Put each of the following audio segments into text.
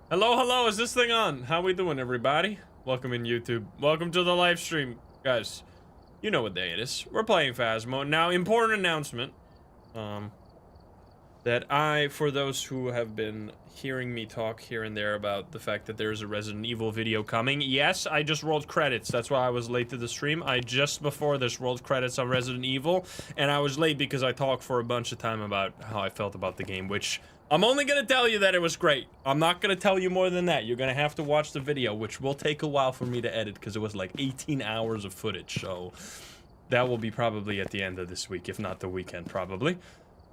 Hello, hello, is this thing on? How we doing, everybody? Welcome in YouTube. Welcome to the live stream. Guys, you know what day it is. We're playing Phasmo. Now, important announcement. That for those who have been hearing me talk here and there about the fact that there's a Resident Evil video coming, yes, I just rolled credits. That's why I was late to the stream. I just before this rolled credits on Resident Evil, and I was late because I talked for a bunch of time about how I felt about the game, which I'm only gonna tell you that it was great. I'm not gonna tell you more than that. You're gonna have to watch the video, which will take a while for me to edit because it was like 18 hours of footage, so that will be probably at the end of this week, if not the weekend, probably.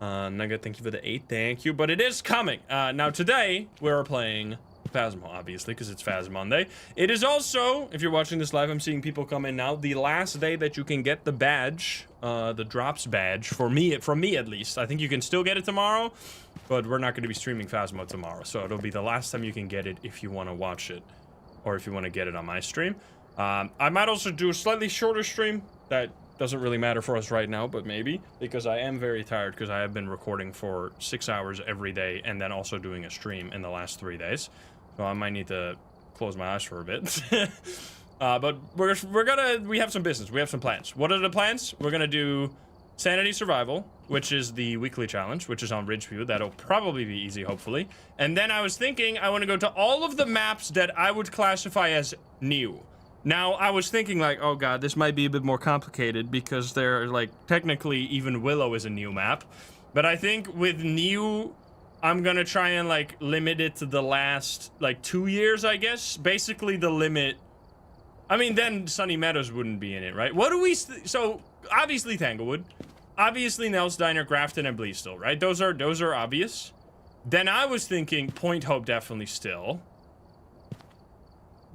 Nugget, thank you for the 8, thank you, but it is coming. Now today, we're playing Phasmo, obviously, because it's Phas Monday. It is also, if you're watching this live, I'm seeing people come in now, the last day that you can get the badge, the drops badge, from me at least. I think you can still get it tomorrow, but we're not going to be streaming Phasmo tomorrow, so it'll be the last time you can get it if you want to watch it, or if you want to get it on my stream. I might also do a slightly shorter stream. That doesn't really matter for us right now, but maybe, because I am very tired because I have been recording for 6 hours every day and then also doing a stream in the last 3 days. So I might need to close my eyes for a bit. But we have some business, we have some plans. What are the plans? We're gonna do Sanity Survival, which is the weekly challenge, which is on Ridgeview. That'll probably be easy, hopefully. And then I was thinking I want to go to all of the maps that I would classify as new. Now, I was thinking, like, oh god, this might be a bit more complicated because they're, like, technically even Willow is a new map. But I think with new, I'm gonna try and, like, limit it to the last, like, 2 years, I guess. Basically, the limit... I mean, then Sunny Meadows wouldn't be in it, right? What do we... So, obviously Tanglewood. Obviously Nell's Diner, Grafton, and Bleasdale, right? Those are obvious. Then I was thinking Point Hope definitely still.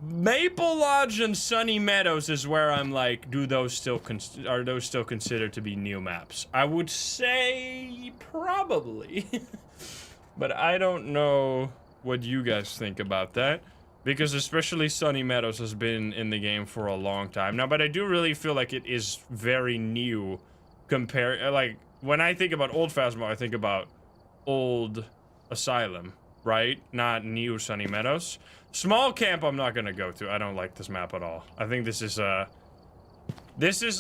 Maple Lodge and Sunny Meadows is where I'm like, are those still considered to be new maps? I would say probably, but I don't know what you guys think about that, because especially Sunny Meadows has been in the game for a long time now, but I do really feel like it is very new compared, like, when I think about old Phasmo, I think about old Asylum, right? Not new Sunny Meadows. Small camp I'm not gonna go to. I don't like this map at all. I think this is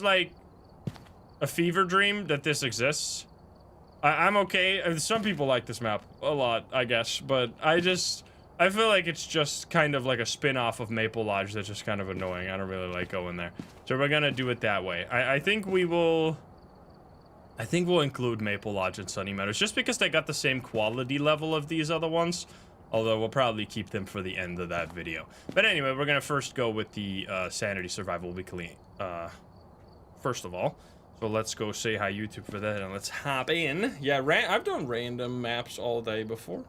like a fever dream that this exists. I'm okay. Some people like this map a lot, I guess, but I feel like it's just kind of like a spin-off of Maple Lodge that's just kind of annoying. I don't really like going there. So we're gonna do it that way. I think we'll include Maple Lodge and Sunny Meadows just because they got the same quality level of these other ones. Although we'll probably keep them for the end of that video. But anyway, we're gonna first go with the Sanity Survival Weekly, first of all. So let's go say hi YouTube for that, and let's hop in. Yeah, I've done random maps all day before.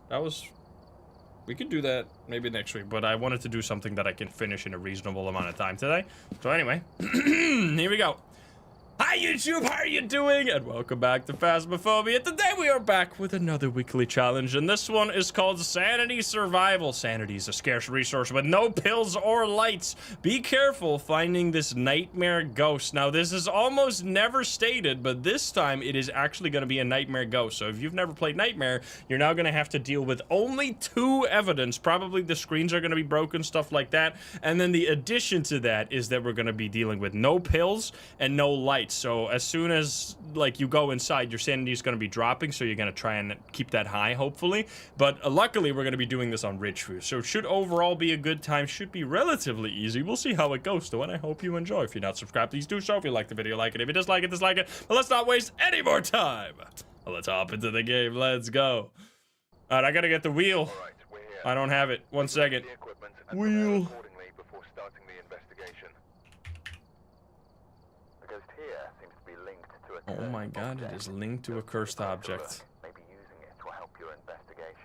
We could do that maybe next week, but I wanted to do something that I can finish in a reasonable amount of time today. So anyway, here we go. Hi YouTube, how are you doing? And welcome back to Phasmophobia. Today we are back with another weekly challenge, and this one is called Sanity Survival. Sanity is a scarce resource with no pills or lights. Be careful finding this nightmare ghost. Now this is almost never stated, but this time it is actually going to be a nightmare ghost. So if you've never played Nightmare, you're now going to have to deal with only 2 evidence. Probably the screens are going to be broken, stuff like that. And then the addition to that is that we're going to be dealing with no pills and no lights. So as soon as, like, you go inside, your sanity is going to be dropping, so you're going to try and keep that high, hopefully. But luckily, we're going to be doing this on Ridgeview, so it should overall be a good time. Should be relatively easy. We'll see how it goes, though, and I hope you enjoy. If you're not subscribed, please do so. If you like the video, like it. If you dislike it, dislike it. But let's not waste any more time. Let's hop into the game. Let's go. All right, I got to get the wheel. I don't have it. 1 second. Wheel. Oh my god, it is linked to a cursed object.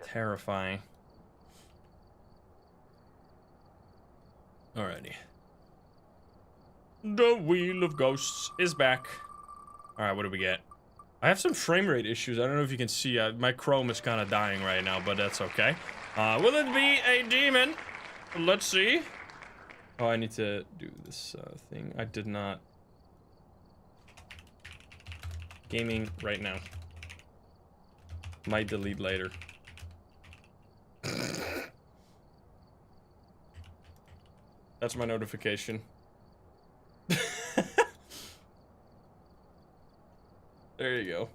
Terrifying. Alrighty. The Wheel of Ghosts is back. Alright, what do we get? I have some frame rate issues. I don't know if you can see. My Chrome is kind of dying right now, but that's okay. Will it be a demon? Let's see. Oh, I need to do this thing. I did not. Gaming right now. Might delete later. That's my notification. There you go.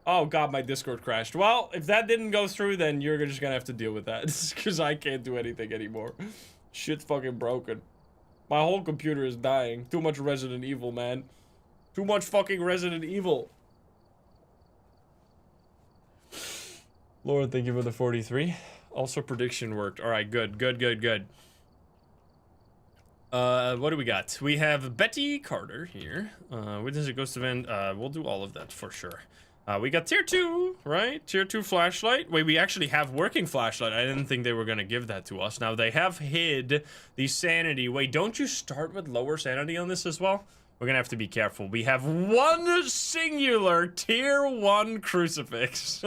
Oh god, my Discord crashed. Well, if that didn't go through, then you're just gonna have to deal with that. Because I can't do anything anymore. Shit's fucking broken. My whole computer is dying. Too much Resident Evil, man. Too much fucking Resident Evil. Lord, thank you for the 43. Also, prediction worked. Alright, good. Good. What do we got? We have Betty Carter here. Witness a ghost event. We'll do all of that for sure. We got tier 2, right? Tier 2 flashlight. Wait, we actually have working flashlight. I didn't think they were gonna give that to us. Now, they have hid the sanity. Wait, don't you start with lower sanity on this as well? We're gonna have to be careful. We have one singular tier 1 crucifix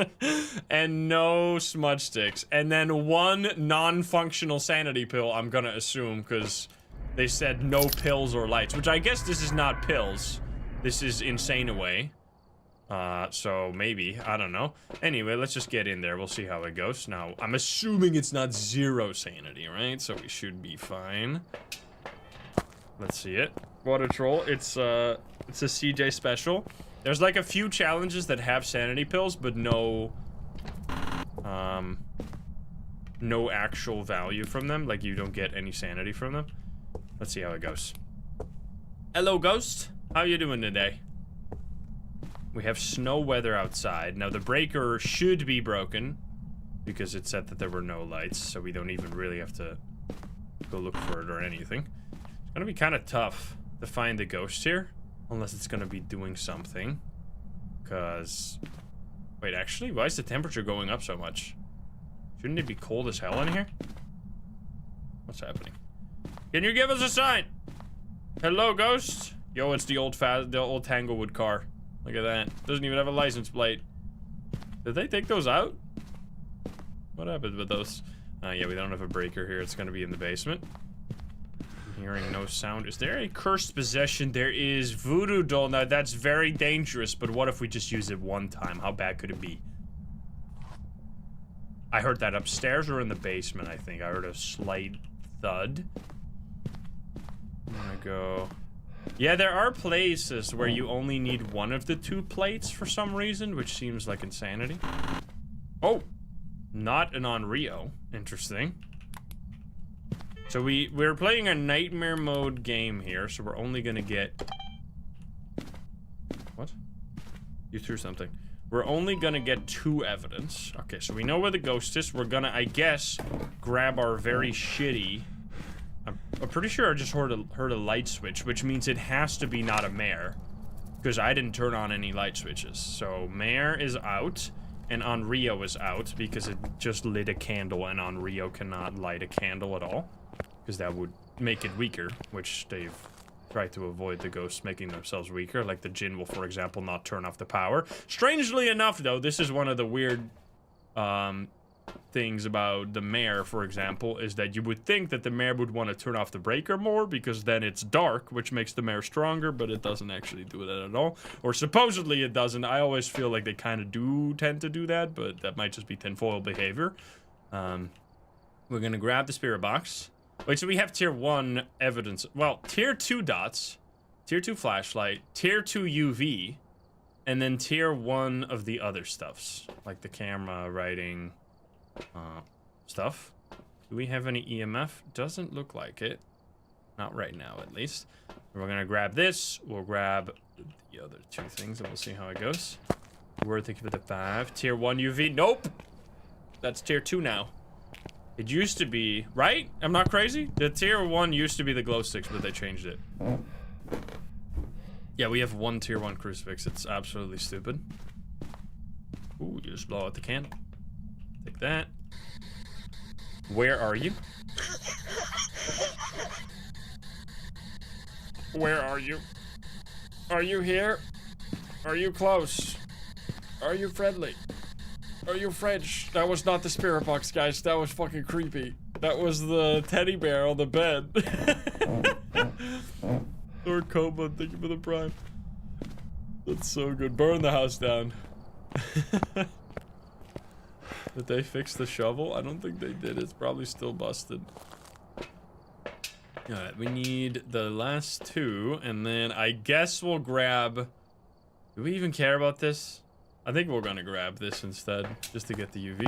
and no smudge sticks. And then one non-functional sanity pill, I'm gonna assume, because they said no pills or lights, which I guess this is not pills. This is insane away. So maybe, I don't know. Anyway, let's just get in there. We'll see how it goes. Now, I'm assuming it's not 0 sanity, right? So we should be fine. Let's see it. Water troll. It's a CJ special. There's like a few challenges that have sanity pills, but no actual value from them. Like, you don't get any sanity from them. Let's see how it goes. Hello, ghost. How you doing today? We have snow weather outside. Now, the breaker should be broken because it said that there were no lights, so we don't even really have to go look for it or anything. It's gonna be kind of tough to find the ghost here, unless it's gonna be doing something. Because... Wait, actually, why is the temperature going up so much? Shouldn't it be cold as hell in here? What's happening? Can you give us a sign? Hello, ghost? Yo, it's the old Tanglewood car. Look at that. Doesn't even have a license plate. Did they take those out? What happened with those? Yeah, we don't have a breaker here. It's gonna be in the basement. I'm hearing no sound. Is there a cursed possession? There is. Voodoo doll. Now, that's very dangerous, but what if we just use it one time? How bad could it be? I heard that upstairs or in the basement, I think. I heard a slight thud. I'm gonna go... Yeah, there are places where you only need one of the 2 plates for some reason, which seems like insanity. Oh, not an on Rio. Interesting. So we're playing a nightmare mode game here, so we're only gonna get... What? You threw something. We're only gonna get 2 evidence. Okay, so we know where the ghost is. We're gonna, I guess, grab our very shitty... I'm pretty sure I just heard a light switch, which means it has to be not a mare. Because I didn't turn on any light switches. So, mare is out, and Onryo is out, because it just lit a candle, and Onryo cannot light a candle at all. Because that would make it weaker, which they've tried to avoid the ghosts making themselves weaker. Like the Jinn will, for example, not turn off the power. Strangely enough, though, this is one of the weird, things about the mare, for example, is that you would think that the mare would want to turn off the breaker more because then it's dark, which makes the mare stronger, but it doesn't actually do that at all. Or supposedly it doesn't. I always feel like they kind of do tend to do that, but that might just be tinfoil behavior. We're gonna grab the spirit box. Wait, so we have tier 1 evidence. Well, tier 2 dots, tier 2 flashlight, tier 2 UV, and then tier 1 of the other stuffs, like the camera, writing, stuff. Do we have any EMF? Doesn't look like it. Not right now, at least. We're gonna grab this. We'll grab the other 2 things, and we'll see how it goes. Word, thank you for the 5. Tier 1 UV. Nope! That's tier 2 now. It used to be, right? I'm not crazy? The tier 1 used to be the glow sticks, but they changed it. Yeah, we have 1 tier 1 crucifix. It's absolutely stupid. Ooh, you just blow out the candle. Take that. Where are you? Where are you? Are you here? Are you close? Are you friendly? Are you French? That was not the spirit box, guys. That was fucking creepy. That was the teddy bear on the bed. Lord Coma, thank you for the prime. That's so good. Burn the house down. Did they fix the shovel? I don't think they did. It's probably still busted. Alright, we need the last 2, and then I guess we'll grab... Do we even care about this? I think we're gonna grab this instead, just to get the UV.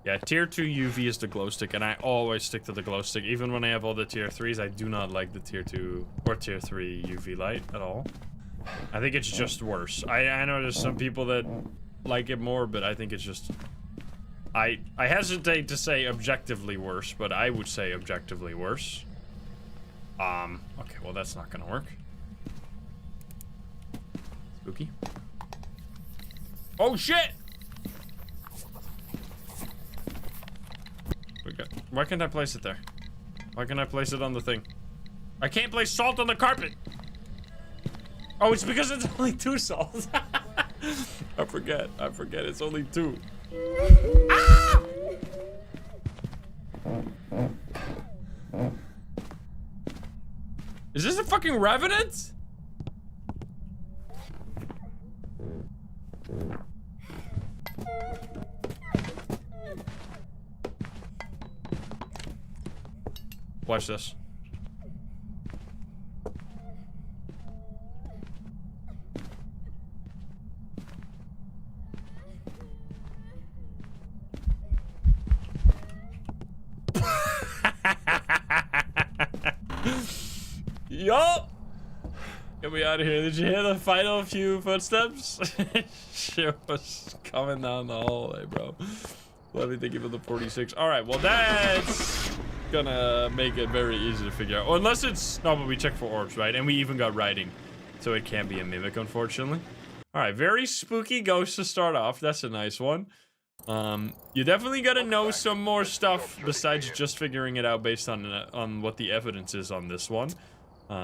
Yeah, tier 2 UV is the glow stick, and I always stick to the glow stick. Even when I have all the tier 3s, I do not like the tier 2 or tier 3 UV light at all. I think it's just worse. I know there's some people that like it more, but I think it's just... I hesitate to say objectively worse, but I would say objectively worse. Okay, well that's not gonna work. Spooky. Oh shit! Why can't I place it there? Why can't I place it on the thing? I can't place salt on the carpet! Oh, it's because it's only 2 salts. I forget it's only 2. Ah! Is this a fucking revenant? Watch this. Yup! Get me out of here. Did you hear the final few footsteps? Shit was coming down the hallway, bro. Let me think of the 46. Alright, well that's gonna make it very easy to figure out. Or unless it's... No, but we checked for orbs, right? And we even got writing. So it can't be a mimic, unfortunately. Alright, very spooky ghost to start off. That's a nice one. You definitely gotta know some more stuff besides just figuring it out based on what the evidence is on this one.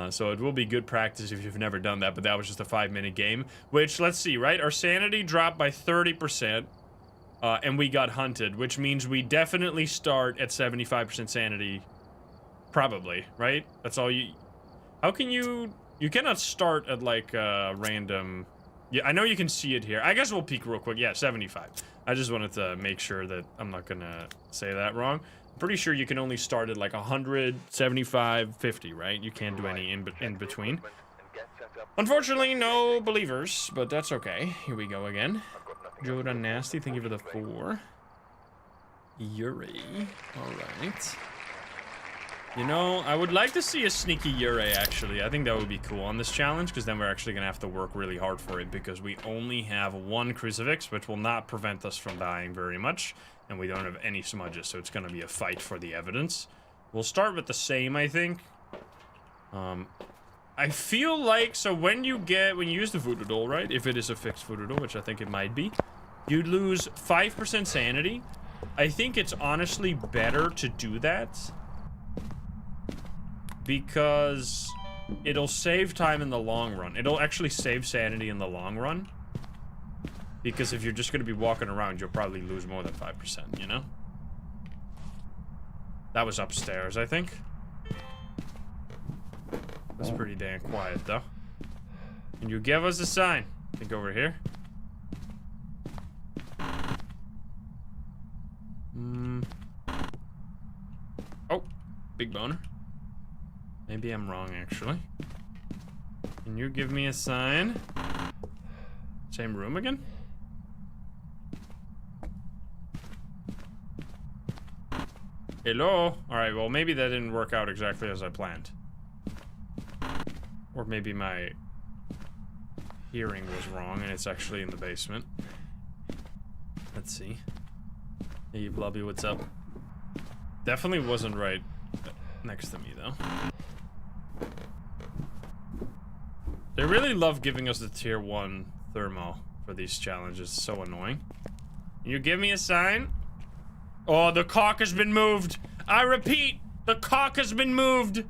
So it will be good practice if you've never done that, but that was just a 5-minute game. Which, let's see, right? Our sanity dropped by 30%. And we got hunted, which means we definitely start at 75% sanity. Probably, right? That's all you... How can you... You cannot start at, like, random... Yeah, I know you can see it here. I guess we'll peek real quick. Yeah, 75. I just wanted to make sure that I'm not gonna say that wrong. I'm pretty sure you can only start at, like, 100, 75, 50, right? You can't do any in between. Unfortunately, no believers, but that's okay. Here we go again. Jordan Nasty, thank you for the 4. Yuri. Alright. You know, I would like to see a sneaky Yuri, actually. I think that would be cool on this challenge, because then we're actually going to have to work really hard for it, because we only have 1 crucifix, which will not prevent us from dying very much, and we don't have any smudges, so it's going to be a fight for the evidence. We'll start with the same, I think. I feel like, so when you use the voodoo doll, right? If it is a fixed voodoo doll, which I think it might be, you lose 5% sanity. I think it's honestly better to do that, because it'll save time in the long run. It'll actually save sanity in the long run, because if you're just going to be walking around, you'll probably lose more than 5%, you know? That was upstairs, I think. That's pretty damn quiet, though. Can you give us a sign? I think over here. Oh, big boner. Maybe I'm wrong, actually. Can you give me a sign? Same room again? Hello? Alright, well, maybe that didn't work out exactly as I planned. Or maybe my hearing was wrong and it's actually in the basement. Let's see. Hey, Blubby, what's up? Definitely wasn't right next to me, though. They really love giving us the tier 1 thermo for these challenges. It's so annoying. Can you give me a sign? Oh, the cock has been moved. I repeat, the cock has been moved.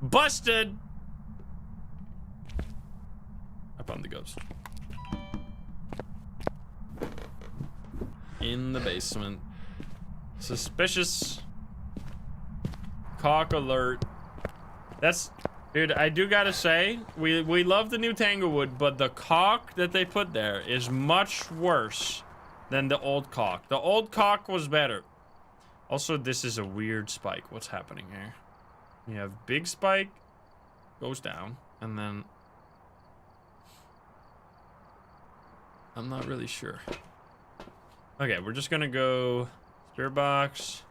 Busted. I found the ghost. In the basement. Suspicious. Cock alert. That's... Dude, I do gotta say, we love the new Tanglewood, but the cock that they put there is much worse than the old cock. The old cock was better. Also, this is a weird spike. What's happening here? You have big spike, goes down, and then I'm not really sure. Okay, we're just gonna go spirit box.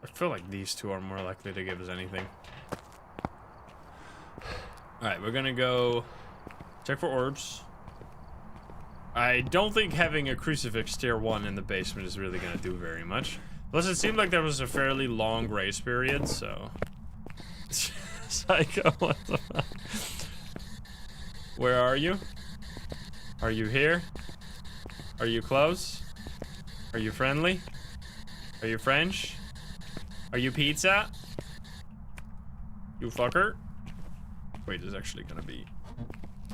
I feel like these two are more likely to give us anything. Alright, we're gonna go check for orbs. I don't think having a crucifix tier 1 in the basement is really gonna do very much. Plus, it seemed like there was a fairly long grace period, so... Psycho, what the fuck? Where are you? Are you here? Are you close? Are you friendly? Are you French? Are you pizza? You fucker. Wait, there's actually gonna be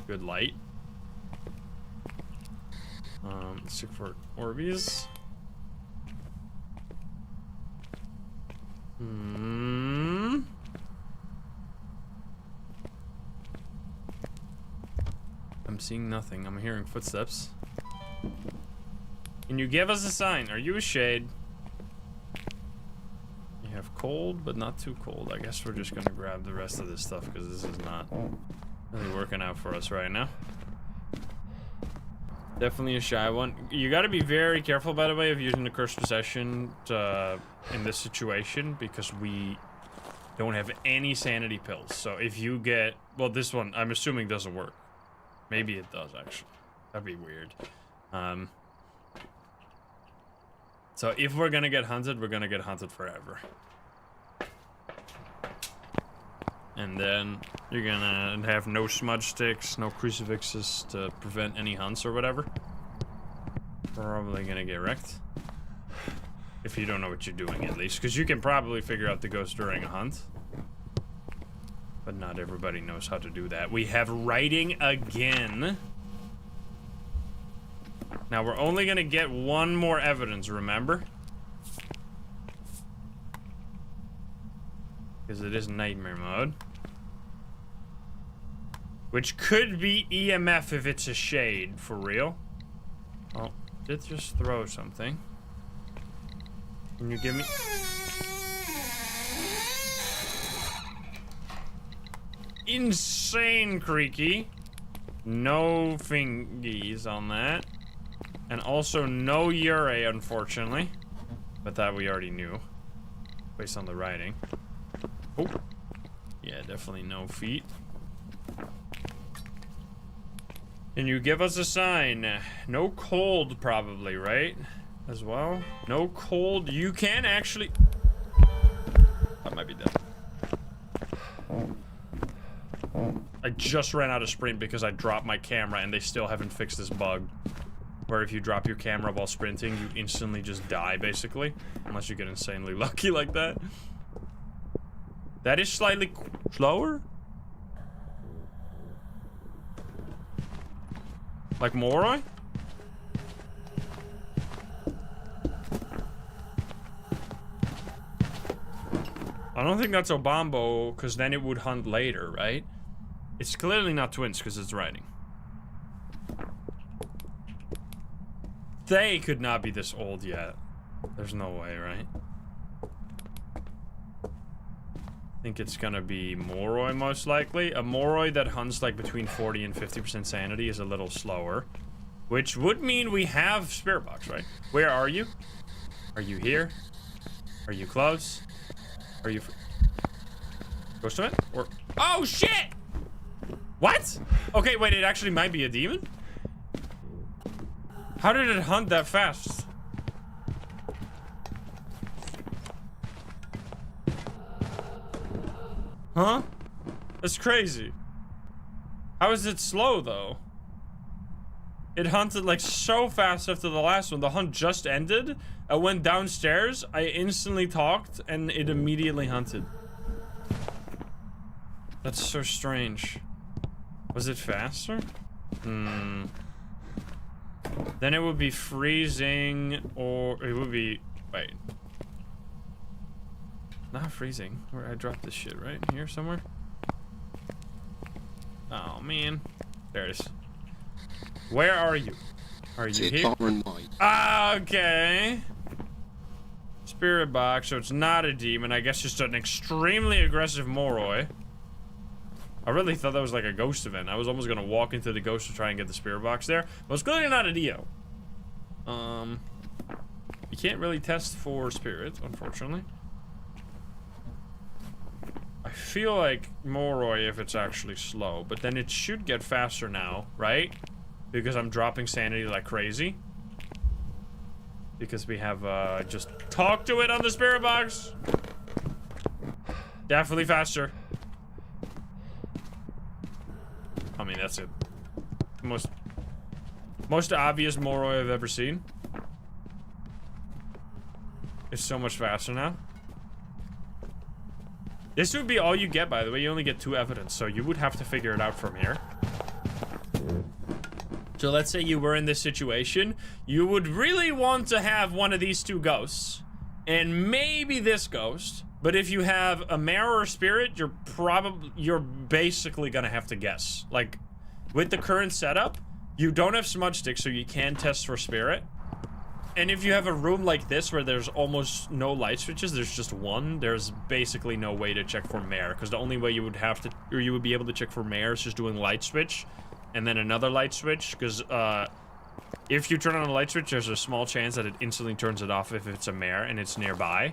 good light. Let's look for Orbeez. I'm seeing nothing. I'm hearing footsteps. Can you give us a sign? Are you a shade? You have cold, but not too cold. I guess we're just gonna grab the rest of this stuff because this is not really working out for us right now. Definitely a shy one. You gotta be very careful, by the way, of using the cursed possession in this situation because we don't have any sanity pills. So if you get... Well, this one, I'm assuming doesn't work. Maybe it does, actually. That'd be weird. So if we're gonna get hunted, we're gonna get hunted forever. And then you're gonna have no smudge sticks, no crucifixes to prevent any hunts or whatever. Probably gonna get wrecked. If you don't know what you're doing, at least. Because you can probably figure out the ghost during a hunt. But not everybody knows how to do that. We have writing again. Now we're only gonna get one more evidence, remember? Because it is nightmare mode. Which could be EMF if it's a shade, for real. Oh, did just throw something. Can you give me... Insane creaky. No fingies on that. And also no Ure, unfortunately. But that we already knew. Based on the writing. Oh. Yeah, definitely no feet. Can you give us a sign? No cold, probably, right? As well? No cold. You can actually... I might be dead. I just ran out of sprint because I dropped my camera and they still haven't fixed this bug. Where if you drop your camera while sprinting, you instantly just die, basically. Unless you get insanely lucky like that. That is slightly slower? Like Moroi? I don't think that's Obambo, because then it would hunt later, right? It's clearly not twins, because it's writing. They could not be this old yet. There's no way, right? I think it's gonna be Moroi, most likely. A Moroi that hunts like between 40 and 50% sanity is a little slower. Which would mean we have Spirit Box, right? Where are you? Are you here? Are you close? Are you... Ghost to it? Or... Oh, shit! What? Okay, wait, it actually might be a demon? How did it hunt that fast? Huh? That's crazy. How is it slow, though? It hunted, like, so fast after the last one. The hunt just ended. I went downstairs. I instantly talked, and it immediately hunted. That's so strange. Was it faster? Then it would be freezing, or it would be... Wait. Not freezing. Where I dropped this shit, right? Here somewhere? Oh, man. There it is. Where are you? Are you here? And white. Ah, okay. spirit box, so it's not a demon. I guess just an extremely aggressive Moroi. I really thought that was like a ghost event. I was almost gonna walk into the ghost to try and get the spirit box there. But it's clearly not a Dio. You can't really test for spirit, unfortunately. I feel like Moroi if it's actually slow, but then it should get faster now, right? Because I'm dropping sanity like crazy. Because we have, just talked to it on the spirit box. Definitely faster. I mean, that's it. Most obvious Moroi I've ever seen. It's so much faster now. This would be all you get, by the way. You only get 2 evidence, so you would have to figure it out from here. So let's say you were in this situation. You would really want to have one of these 2 ghosts. And maybe this ghost. But if you have a mare or a spirit, you're basically gonna have to guess. Like, with the current setup, you don't have smudge sticks, so you can test for spirit. And if you have a room like this where there's almost no light switches, there's just one, there's basically no way to check for mare. Because the only way you would have to, or you would be able to check for mare is just doing light switch. And then another light switch, because if you turn on a light switch, there's a small chance that it instantly turns it off if it's a mare and it's nearby.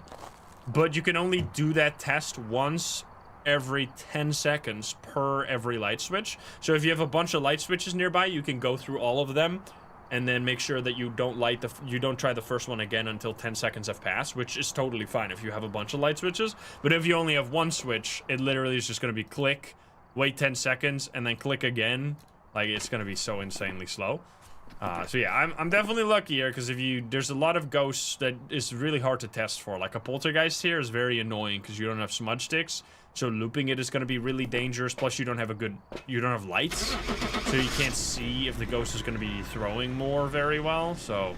But you can only do that test once every 10 seconds per every light switch. So if you have a bunch of light switches nearby, you can go through all of them and then make sure that you don't try the first one again until 10 seconds have passed, which is totally fine if you have a bunch of light switches. But if you only have one switch, it literally is just going to be click, wait 10 seconds, and then click again. Like, it's going to be so insanely slow. So yeah, I'm definitely lucky here, because there's a lot of ghosts that is really hard to test for. Like a poltergeist here is very annoying because you don't have smudge sticks, so looping it is going to be really dangerous. Plus you don't have lights, so you can't see if the ghost is going to be throwing more very well. So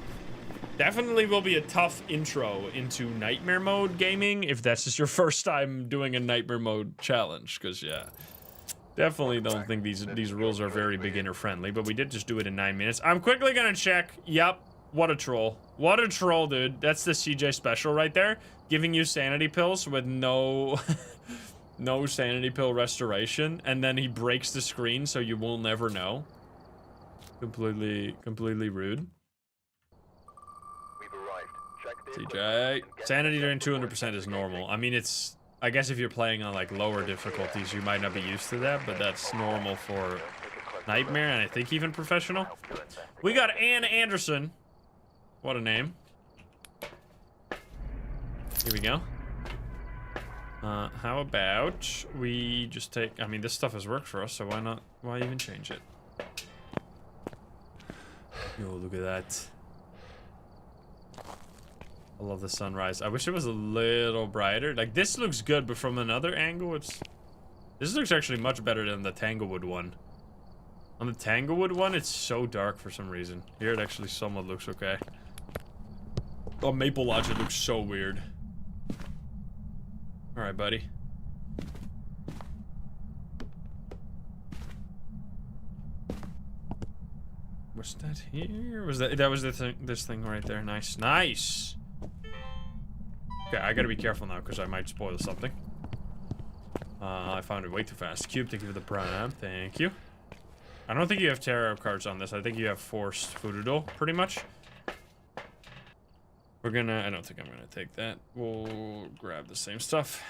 definitely will be a tough intro into nightmare mode gaming if that's just your first time doing a nightmare mode challenge, because yeah. Definitely don't think these rules are very beginner friendly, but we did just do it in 9 minutes. I'm quickly gonna check. Yep, what a troll. What a troll, dude. That's the CJ special right there. Giving you sanity pills with no no sanity pill restoration, and then he breaks the screen so you will never know. Completely rude. CJ. Sanity during 200% is normal. I mean, I guess if you're playing on like lower difficulties, you might not be used to that, but that's normal for Nightmare, and I think even Professional. We got Ann Anderson. What a name. Here we go. How about we just take, I mean, this stuff has worked for us, so why even change it? Yo, look at that. I love the sunrise. I wish it was a little brighter. Like, this looks good, but from another angle, this looks actually much better than the Tanglewood one. On the Tanglewood one, it's so dark for some reason. Here, it actually somewhat looks okay. Oh, Maple Lodge, it looks so weird. Alright, buddy. Was that here? Was that was this thing right there? Nice. Nice! Okay, I gotta be careful now, because I might spoil something. I found it way too fast. Cube, thank you for the prime. Thank you. I don't think you have tarot cards on this. I think you have forced Fudoodle, pretty much. I don't think I'm gonna take that. We'll grab the same stuff.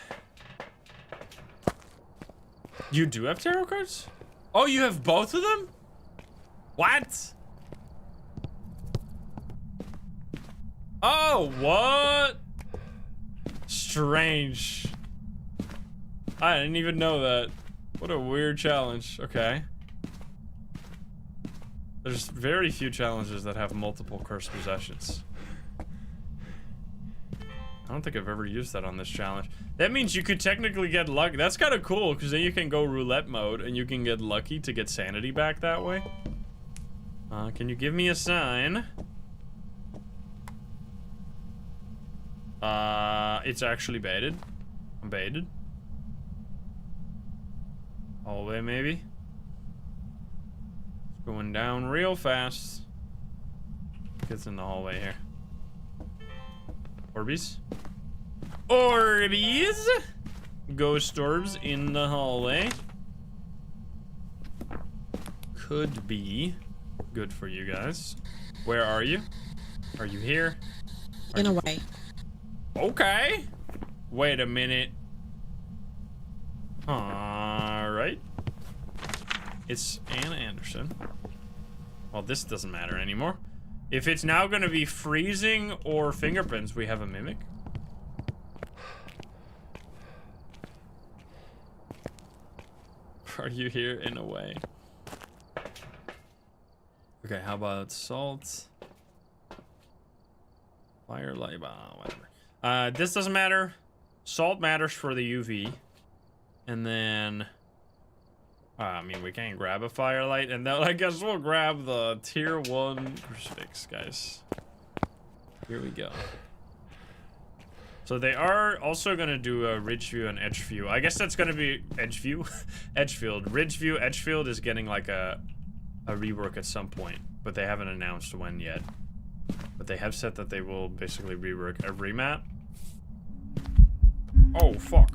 You do have tarot cards? Oh, you have both of them? What? Oh, what? Strange. I didn't even know that. What a weird challenge. Okay. There's very few challenges that have multiple cursed possessions. I don't think I've ever used that on this challenge. That means you could technically get lucky. That's kind of cool, because then you can go roulette mode and you can get lucky to get sanity back that way. Can you give me a sign? It's actually baited. I'm baited. Hallway, maybe? It's going down real fast. Gets in the hallway here. Orbeez. Orbeez! Ghost orbs in the hallway. Could be good for you guys. Where are you? Are you here? In a way. Okay. Wait a minute. Alright. It's Anna Anderson. Well, this doesn't matter anymore. If it's now gonna be freezing or fingerprints, we have a mimic. Are you here? In a way. Okay, how about salt? Firelight, whatever. This doesn't matter. Salt matters for the UV. And then... I mean, we can't grab a firelight. And then I guess we'll grab the tier 1 crucifix, guys. Here we go. So they are also going to do a ridge view and edge view. I guess that's going to be edge view? Edgefield. Ridge view, edgefield is getting like a rework at some point. But they haven't announced when yet. But they have said that they will basically rework every map. Oh, fuck.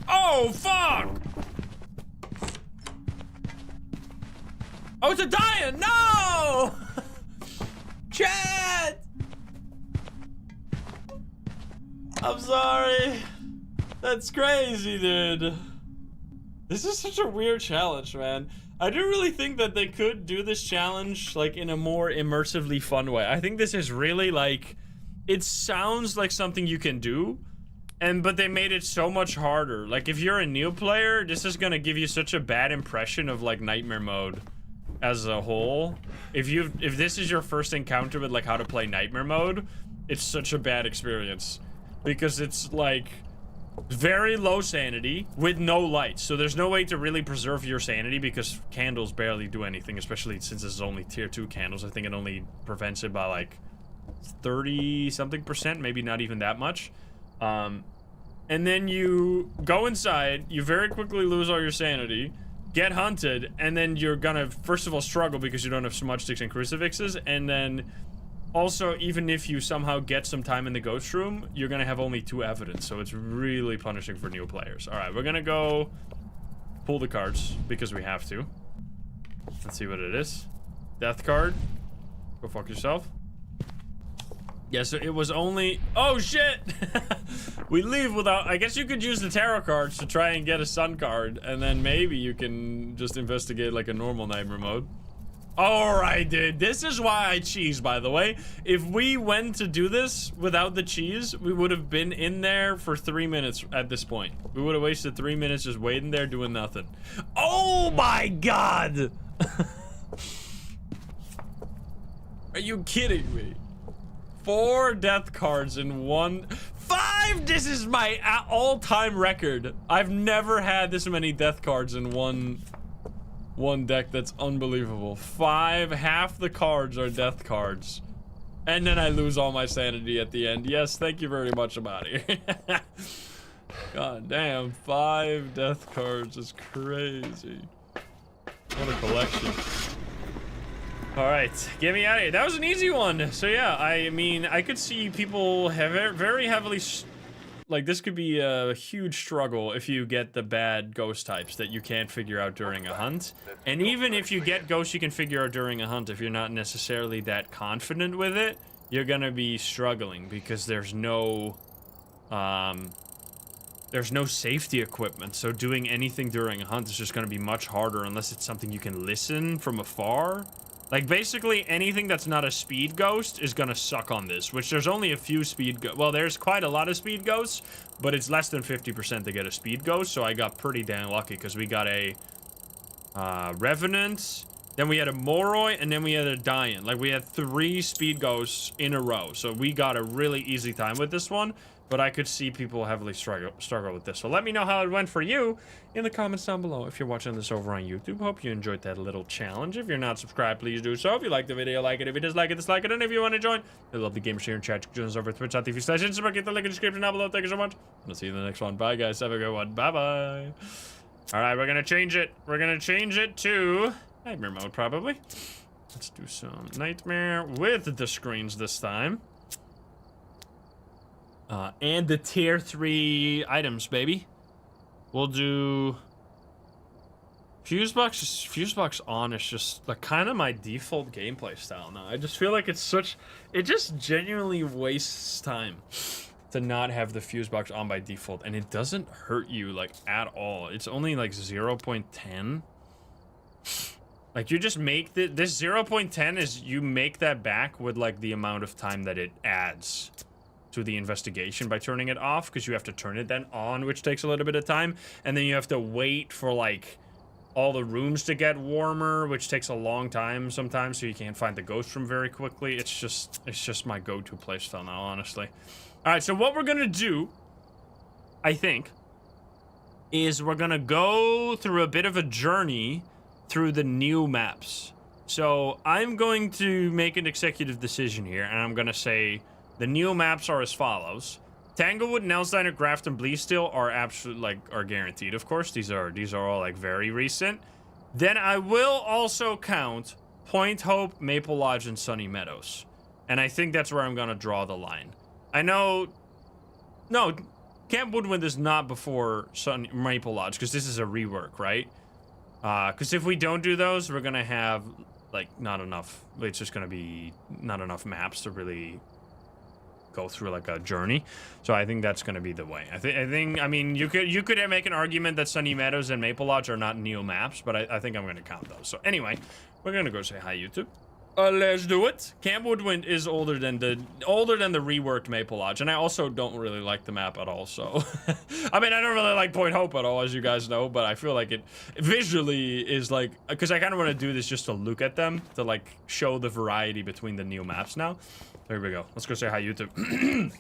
Oh, fuck! Oh, it's a Dian! No! Chad! I'm sorry. That's crazy, dude. This is such a weird challenge, man. I do really think that they could do this challenge, like, in a more immersively fun way. I think this is really, like... It sounds like something you can do, but they made it so much harder. Like, if you're a new player, this is gonna give you such a bad impression of, like, nightmare mode as a whole. If this is your first encounter with, like, how to play nightmare mode, it's such a bad experience. Because it's, like... very low sanity with no light, so there's no way to really preserve your sanity because candles barely do anything, especially since this is only tier 2 candles. I think it only prevents it by like 30 something percent, maybe not even that much. And then you go inside, you very quickly lose all your sanity, get hunted, and then you're gonna first of all struggle because you don't have smudge sticks and crucifixes, and then also, even if you somehow get some time in the ghost room, you're gonna have only 2 evidence, so it's really punishing for new players. Alright, we're gonna go pull the cards, because we have to. Let's see what it is. Death card. Go fuck yourself. Yeah, so it was only... Oh, shit! We leave without... I guess you could use the tarot cards to try and get a sun card, and then maybe you can just investigate like a normal nightmare mode. Alright, dude. This is why I cheese, by the way. If we went to do this without the cheese, we would have been in there for 3 minutes at this point. We would have wasted 3 minutes just waiting there doing nothing. Oh my god! Are you kidding me? 4 death cards in 1... 5! This is my all-time record. I've never had this many death cards in one deck. That's unbelievable. 5, half the cards are death cards. And then I lose all my sanity at the end. Yes, thank you very much, I'm out of here. God damn, 5 death cards is crazy. What a collection. Alright, get me out of here. That was an easy one. So yeah, I mean, I could see people have very heavily... Like, this could be a huge struggle if you get the bad ghost types that you can't figure out during a hunt. And even if you get ghosts you can figure out during a hunt, if you're not necessarily that confident with it, you're gonna be struggling because there's no safety equipment. So doing anything during a hunt is just gonna be much harder unless it's something you can listen from afar. Like, basically, anything that's not a speed ghost is gonna suck on this, which there's only a few speed ghosts. Well, there's quite a lot of speed ghosts, but it's less than 50% to get a speed ghost, so I got pretty damn lucky, because we got a Revenant, then we had a Moroi, and then we had a Dian. Like, we had 3 speed ghosts in a row, so we got a really easy time with this one, but I could see people heavily struggle with this. So let me know how it went for you in the comments down below. If you're watching this over on YouTube, hope you enjoyed that little challenge. If you're not subscribed, please do so. If you like the video, like it. If you dislike it, dislike it. And if you want to join the lovely gamers here in chat, join us over at twitch.tv/Instagram. Get the link in the description down below. Thank you so much. I'll see you in the next one. Bye, guys. Have a good one. Bye-bye. All right, we're gonna change it. We're gonna change it to nightmare mode, probably. Let's do some nightmare with the screens this time. And the tier 3 items, baby. We'll do Fusebox on is just like kind of my default gameplay style now. I just feel like it just genuinely wastes time to not have the Fusebox on by default, and it doesn't hurt you like at all. It's only like 0.10. Like you just make this 0.10 is you make that back with like the amount of time that it adds to the investigation by turning it off, because you have to turn it then on, which takes a little bit of time, and then you have to wait for like all the rooms to get warmer, which takes a long time sometimes, so you can't find the ghost room very quickly. It's just my go-to playstyle now, honestly. All right, so what we're gonna do, I think, is we're gonna go through a bit of a journey through the new maps. So I'm going to make an executive decision here, and I'm gonna say the new maps are as follows. Tanglewood, Nell, Grafton, Bleasdale are guaranteed, of course. These are all like very recent. Then I will also count Point Hope, Maple Lodge, and Sunny Meadows. And I think that's where I'm gonna draw the line. I know, no, Camp Woodwind is not before Maple Lodge, because this is a rework, right? Because if we don't do those, we're gonna have like not enough. It's just gonna be not enough maps to really go through like a journey. So I think that's gonna be the way. I mean, you could make an argument that Sunny Meadows and Maple Lodge are not new maps, but I think I'm gonna count those. So anyway, we're gonna go say hi, YouTube. Let's do it. Camp Woodwind is older than the reworked Maple Lodge, and I also don't really like the map at all. So, I mean, I don't really like Point Hope at all, as you guys know, but I feel like it visually is like, because I kind of want to do this just to look at them, to like show the variety between the new maps now. There we go. Let's go say hi, YouTube.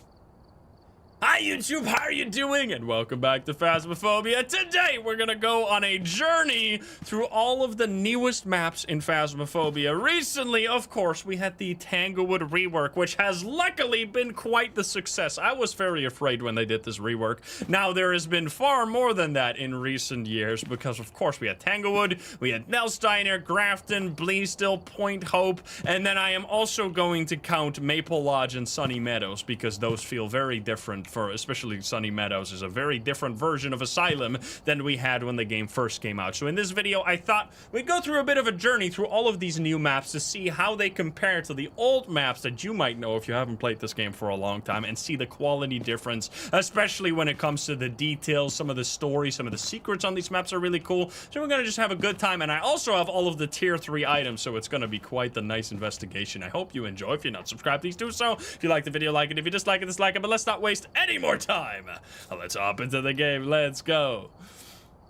Hi, YouTube. How are you doing? And welcome back to Phasmophobia. Today, we're gonna go on a journey through all of the newest maps in Phasmophobia. Recently, of course, we had the Tanglewood rework, which has luckily been quite the success. I was very afraid when they did this rework. Now, there has been far more than that in recent years, because, of course, we had Tanglewood, we had Nell, Grafton, Bleasdale, Point Hope, and then I am also going to count Maple Lodge and Sunny Meadows, because those feel very different. Especially Sunny Meadows is a very different version of Asylum than we had when the game first came out. So in this video, I thought we'd go through a bit of a journey through all of these new maps to see how they compare to the old maps that you might know if you haven't played this game for a long time, and see the quality difference, especially when it comes to the details. Some of the story, some of the secrets on these maps are really cool. So we're gonna just have a good time, and I also have all of the tier 3 items, so it's gonna be quite the nice investigation. I hope you enjoy. If you're not subscribed, please do so. If you like the video, like it. If you dislike it, dislike it. But let's not waste any more time. Let's hop into the game. Let's go.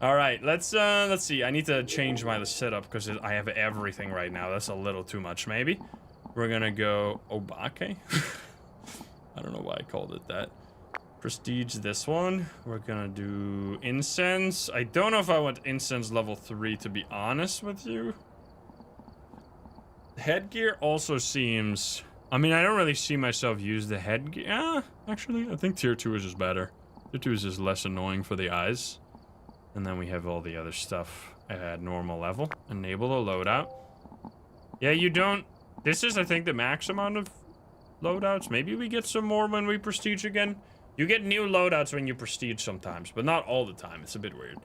All right, let's see. I need to change my setup because I have everything right now. That's a little too much, maybe. We're gonna go Obake. I don't know why I called it that. Prestige this one. We're gonna do incense. I don't know if I want incense level 3, to be honest with you. Headgear also seems... I mean, I don't really see myself use the headgear. Yeah, actually, I think tier 2 is just better. Tier 2 is just less annoying for the eyes. And then we have all the other stuff at normal level. Enable a loadout. Yeah, you don't... This is, I think, the max amount of loadouts. Maybe we get some more when we prestige again. You get new loadouts when you prestige sometimes, but not all the time. It's a bit weird.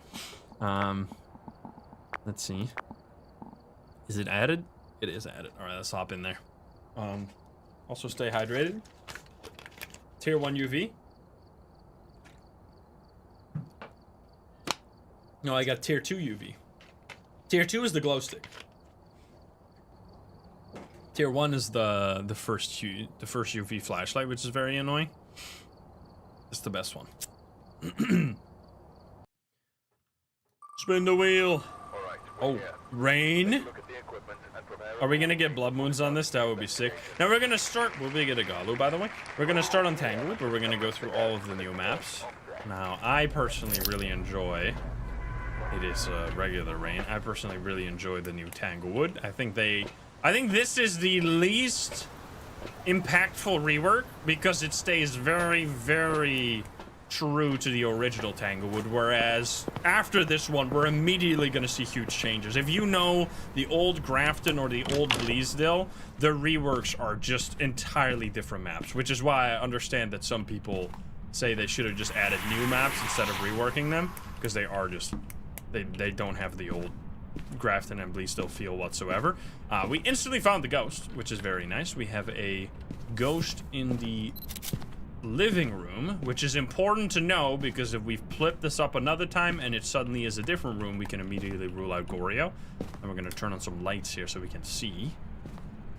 Let's see. Is it added? It is added. All right, let's hop in there. Also stay hydrated. Tier 1 UV. No, I got tier 2 UV. Tier 2 is the glow stick. Tier 1 is the first UV flashlight, which is very annoying. It's the best one. Spin the wheel. Oh, rain. Are we gonna get blood moons on this? That would be sick. Now we're gonna start. Will we get a Galu, by the way? We're gonna start on Tanglewood, where we're gonna go through all of the new maps. Now, I personally really enjoy. It is regular rain. I personally really enjoy the new Tanglewood. I think this is the least impactful rework because it stays very, very true to the original Tanglewood, whereas after this one, we're immediately going to see huge changes. If you know the old Grafton or the old Bleasdale, the reworks are just entirely different maps, which is why I understand that some people say they should have just added new maps instead of reworking them, because they are just, they don't have the old Grafton and Bleasdale feel whatsoever. We instantly found the ghost, which is very nice. We have a ghost in the living room, which is important to know, because if we flip this up another time and it suddenly is a different room, we can immediately rule out Goryo. And we're going to turn on some lights here so we can see.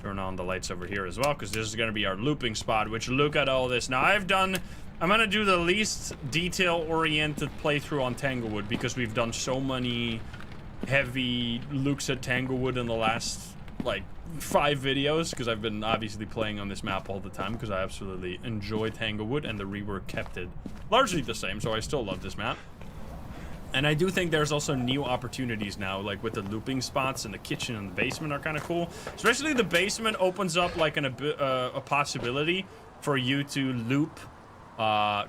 Turn on the lights over here as well, because this is going to be our looping spot, which, look at all this. Now, I'm going to do the least detail-oriented playthrough on Tanglewood, because we've done so many heavy looks at Tanglewood in the last, like, 5 videos, because I've been obviously playing on this map all the time, because I absolutely enjoy Tanglewood, and the rework kept it largely the same, so I still love this map. And I do think there's also new opportunities now, like with the looping spots, and the kitchen and the basement are kind of cool. Especially the basement opens up like a possibility for you to loop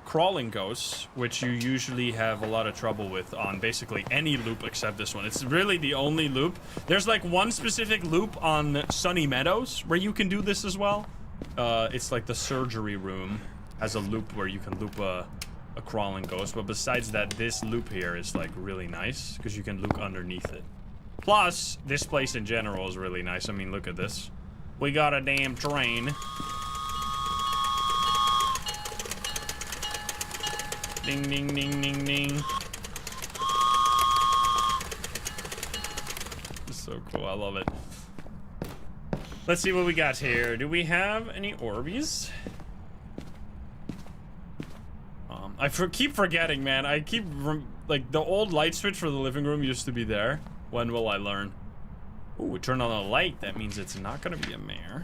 crawling ghosts, which you usually have a lot of trouble with on basically any loop except this one. It's really the only loop. There's like one specific loop on Sunny Meadows where you can do this as well. It's like the surgery room has a loop where you can loop a crawling ghost, but besides that, this loop here is like really nice because you can look underneath it. Plus, this place in general is really nice. I mean, look at this. We got a damn train. Ding, ding, ding, ding, ding. It's so cool. I love it. Let's see what we got here. Do we have any Orbeez? I keep forgetting, man. I keep... like, the old light switch for the living room used to be there. When will I learn? Ooh, we turned on a light. That means it's not going to be a mare.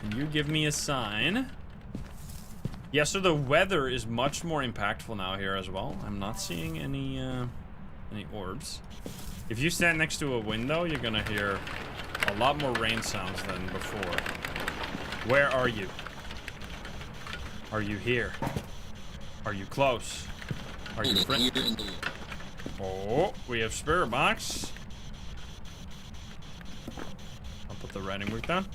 Can you give me a sign? Yeah, so the weather is much more impactful now here as well. I'm not seeing any orbs. If you stand next to a window, you're gonna hear a lot more rain sounds than before. Where are you? Are you here? Are you close? Are you friendly? Oh, we have spirit box. I'll put the writing book down.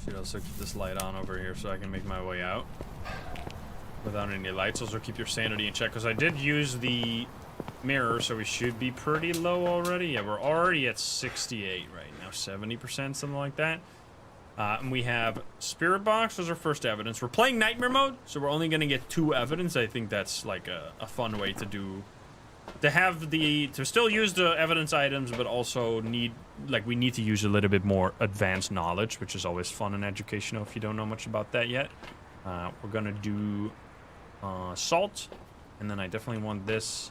Should also keep this light on over here so I can make my way out without any lights. Also keep your sanity in check, because I did use the mirror, so we should be pretty low already. Yeah, we're already at 68 right now, 70%, something like that. And we have spirit box as our first evidence. We're playing nightmare mode, so we're only going to get 2 evidence. I think that's like a fun way to do, to still use the evidence items, but also we need to use a little bit more advanced knowledge, which is always fun and educational if you don't know much about that yet. We're gonna do salt, and then I definitely want this,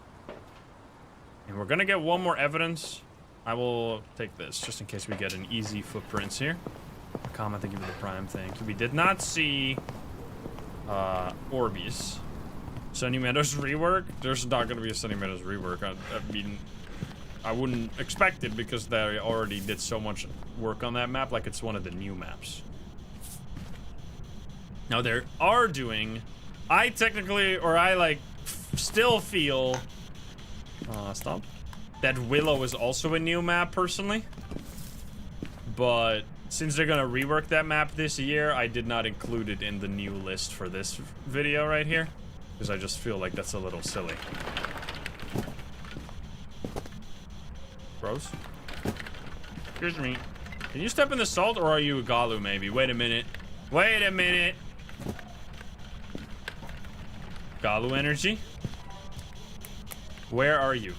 and we're gonna get 1 more evidence. I will take this just in case we get an easy footprints here. Comment, thank you for the prime, thank you. We did not see Orbeez. Sunny Meadows rework? There's not going to be a Sunny Meadows rework. I mean, I wouldn't expect it because they already did so much work on that map, like it's one of the new maps. Now, they are doing... I still feel... stop. That Willow is also a new map, personally. But since they're going to rework that map this year, I did not include it in the new list for this video right here. Because I just feel like that's a little silly. Bros? Excuse me. Can you step in the salt, or are you a Galu, maybe? Wait a minute. Wait a minute. Galu energy? Where are you?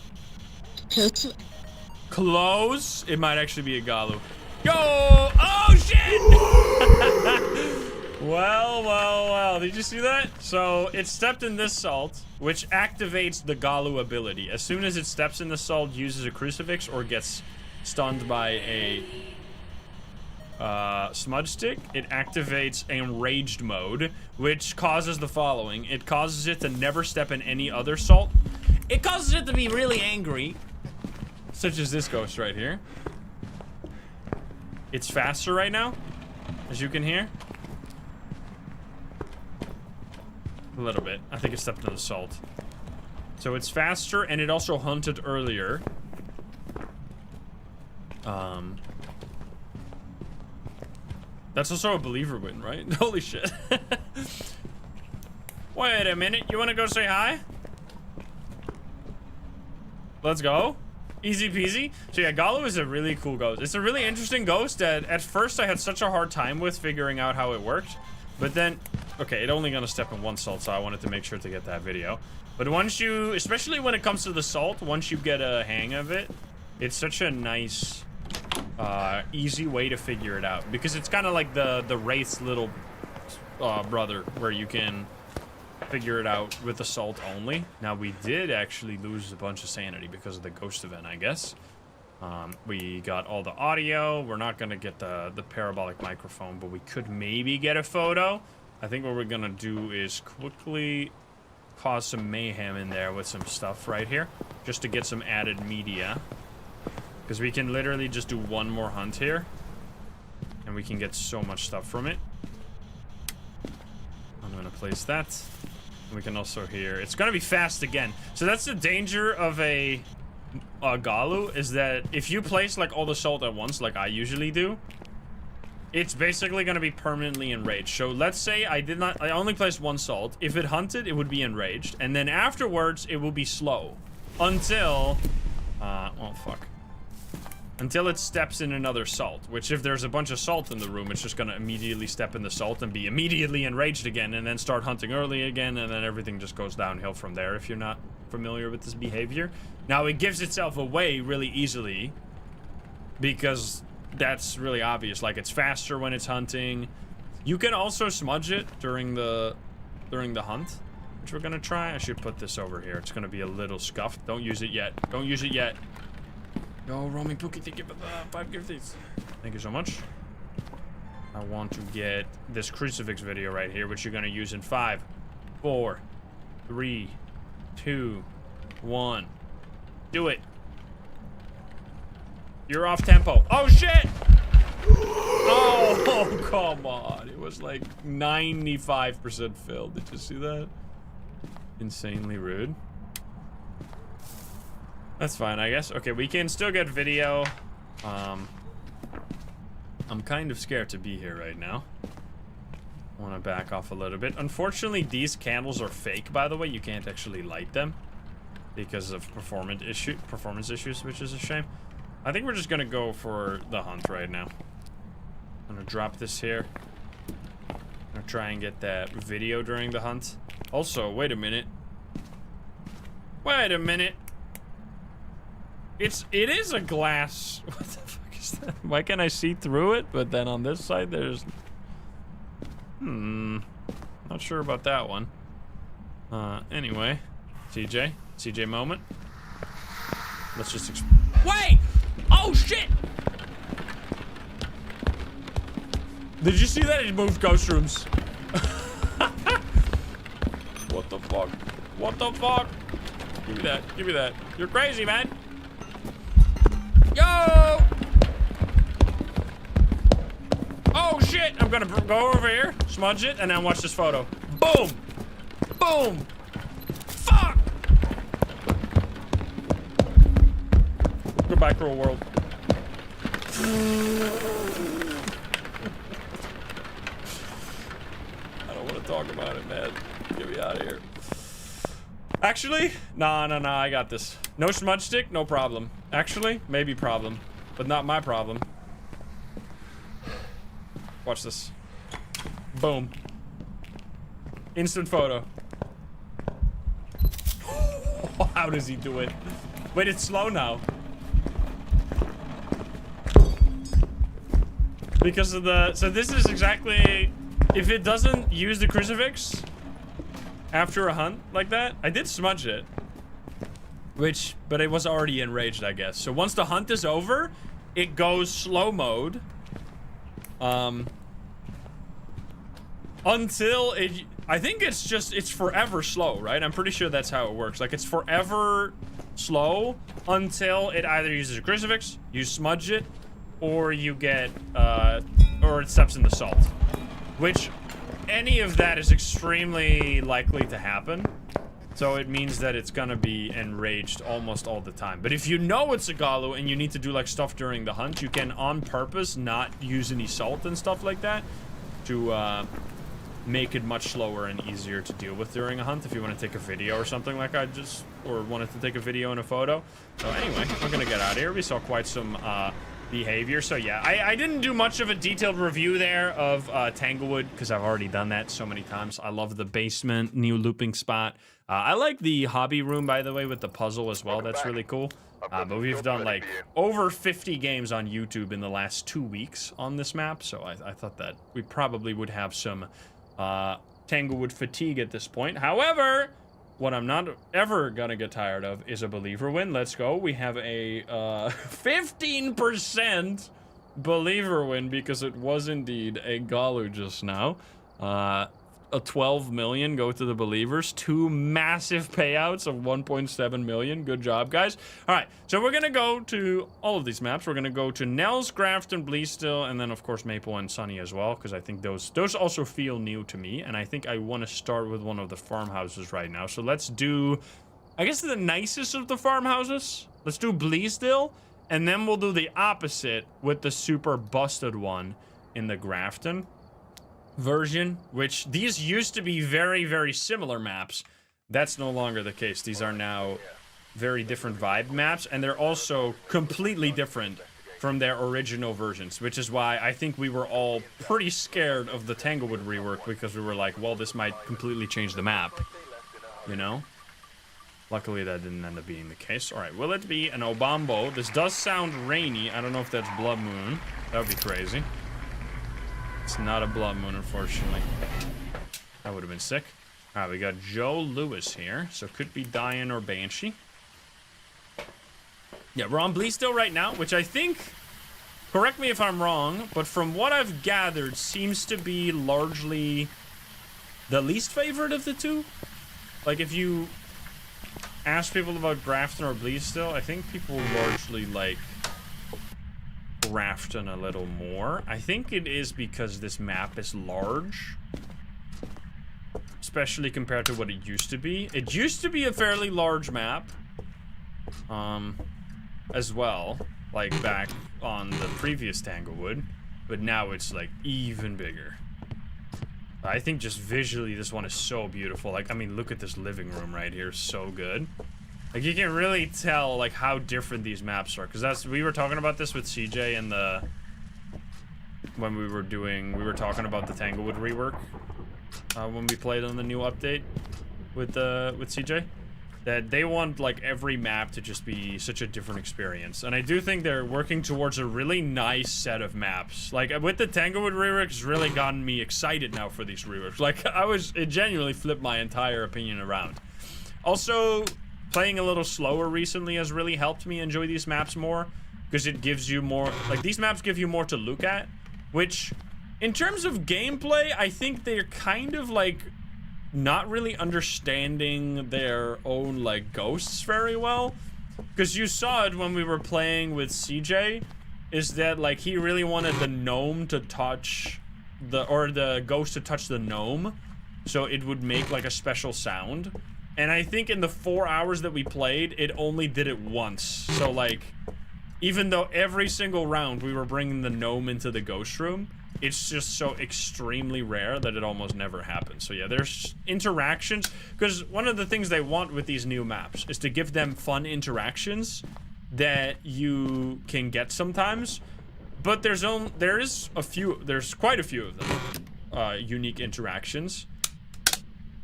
Close? It might actually be a Galu. Yo! Oh, shit! Well. Did you see that? So, it stepped in this salt, which activates the Galu ability. As soon as it steps in the salt, uses a crucifix, or gets stunned by a smudge stick, it activates enraged mode, which causes the following. It causes it to never step in any other salt. It causes it to be really angry, such as this ghost right here. It's faster right now, as you can hear. A little bit. I think it stepped in the salt. So it's faster, and it also hunted earlier. That's also a believer win, right? Holy shit. Wait a minute. You want to go say hi? Let's go. Easy peasy. So yeah, Galu is a really cool ghost. It's a really interesting ghost that at first I had such a hard time with figuring out how it worked. But then, okay, it only gonna step in one salt, so I wanted to make sure to get that video. But once you, especially when it comes to the salt, once you get a hang of it, it's such a nice, easy way to figure it out. Because it's kind of like the Wraith's little brother, where you can figure it out with the salt only. Now, we did actually lose a bunch of sanity because of the ghost event, I guess. We got all the audio. We're not gonna get the parabolic microphone, but we could maybe get a photo. I think what we're gonna do is quickly cause some mayhem in there with some stuff right here, just to get some added media. Because we can literally just do one more hunt here, and we can get so much stuff from it. I'm gonna place that. We can also hear, it's gonna be fast again. So that's the danger of a Galu, is that if you place like all the salt at once, like I usually do, it's basically gonna be permanently enraged. So let's say I only placed one salt. If it hunted, it would be enraged, and then afterwards it will be slow until, oh fuck. Until it steps in another salt, which if there's a bunch of salt in the room, it's just gonna immediately step in the salt and be immediately enraged again, and then start hunting early again, and then everything just goes downhill from there if you're not familiar with this behavior. Now, it gives itself away really easily because that's really obvious. Like, it's faster when it's hunting. You can also smudge it during the hunt, which we're gonna try. I should put this over here. It's gonna be a little scuffed. Don't use it yet. Don't use it yet. Yo, roaming Pookie, thank you for the 5 gifties. Thank you so much. I want to get this crucifix video right here, which you're gonna use in 5, 4, 3, 2, 1. Do it. You're off tempo. Oh shit! Oh, come on. It was like 95% filled. Did you see that? Insanely rude. That's fine, I guess. Okay, we can still get video. I'm kind of scared to be here right now. I want to back off a little bit. Unfortunately, these candles are fake, by the way. You can't actually light them because of performance issues, which is a shame. I think we're just gonna go for the hunt right now. I'm gonna drop this here. I'm gonna try and get that video during the hunt. Also, wait a minute. Wait a minute. It is a glass. What the fuck is that? Why can't I see through it? But then on this side, there's... Not sure about that one. Anyway. CJ moment. Let's just... Wait! Oh, shit! Did you see that? It moved ghost rooms. What the fuck? What the fuck? Give me that. Give me that. You're crazy, man. Yo! Oh shit! I'm gonna go over here, smudge it, and then watch this photo. Boom! Boom! Fuck! Go back to a world. I don't want to talk about it, man. Get me out of here. Actually, nah, I got this. No smudge stick, no problem. Actually, maybe problem, but not my problem. Watch this. Boom. Instant photo. How does he do it? Wait, it's slow now. Because of the... So this is exactly... If it doesn't use the crucifix after a hunt like that, I did smudge it. But it was already enraged, I guess. So once the hunt is over, it goes slow mode. Until it... I think it's forever slow, right? I'm pretty sure that's how it works. Like, it's forever slow until it either uses a crucifix, you smudge it, or you get, or it steps in the salt. Which, any of that is extremely likely to happen. So it means that it's gonna be enraged almost all the time. But if you know it's a Galu and you need to do like stuff during the hunt, you can on purpose not use any salt and stuff like that to make it much slower and easier to deal with during a hunt if you want to take a video or something like I just, or wanted to take a video and a photo. So anyway, we're gonna get out of here. We saw quite some behavior. So yeah, I didn't do much of a detailed review there of Tanglewood because I've already done that so many times. I love the basement, new looping spot. I like the hobby room, by the way, with the puzzle as well. That's really cool. But we've done like over 50 games on YouTube in the last 2 weeks on this map. So I thought that we probably would have some Tanglewood fatigue at this point. However, what I'm not ever gonna get tired of is a believer win. Let's go. We have a 15% believer win because it was indeed a Galu just now. A 12 million go to the believers. 2 massive payouts of 1.7 million. Good job, guys. All right, so we're gonna go to all of these maps. We're gonna go to Nell's, Grafton, Bleasdale, and then of course Maple and Sunny as well, because I think those also feel new to me, and I think I want to start with one of the farmhouses right now. So let's do, I guess, the nicest of the farmhouses. Let's do Bleasdale, and then we'll do the opposite with the super busted one in the Grafton version, which these used to be very, very similar maps. That's no longer the case. These are now very different vibe maps, and they're also completely different from their original versions, which is why I think we were all pretty scared of the Tanglewood rework, because we were like, well, this might completely change the map, you know? Luckily, that didn't end up being the case. All right, will it be an Obambo? This does sound rainy. I don't know if that's Blood Moon. That would be crazy. It's not a Blood Moon, unfortunately. That would have been sick. All right, we got Joe Lewis here. So could be Diane or Banshee. Yeah, we're on Bleasdale right now, which I think, correct me if I'm wrong, but from what I've gathered, seems to be largely the least favorite of the two. Like, if you ask people about Grafton or Bleasdale, I think people largely like Grafton a little more. I think it is because this map is large, especially compared to what it used to be. It used to be a fairly large map, as well, like back on the previous Tanglewood, but now it's like even bigger. I think just visually this one is so beautiful. Like, I mean, look at this living room right here, so good. Like, you can really tell, like, how different these maps are. Because we were talking about this with CJ in the... When we were talking about the Tanglewood rework. When we played on the new update with CJ. That they want, like, every map to just be such a different experience. And I do think they're working towards a really nice set of maps. Like, with the Tanglewood rework, it's really gotten me excited now for these reworks. Like, it genuinely flipped my entire opinion around. Also, playing a little slower recently has really helped me enjoy these maps more, because it gives you more, like, these maps give you more to look at, which, in terms of gameplay, I think they're kind of, like, not really understanding their own, like, ghosts very well, because you saw it when we were playing with CJ, is that, like, he really wanted the gnome to touch the ghost to touch the gnome, so it would make, like, a special sound. And I think in the 4 hours that we played, it only did it once. So, like, even though every single round we were bringing the gnome into the ghost room, it's just so extremely rare that it almost never happens. So, yeah, there's interactions. Because one of the things they want with these new maps is to give them fun interactions that you can get sometimes. But there's quite a few of them, unique interactions.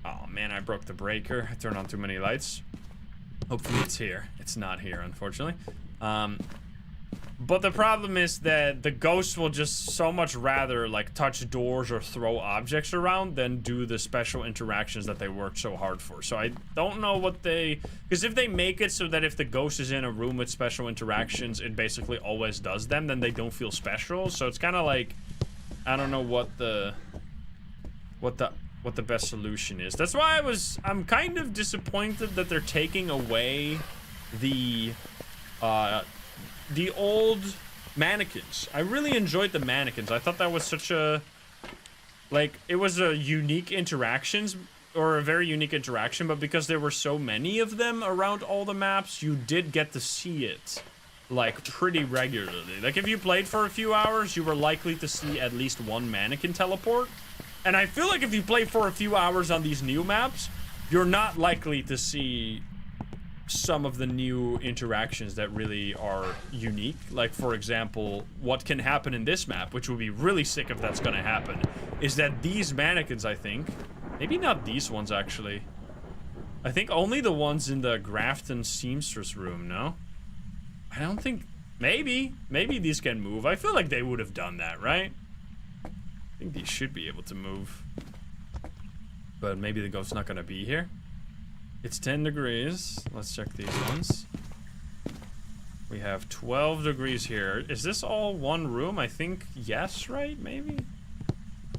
Oh man, I broke the breaker. I turned on too many lights. Hopefully it's here. It's not here, unfortunately. But the problem is that the ghosts will just so much rather, like, touch doors or throw objects around than do the special interactions that they worked so hard for. So I don't know what because if they make it so that if the ghost is in a room with special interactions, it basically always does them, then they don't feel special. So it's kind of like, I don't know what the best solution is. That's why I'm kind of disappointed that they're taking away the old mannequins. I really enjoyed the mannequins. I thought that was such a Like, it was a unique interactions, or a very unique interaction, but because there were so many of them around all the maps, you did get to see it, like, pretty regularly. Like, if you played for a few hours, you were likely to see at least one mannequin teleport. And I feel like if you play for a few hours on these new maps, you're not likely to see some of the new interactions that really are unique. Like, for example, what can happen in this map, which would be really sick if that's gonna happen, is that these mannequins, I think, maybe not these ones actually, I think only the ones in the Grafton seamstress room, no? I don't think, maybe these can move. I feel like they would have done that, right? I think these should be able to move, but maybe the ghost's not gonna be here. It's 10 degrees. Let's check these ones. We have 12 degrees here. Is this all one room? I think yes, right? Maybe?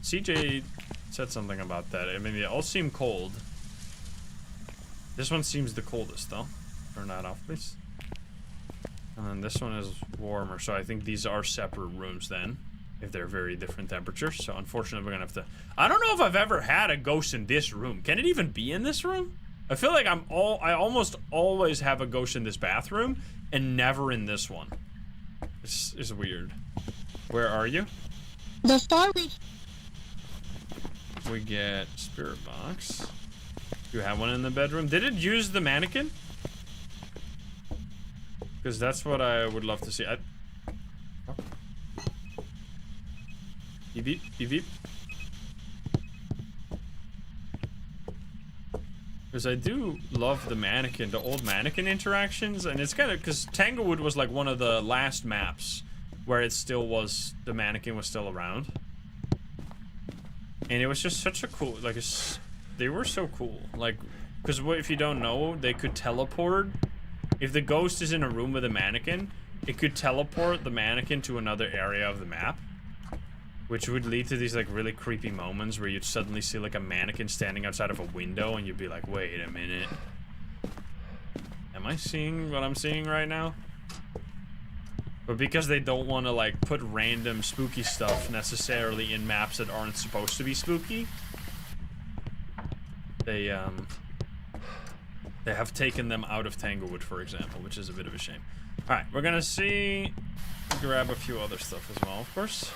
CJ said something about that. I mean, they all seem cold. This one seems the coldest, though. Turn that off, please. And then this one is warmer, so I think these are separate rooms then, if they're very different temperatures. So unfortunately, we're gonna have to... I don't know if I've ever had a ghost in this room. Can it even be in this room? I feel like I almost always have a ghost in this bathroom and never in this one. This is weird. Where are you? The storage. We get spirit box. You have one in the bedroom. Did it use the mannequin? Because that's what I would love to see. Oh. Beep beep beep beep. Because I do love the mannequin, the old mannequin interactions, and it's kind of, because Tanglewood was like one of the last maps where it still was, the mannequin was still around. And it was just such a cool, like, they were so cool. Like, because if you don't know, they could teleport. If the ghost is in a room with a mannequin, it could teleport the mannequin to another area of the map. Which would lead to these, like, really creepy moments where you'd suddenly see, like, a mannequin standing outside of a window and you'd be like, wait a minute. Am I seeing what I'm seeing right now? But because they don't want to, like, put random spooky stuff necessarily in maps that aren't supposed to be spooky, they have taken them out of Tanglewood, for example, which is a bit of a shame. Alright, we're gonna grab a few other stuff as well, of course.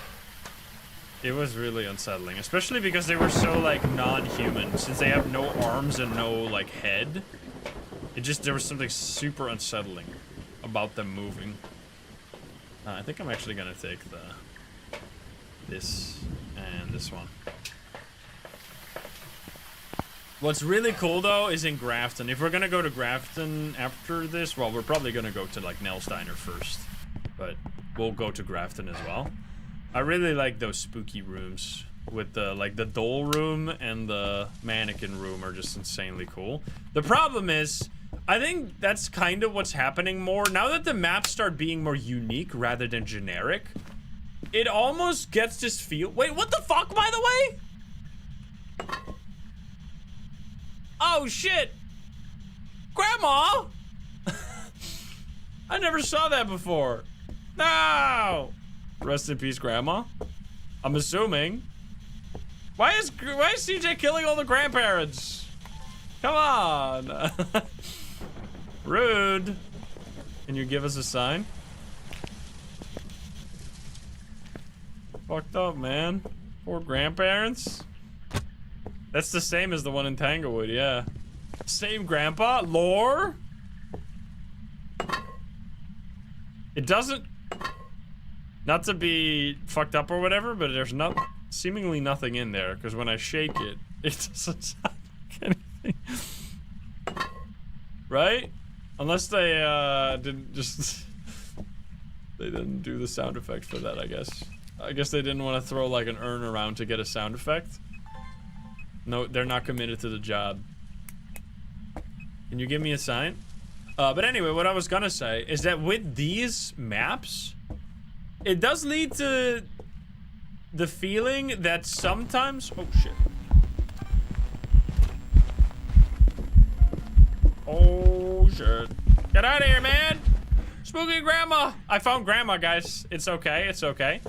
It was really unsettling, especially because they were so, like, non-human. Since they have no arms and no, like, head, there was something super unsettling about them moving. I think I'm actually gonna take this and this one. What's really cool, though, is in Grafton. If we're gonna go to Grafton after this, well, we're probably gonna go to, like, Nell's Diner first. But we'll go to Grafton as well. I really like those spooky rooms with the, like, the doll room and the mannequin room are just insanely cool. The problem is, I think that's kind of what's happening more. Now that the maps start being more unique rather than generic, it almost gets this feel... Wait, what the fuck, by the way? Oh, shit. Grandma? I never saw that before. No! Rest in peace, Grandma. I'm assuming. Why is CJ killing all the grandparents? Come on. Rude. Can you give us a sign? Fucked up, man. Poor grandparents. That's the same as the one in Tanglewood, yeah. Same grandpa? Lore? It doesn't... Not to be fucked up or whatever, but there's seemingly nothing in there, because when I shake it, it doesn't sound like anything. Right? Unless they didn't just... They didn't do the sound effect for that, I guess. I guess they didn't want to throw like an urn around to get a sound effect. No, they're not committed to the job. Can you give me a sign? But anyway, what I was gonna say is that with these maps, it does lead to the feeling that sometimes... Oh, shit. Oh, shit. Get out of here, man! Spooky grandma! I found grandma, guys. It's okay, it's okay.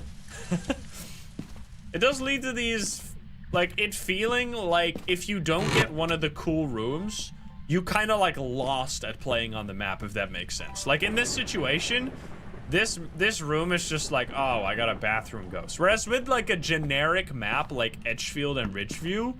It does lead to these like, it feeling like if you don't get one of the cool rooms, you kind of, like, lost at playing on the map, if that makes sense. Like, in this situation, this room is just like, oh, I got a bathroom ghost. Whereas with, like, a generic map, like Edgefield and Ridgeview,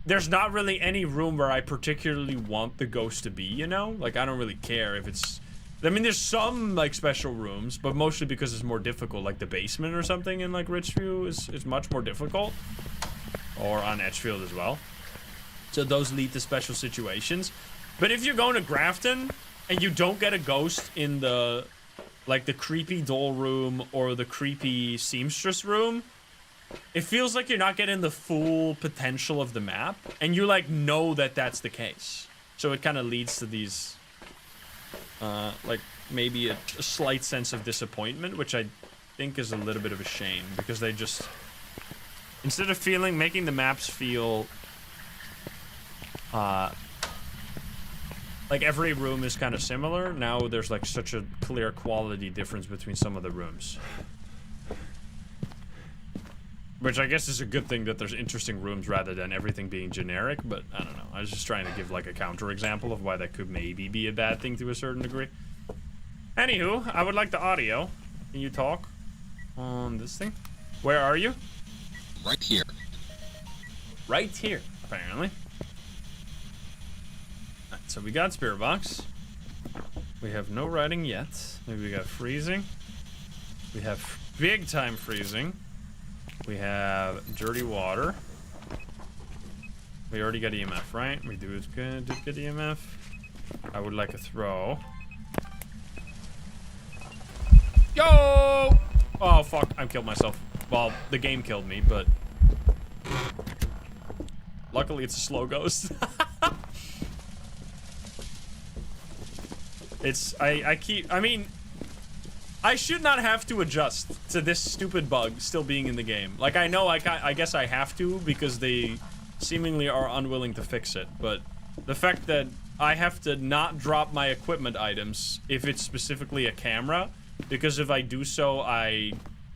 there's not really any room where I particularly want the ghost to be, you know? Like, I don't really care if it's... I mean, there's some, like, special rooms, but mostly because it's more difficult. Like, the basement or something in, like, Ridgeview is much more difficult. Or on Edgefield as well. So those lead to special situations. But if you're going to Grafton and you don't get a ghost in the, like, the creepy doll room or the creepy seamstress room, it feels like you're not getting the full potential of the map, and you, like, know that that's the case. So it kind of leads to these, like, maybe a slight sense of disappointment, which I think is a little bit of a shame, because they just, instead of making the maps feel, like every room is kind of similar, now there's, like, such a clear quality difference between some of the rooms. Which I guess is a good thing, that there's interesting rooms rather than everything being generic, but I don't know. I was just trying to give, like, a counterexample of why that could maybe be a bad thing to a certain degree. Anywho, I would like the audio. Can you talk on this thing? Where are you? Right here. Right here, apparently. Alright, so we got Spirit Box. We have no writing yet. Maybe we got freezing. We have big time freezing. We have dirty water. We already got EMF, right? We did get EMF. I would like a throw. Yo! Oh, fuck. I killed myself. Well, the game killed me, but... luckily, it's a slow ghost. I mean... I should not have to adjust to this stupid bug still being in the game. Like, I know I guess I have to, because they seemingly are unwilling to fix it, but the fact that I have to not drop my equipment items if it's specifically a camera, because if I do so, I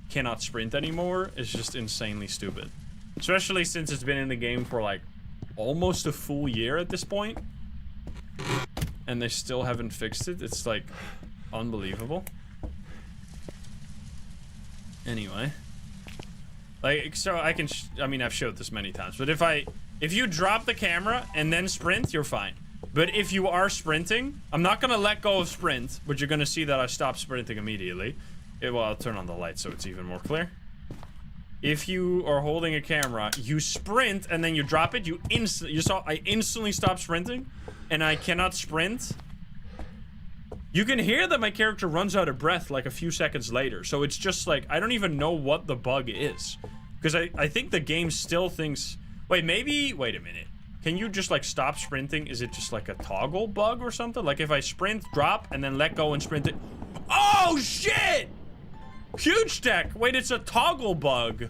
cannot sprint anymore, is just insanely stupid. Especially since it's been in the game for, like, almost a full year at this point, and they still haven't fixed it. It's, like, unbelievable. Anyway, like, so I can, I mean, I've showed this many times, but if you drop the camera and then sprint, you're fine. But if you are sprinting, I'm not gonna let go of sprint, but you're gonna see that I stop sprinting immediately. Well, I'll turn on the light so it's even more clear. If you are holding a camera, you sprint and then you drop it, I instantly stop sprinting, and I cannot sprint. You can hear that my character runs out of breath like a few seconds later, so it's just like, I don't even know what the bug is. Because I think the game still thinks, wait a minute. Can you just, like, stop sprinting? Is it just like a toggle bug or something? Like, if I sprint, drop, and then let go and sprint it. Oh, shit! Huge tech! Wait, it's a toggle bug.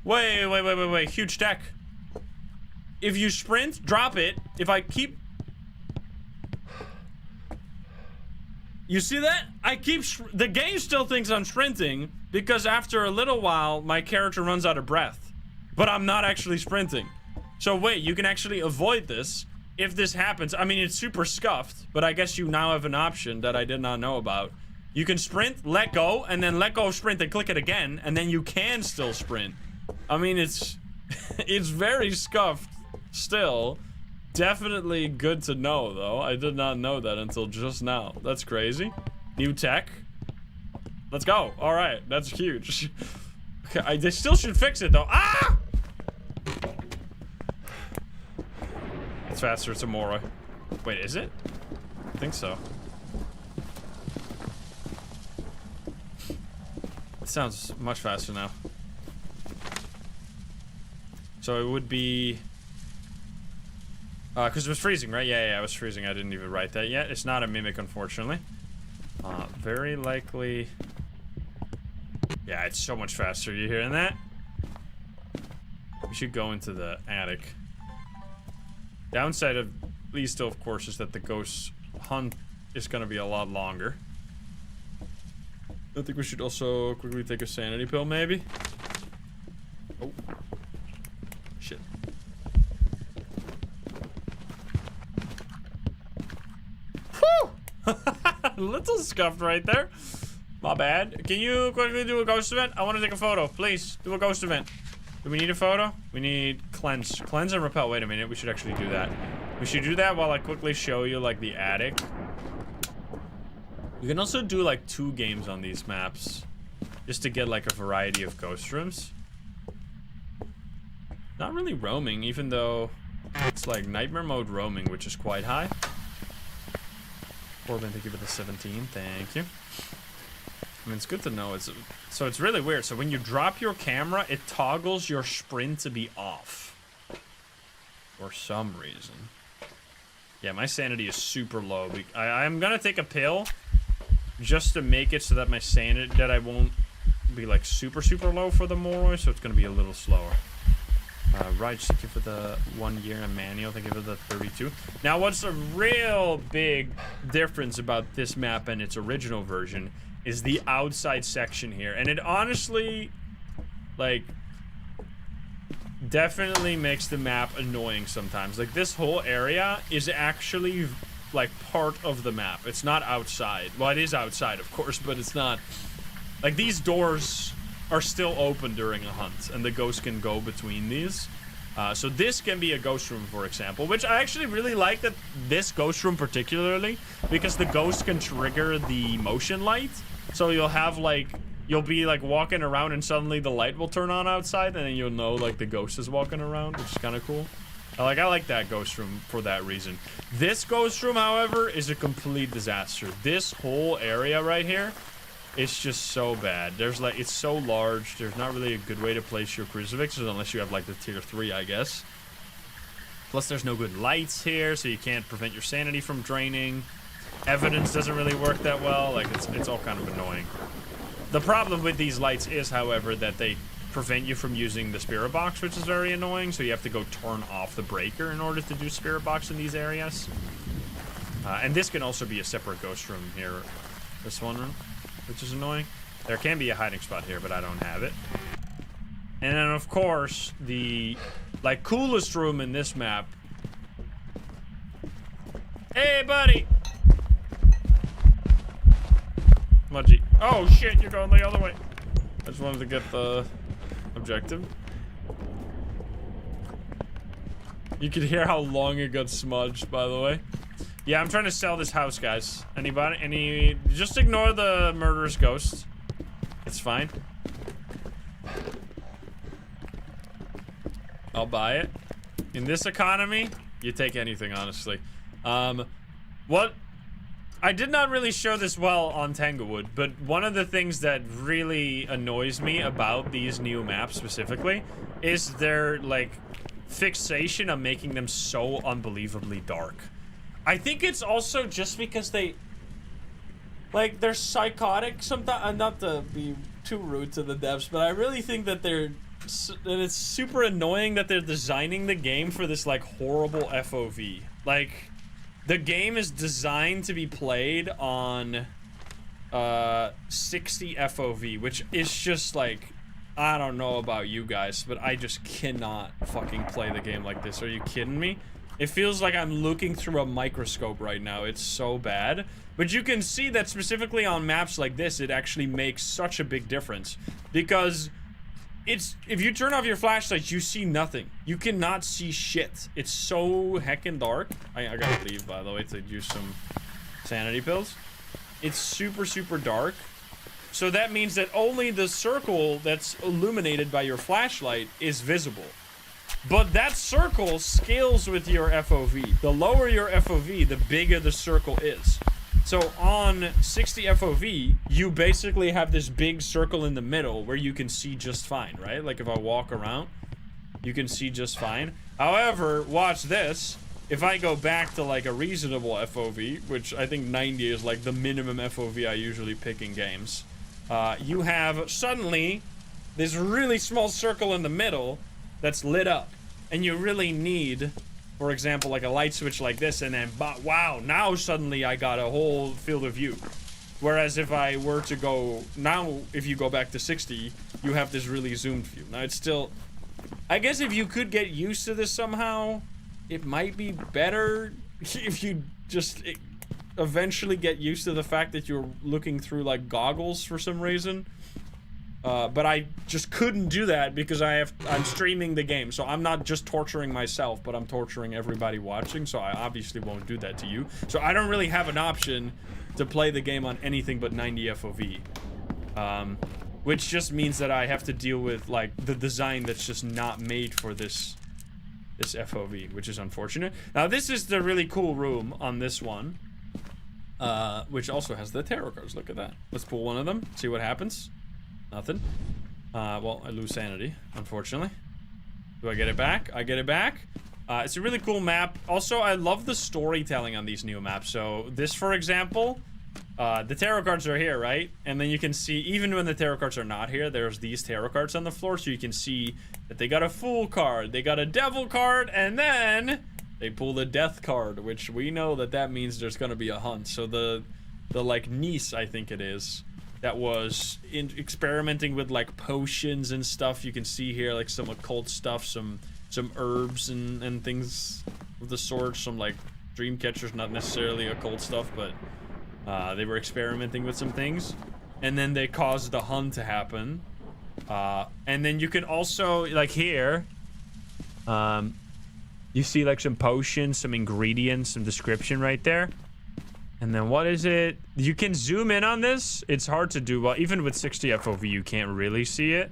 Wait, huge tech. If you sprint, drop it. If I keep... You see that? The game still thinks I'm sprinting, because after a little while, my character runs out of breath. But I'm not actually sprinting. So wait, you can actually avoid this if this happens. I mean, it's super scuffed, but I guess you now have an option that I did not know about. You can sprint, let go, and then let go of sprint and click it again, and then you can still sprint. I mean, it's very scuffed still. Definitely good to know, though. I did not know that until just now. That's crazy. New tech. Let's go. All right, that's huge. Okay, they still should fix it, though. Ah! It's faster tomorrow. Wait, is it? I think so. It sounds much faster now. So it would be... because it was freezing, right? Yeah, it was freezing. I didn't even write that yet. It's not a mimic, unfortunately. Very likely... Yeah, it's so much faster. You hearing that? We should go into the attic. Downside of Bleasdale, of course, is that the ghost hunt is going to be a lot longer. I think we should also quickly take a sanity pill, maybe. Oh. Little scuffed right there. My bad. Can you quickly do a ghost event? I want to take a photo. Please, do a ghost event. Do we need a photo? We need cleanse. Cleanse and repel. Wait a minute. We should actually do that. We should do that while I quickly show you, like, the attic. You can also do, like, 2 games on these maps. Just to get, like, a variety of ghost rooms. Not really roaming, even though it's, like, nightmare mode roaming, which is quite high. Corbin, thank you for the 17. Thank you. I mean, it's good to know. So it's really weird. So when you drop your camera, it toggles your sprint to be off. For some reason. Yeah, my sanity is super low. I'm gonna take a pill just to make it so that my sanity, that I won't be like super low for the Moroi, so it's gonna be a little slower. Right, thank you for the 1 year, and Manuel, thank you for the 32. Now, what's a real big difference about this map and its original version is the outside section here. And it honestly, like, definitely makes the map annoying sometimes. Like, this whole area is actually, like, part of the map. It's not outside. Well, it is outside, of course, but it's not. Like, these doors are still open during a hunt, and the ghost can go between these. So this can be a ghost room, for example, which I actually really like that this ghost room particularly, because the ghost can trigger the motion light. So you'll have, like, you'll be, like, walking around and suddenly the light will turn on outside, and then you'll know, like, the ghost is walking around, which is kind of cool. I like that ghost room for that reason. This ghost room, however, is a complete disaster. This whole area right here, it's just so bad. There's, like, it's so large. There's not really a good way to place your crucifixes unless you have, like, the tier 3, I guess. Plus, there's no good lights here, so you can't prevent your sanity from draining. Evidence doesn't really work that well. Like, it's all kind of annoying. The problem with these lights is, however, that they prevent you from using the spirit box, which is very annoying. So you have to go turn off the breaker in order to do spirit box in these areas. And this can also be a separate ghost room here. This one room, which is annoying. There can be a hiding spot here, but I don't have it. And then, of course, the, like, coolest room in this map. Hey, buddy! Mudgy. Oh, shit, you're going the other way. I just wanted to get the objective. You can hear how long it got smudged, by the way. Yeah, I'm trying to sell this house, guys. Anybody? Just ignore the murderous ghost. It's fine. I'll buy it. In this economy, you take anything, honestly. What? I did not really show this well on Tanglewood, but one of the things that really annoys me about these new maps specifically is their, like, fixation on making them so unbelievably dark. I think it's also just because they, like, they're psychotic sometimes. Not to be too rude to the devs, but I really think that it's super annoying that they're designing the game for this, like, horrible FOV. Like, the game is designed to be played on 60 FOV, which is just, like, I don't know about you guys, but I just cannot fucking play the game like this. Are you kidding me? It feels like I'm looking through a microscope right now. It's so bad. But you can see that specifically on maps like this, it actually makes such a big difference. Because if you turn off your flashlights, you see nothing. You cannot see shit. It's so heckin' dark. I gotta leave, by the way, to use some sanity pills. It's super dark. So that means that only the circle that's illuminated by your flashlight is visible. But that circle scales with your FOV. The lower your FOV, the bigger the circle is. So on 60 FOV, you basically have this big circle in the middle where you can see just fine, right? Like if I walk around, you can see just fine. However, watch this. If I go back to like a reasonable FOV, which I think 90 is like the minimum FOV I usually pick in games, you have suddenly this really small circle in the middle that's lit up. And you really need, for example, like a light switch like this, and then, wow, now suddenly I got a whole field of view. Whereas if I were to go, now if you go back to 60, you have this really zoomed view. Now it's still, I guess if you could get used to this somehow, it might be better if you just eventually get used to the fact that you're looking through like goggles for some reason. But I just couldn't do that because I'm streaming the game, so I'm not just torturing myself, but I'm torturing everybody watching, so I obviously won't do that to you. So I don't really have an option to play the game on anything but 90 FOV. Which just means that I have to deal with, like, the design that's just not made for this FOV, which is unfortunate. Now, this is the really cool room on this one, which also has the tarot cards. Look at that. Let's pull one of them, see what happens. Nothing. Well, I lose sanity, unfortunately. Do I get it back? I get it back. It's a really cool map. Also, I love the storytelling on these new maps. So, this, for example, the tarot cards are here, right? And then you can see, even when the tarot cards are not here, there's these tarot cards on the floor. So you can see that they got a Fool card, they got a Devil card, and then they pull the Death card, which we know that means there's gonna be a hunt. So the like niece, I think it is, that was experimenting with like potions and stuff. You can see here like some occult stuff, some herbs and things of the sort, some like dream catchers, not necessarily occult stuff, but they were experimenting with some things, and then they caused the hunt to happen. And then you can also, like here, you see like some potions, some ingredients, some description right there. And then what is it? You can zoom in on this. It's hard to do. Well, even with 60 FOV, you can't really see it.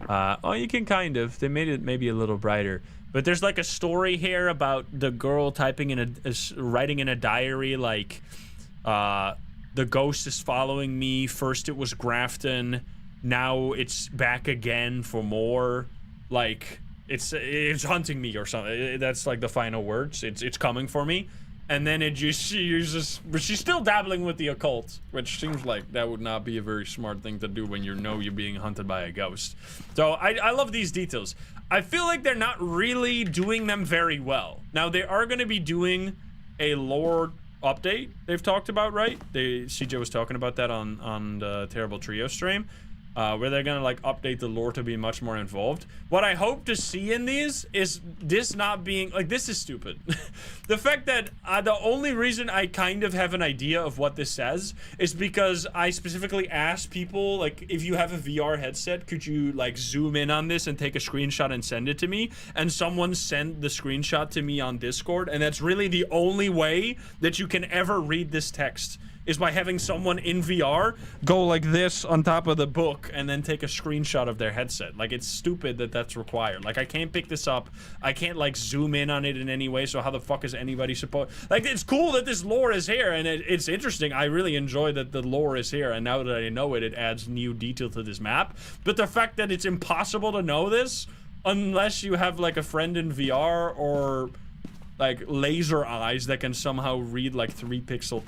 Oh, you can kind of. They made it maybe a little brighter. But there's like a story here about the girl typing in writing in a diary, like, the ghost is following me. First it was Grafton. Now it's back again for more. Like, it's hunting me or something. That's like the final words. It's coming for me. And then she uses, but she's still dabbling with the occult, which seems like that would not be a very smart thing to do when you know you're being hunted by a ghost. So I love these details. I feel like they're not really doing them very well. Now they are going to be doing a lore update they've talked about, right? CJ was talking about that on the Terrible Trio stream. Where they're gonna like update the lore to be much more involved. What I hope to see in these is this not being like, this is stupid. The fact that the only reason I kind of have an idea of what this says is because I specifically asked people, like, if you have a VR headset, could you like zoom in on this and take a screenshot and send it to me? And someone sent the screenshot to me on Discord, and that's really the only way that you can ever read this text, is by having someone in VR go like this on top of the book and then take a screenshot of their headset. Like, it's stupid that that's required. Like, I can't pick this up. I can't, like, zoom in on it in any way, so how the fuck is anybody supposed... Like, it's cool that this lore is here, and it's interesting. I really enjoy that the lore is here, and now that I know it, it adds new detail to this map. But the fact that it's impossible to know this unless you have, like, a friend in VR or, like, laser eyes that can somehow read, like, 3-pixel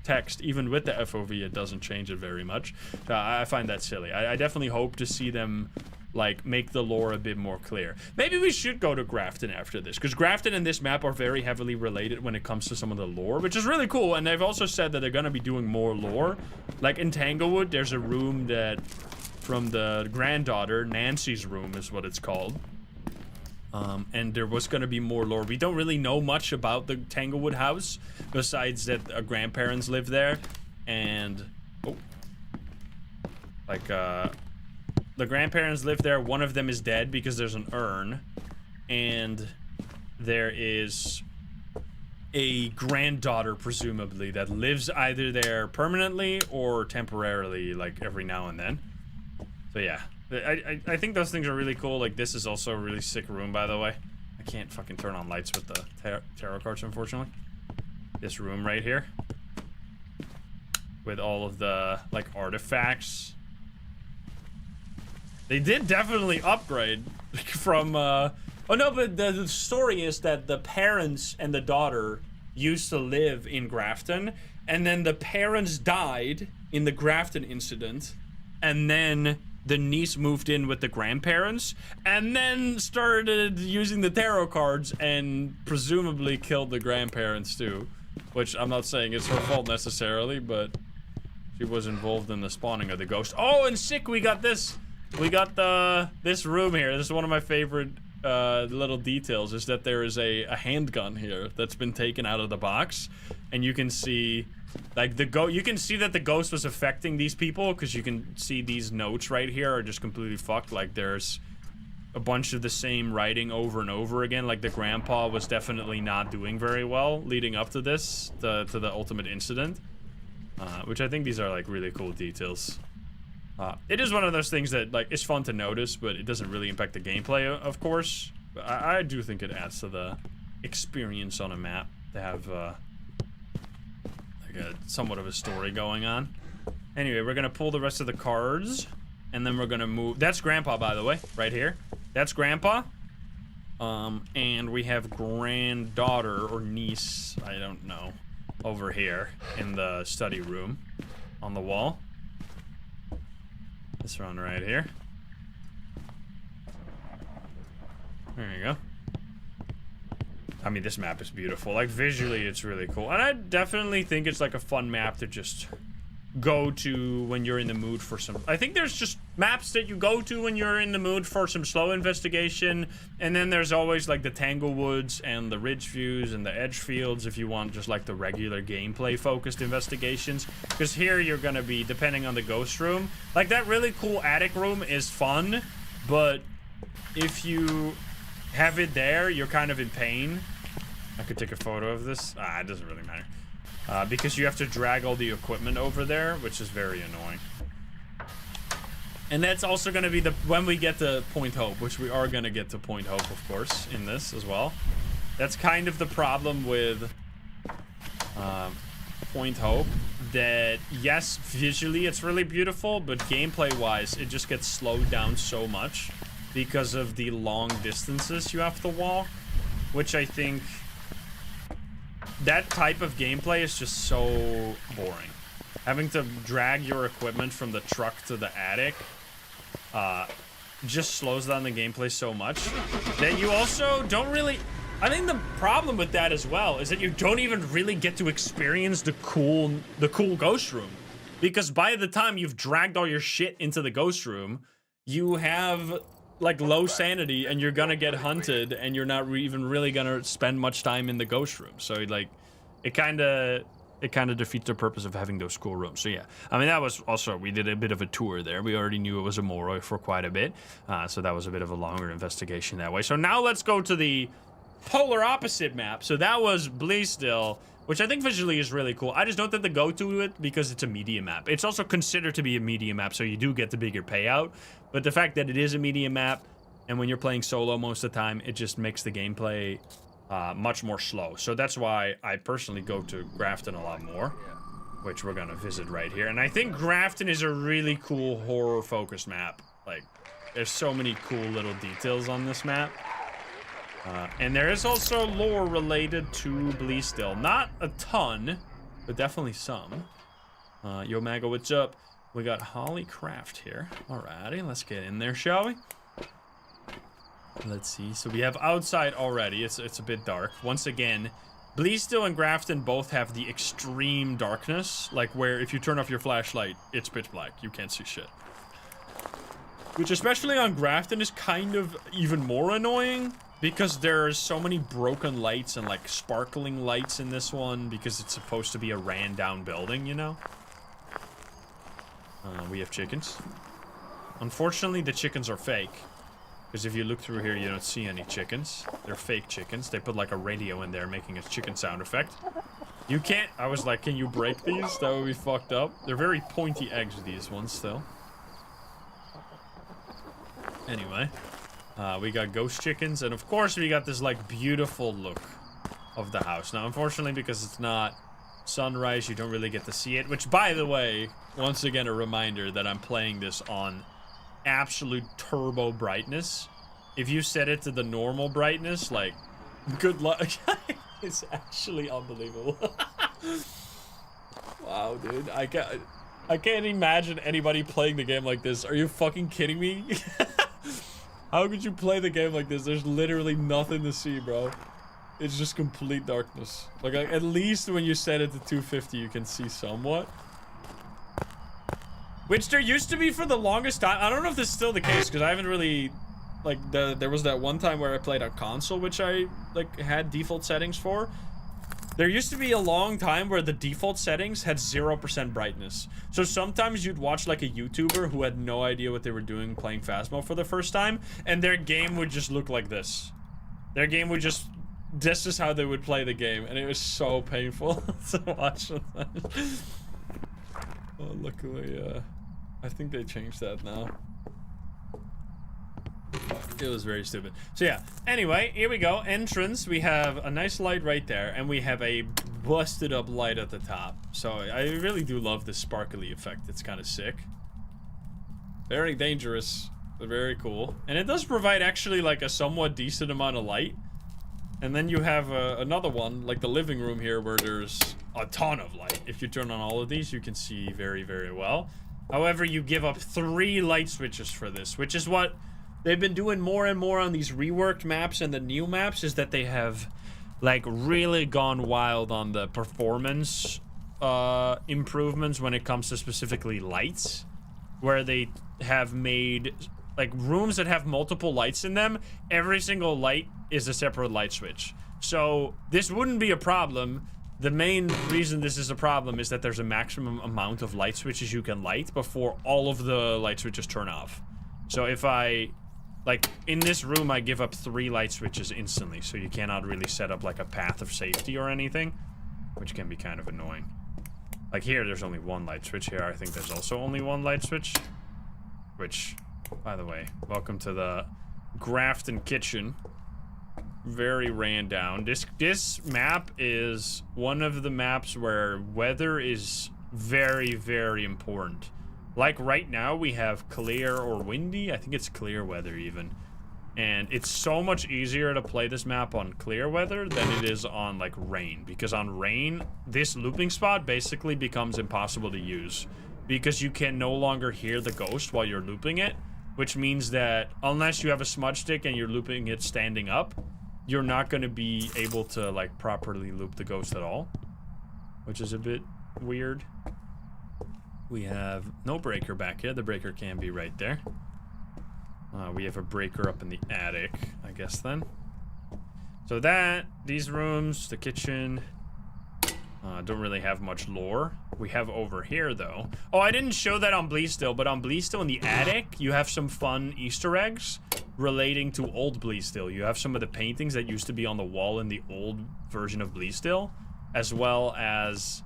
text, even with the FOV, it doesn't change it very much. I find that silly. I definitely hope to see them like make the lore a bit more clear. Maybe we should go to Grafton after this, because Grafton and this map are very heavily related when it comes to some of the lore, which is really cool. And they've also said that they're gonna be doing more lore. Like in Tanglewood, there's a room that from the granddaughter, Nancy's room is what it's called. And there was going to be more lore. We don't really know much about the Tanglewood house, besides that grandparents live there, and the grandparents live there. One of them is dead because there's an urn, and there is a granddaughter, presumably, that lives either there permanently or temporarily, like every now and then. So yeah. I think those things are really cool. Like, this is also a really sick room, by the way. I can't fucking turn on lights with the tarot cards, unfortunately. This room right here. With all of the, like, artifacts. They did definitely upgrade from, Oh, no, but the story is that the parents and the daughter used to live in Grafton. And then the parents died in the Grafton incident. And then the niece moved in with the grandparents, and then started using the tarot cards and presumably killed the grandparents too. Which I'm not saying it's her fault necessarily, but she was involved in the spawning of the ghost. Oh, and sick, we got this. We got this room here. This is one of my favorite little details is that there is a handgun here that's been taken out of the box, and you can see, like, you can see that the ghost was affecting these people because you can see these notes right here are just completely fucked. Like, there's a bunch of the same writing over and over again. Like, the grandpa was definitely not doing very well leading up to this, to the ultimate incident, which I think these are like really cool details. It is one of those things that, like, is fun to notice, but it doesn't really impact the gameplay, of course. But I do think it adds to the experience on a map to have like a somewhat of a story going on. Anyway, we're gonna pull the rest of the cards, and then we're gonna move. That's Grandpa, by the way, right here. That's Grandpa. And we have granddaughter or niece, I don't know, over here in the study room on the wall. This one right here. There you go. I mean, this map is beautiful. Like, visually, it's really cool. And I definitely think it's like a fun map to just go to when you're in the mood for some... I think there's just maps that you go to when you're in the mood for some slow investigation. And then there's always, like, the Tanglewoods and the Ridge Views and the Edge Fields if you want just, like, the regular gameplay-focused investigations. Because here you're gonna be, depending on the ghost room... Like, that really cool attic room is fun, but if you have it there, you're kind of in pain. I could take a photo of this. It doesn't really matter. Because you have to drag all the equipment over there, which is very annoying. And that's also going to be when we get to Point Hope, which we are going to get to Point Hope, of course, in this as well. That's kind of the problem with Point Hope, that yes, visually it's really beautiful, but gameplay-wise, it just gets slowed down so much because of the long distances you have to walk, which I think... That type of gameplay is just so boring. Having to drag your equipment from the truck to the attic just slows down the gameplay so much that you also don't really... I think the problem with that as well is that you don't even really get to experience the cool ghost room. Because by the time you've dragged all your shit into the ghost room, you have... like low sanity, and you're gonna get hunted, and you're not even really gonna spend much time in the ghost room. So like, it kind of defeats the purpose of having those cool rooms. So yeah, I mean, that was also, we did a bit of a tour there. We already knew it was a Moroi for quite a bit, so that was a bit of a longer investigation that way. So now let's go to the polar opposite map. So that was Bleasdale, which I think visually is really cool. I just don't tend to go to it because it's a medium map. It's also considered to be a medium map, so you do get the bigger payout. But the fact that it is a medium map, and when you're playing solo most of the time, it just makes the gameplay much more slow. So that's why I personally go to Grafton a lot more, which we're gonna visit right here. And I think Grafton is a really cool horror-focused map. Like, there's so many cool little details on this map. And there is also lore related to Bleasdale. Not a ton, but definitely some. Yo, Mago, what's up? We got Holly Craft here. Alrighty, let's get in there, shall we? Let's see. So we have outside already. It's a bit dark. Once again, Bleasdale and Grafton both have the extreme darkness. Like, where if you turn off your flashlight, it's pitch black. You can't see shit. Which, especially on Grafton, is kind of even more annoying. Because there's so many broken lights and, like, sparkling lights in this one. Because it's supposed to be a ran-down building, you know? We have chickens. Unfortunately, the chickens are fake. Because if you look through here, you don't see any chickens. They're fake chickens. They put, like, a radio in there making a chicken sound effect. You can't... I was like, can you break these? That would be fucked up. They're very pointy eggs, these ones, still. Anyway. We got ghost chickens. And, of course, we got this, like, beautiful look of the house. Now, unfortunately, because it's not sunrise, you don't really get to see it. Which, by the way, once again, a reminder that I'm playing this on absolute turbo brightness. If you set it to the normal brightness, like, good luck. It's actually unbelievable. Wow, dude. I can't imagine anybody playing the game like this. Are you fucking kidding me? How could you play the game like this? There's literally nothing to see, bro. It's just complete darkness. Like, at least when you set it to 250, you can see somewhat. Which there used to be for the longest time. I don't know if this is still the case, because I haven't really Like there was that one time where I played on console, which I like had default settings for. There used to be a long time where the default settings had 0% brightness. So sometimes you'd watch like a YouTuber who had no idea what they were doing playing Phasmo for the first time, and their game would just look like this. Their game would just, this is how they would play the game, and it was so painful to watch sometimes. Oh, luckily, I think they changed that now. It was very stupid. So yeah, anyway, here we go. Entrance, we have a nice light right there, and we have a busted up light at the top. So I really do love this sparkly effect. It's kind of sick. Very dangerous, but very cool. And it does provide actually like a somewhat decent amount of light. And then you have another one, like the living room here, where there's a ton of light. If you turn on all of these, you can see very, very well. However, you give up 3 light switches for this, which is what they've been doing more and more on these reworked maps and the new maps, is that they have like really gone wild on the performance improvements when it comes to specifically lights, where they have made like rooms that have multiple lights in them. Every single light is a separate light switch. So this wouldn't be a problem. The main reason this is a problem is that there's a maximum amount of light switches you can light before all of the light switches turn off. So if I, like, in this room, I give up 3 light switches instantly, so you cannot really set up, like, a path of safety or anything, which can be kind of annoying. Like, here, there's only 1 light switch. Here, I think there's also only 1 light switch, which, by the way, welcome to the Grafton kitchen. Very ran down. This map is one of the maps where weather is very, very important. Like right now, we have clear or windy. I think it's clear weather even. And it's so much easier to play this map on clear weather than it is on like rain. Because on rain, this looping spot basically becomes impossible to use. Because you can no longer hear the ghost while you're looping it. Which means that unless you have a smudge stick and you're looping it standing up, you're not going to be able to like properly loop the ghost at all. Which is a bit weird. We have no breaker back here. The breaker can be right there. We have a breaker up in the attic, I guess then. So that, these rooms, the kitchen, don't really have much lore. We have over here though. Oh, I didn't show that on Bleasdale, but on Bleasdale in the attic, you have some fun Easter eggs relating to old Bleasdale. You have some of the paintings that used to be on the wall in the old version of Bleasdale, as well as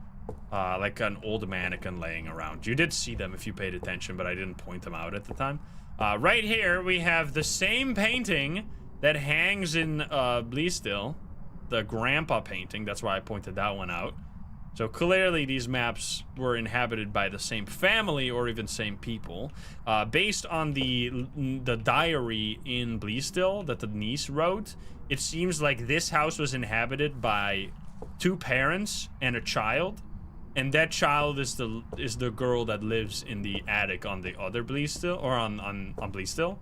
like an old mannequin laying around. You did see them if you paid attention, but I didn't point them out at the time. Right here, we have the same painting that hangs in Bleasdale, the grandpa painting. That's why I pointed that one out. So clearly these maps were inhabited by the same family or even same people. Based on the diary in Bleasdale that the niece wrote, it seems like this house was inhabited by 2 parents and a child. And that child is the girl that lives in the attic on the other Bleasdale, or on Bleasdale.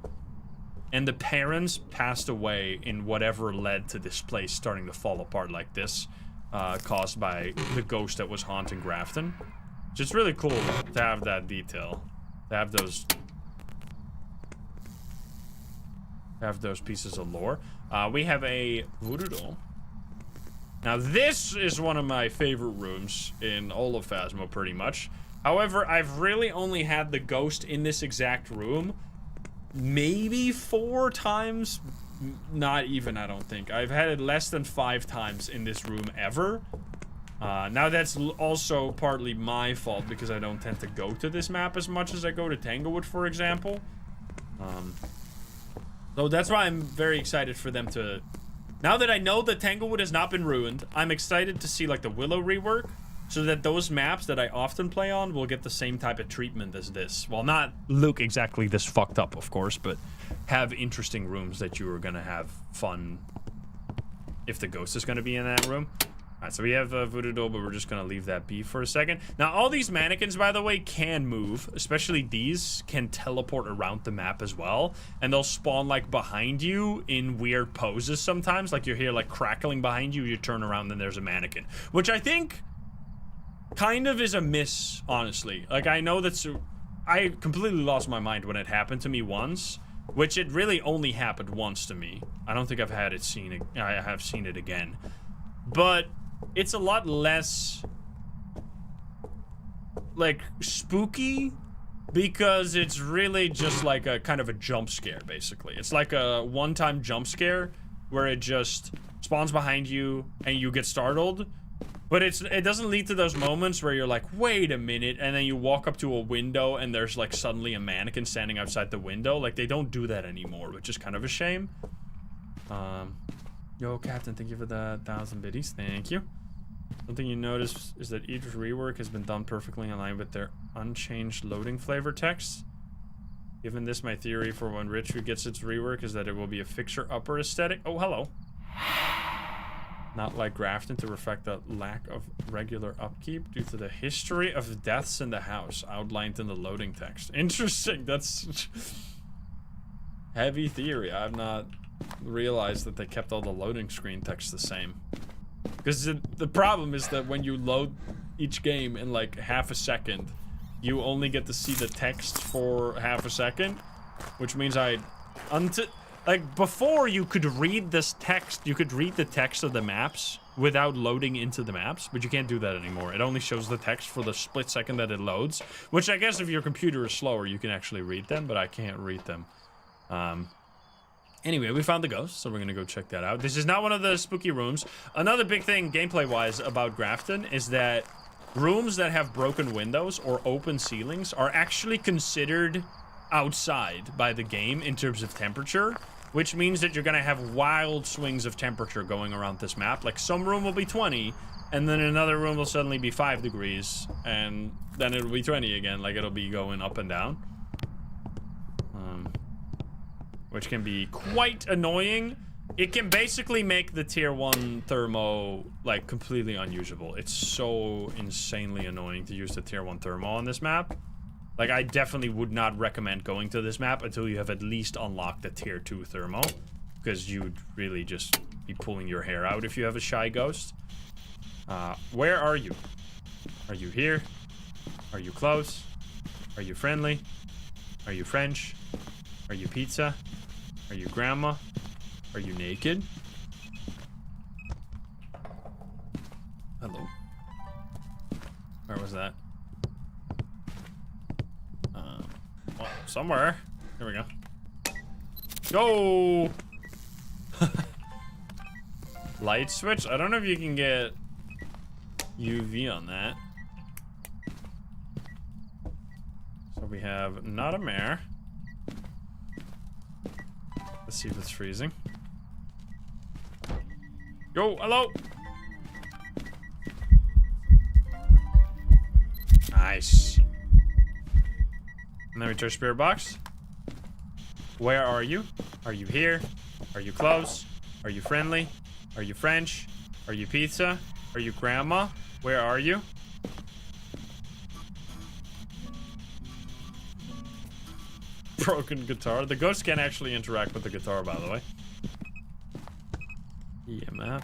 And the parents passed away in whatever led to this place starting to fall apart like this, caused by the ghost that was haunting Grafton. Which is really cool to have that detail, to have those pieces of lore. We have a voodoo doll. Now this is one of my favorite rooms in all of Phasmo pretty much. However, I've really only had the ghost in this exact room maybe 4 times. Not even, I don't think. I've had it less than 5 times in this room ever. Now that's also partly my fault because I don't tend to go to this map as much as I go to Tanglewood, for example. So that's why I'm very excited for them to... Now that I know that Tanglewood has not been ruined, I'm excited to see like the Willow rework, so that those maps that I often play on will get the same type of treatment as this. Well, not look exactly this fucked up, of course, but have interesting rooms that you are gonna have fun if the ghost is gonna be in that room. Alright, so we have a voodoo doll, but we're just gonna leave that be for a second. Now, all these mannequins, by the way, can move. Especially these can teleport around the map as well. And they'll spawn, like, behind you in weird poses sometimes. Like, you're here, like, crackling behind you, you turn around, and there's a mannequin. Which I think kind of is a miss, honestly. Like, I know that's... I completely lost my mind when it happened to me once. which it really only happened once to me. I don't think I've had it seen. I have seen it again, but it's a lot less like spooky because it's really just like a kind of a jump scare. Basically, it's like a one-time jump scare where it just spawns behind you and you get startled. But it doesn't lead to those moments where you're like, wait a minute, and then you walk up to a window and there's like suddenly a mannequin standing outside the window. Like, they don't do that anymore, which is kind of a shame. Yo, Captain, thank you for the 1,000 biddies. Thank you. Something you notice is that each rework has been done perfectly in line with their unchanged loading flavor text. Given this, my theory for when Richview gets its rework is that it will be a fixer-upper aesthetic. Oh, hello. Not like Grafton to reflect the lack of regular upkeep due to the history of deaths in the house outlined in the loading text. Interesting. That's heavy theory. I've not realized that they kept all the loading screen text the same. Because the problem is that when you load each game in like half a second, you only get to see the text for half a second, which means like, before you could read this text, you could read the text of the maps without loading into the maps, but you can't do that anymore. It only shows the text for the split second that it loads, which I guess if your computer is slower, you can actually read them, but I can't read them. Anyway, we found the ghost, so we're gonna go check that out. This is not one of the spooky rooms. Another big thing, gameplay-wise, about Grafton is that rooms that have broken windows or open ceilings are actually considered outside by the game in terms of temperature, which means that you're gonna have wild swings of temperature going around this map. Like, some room will be 20, and then another room will suddenly be 5 degrees, and then it'll be 20 again. Like, it'll be going up and down. Which can be quite annoying. It can basically make the tier 1 thermo, like, completely unusable. It's so insanely annoying to use the tier 1 thermo on this map. Like, I definitely would not recommend going to this map until you have at least unlocked the tier 2 thermo, because you'd really just be pulling your hair out if you have a shy ghost. Where are you? Are you here? Are you close? Are you friendly? Are you French? Are you pizza? Are you grandma? Are you naked? Hello. Where was that? Well, somewhere. Here we go. Go! Light switch? I don't know if you can get UV on that. So we have not a mare. Let's see if it's freezing. Yo, hello! Nice. And then return spirit box. Where are you? Are you here? Are you close? Are you friendly? Are you French? Are you pizza? Are you grandma? Where are you? Broken guitar. The ghost can actually interact with the guitar, by the way. EMF.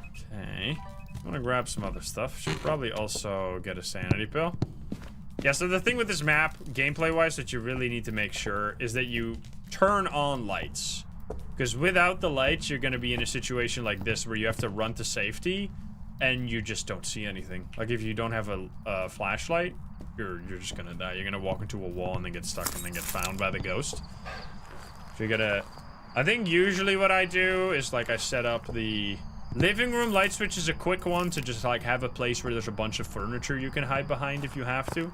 Okay. I'm gonna grab some other stuff. Should probably also get a sanity pill. Yeah, so the thing with this map, gameplay-wise, that you really need to make sure is that you turn on lights. Because without the lights, you're gonna be in a situation like this where you have to run to safety and you just don't see anything. Like, if you don't have a flashlight, you're just gonna die. You're gonna walk into a wall and then get stuck and then get found by the ghost. So you gotta... I think usually what I do is, like, I set up the living room light switch is a quick one to just, like, have a place where there's a bunch of furniture you can hide behind if you have to.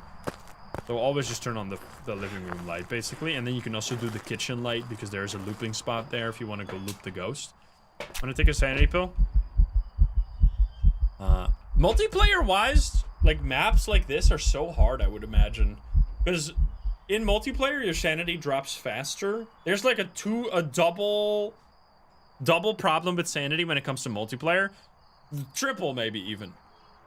So always just turn on the living room light, basically. And then you can also do the kitchen light because there's a looping spot there if you want to go loop the ghost. I'm gonna take a sanity pill. Multiplayer-wise, like, maps like this are so hard, I would imagine. Because in multiplayer, your sanity drops faster. There's, like, a double problem with sanity when it comes to multiplayer. Triple, maybe, even.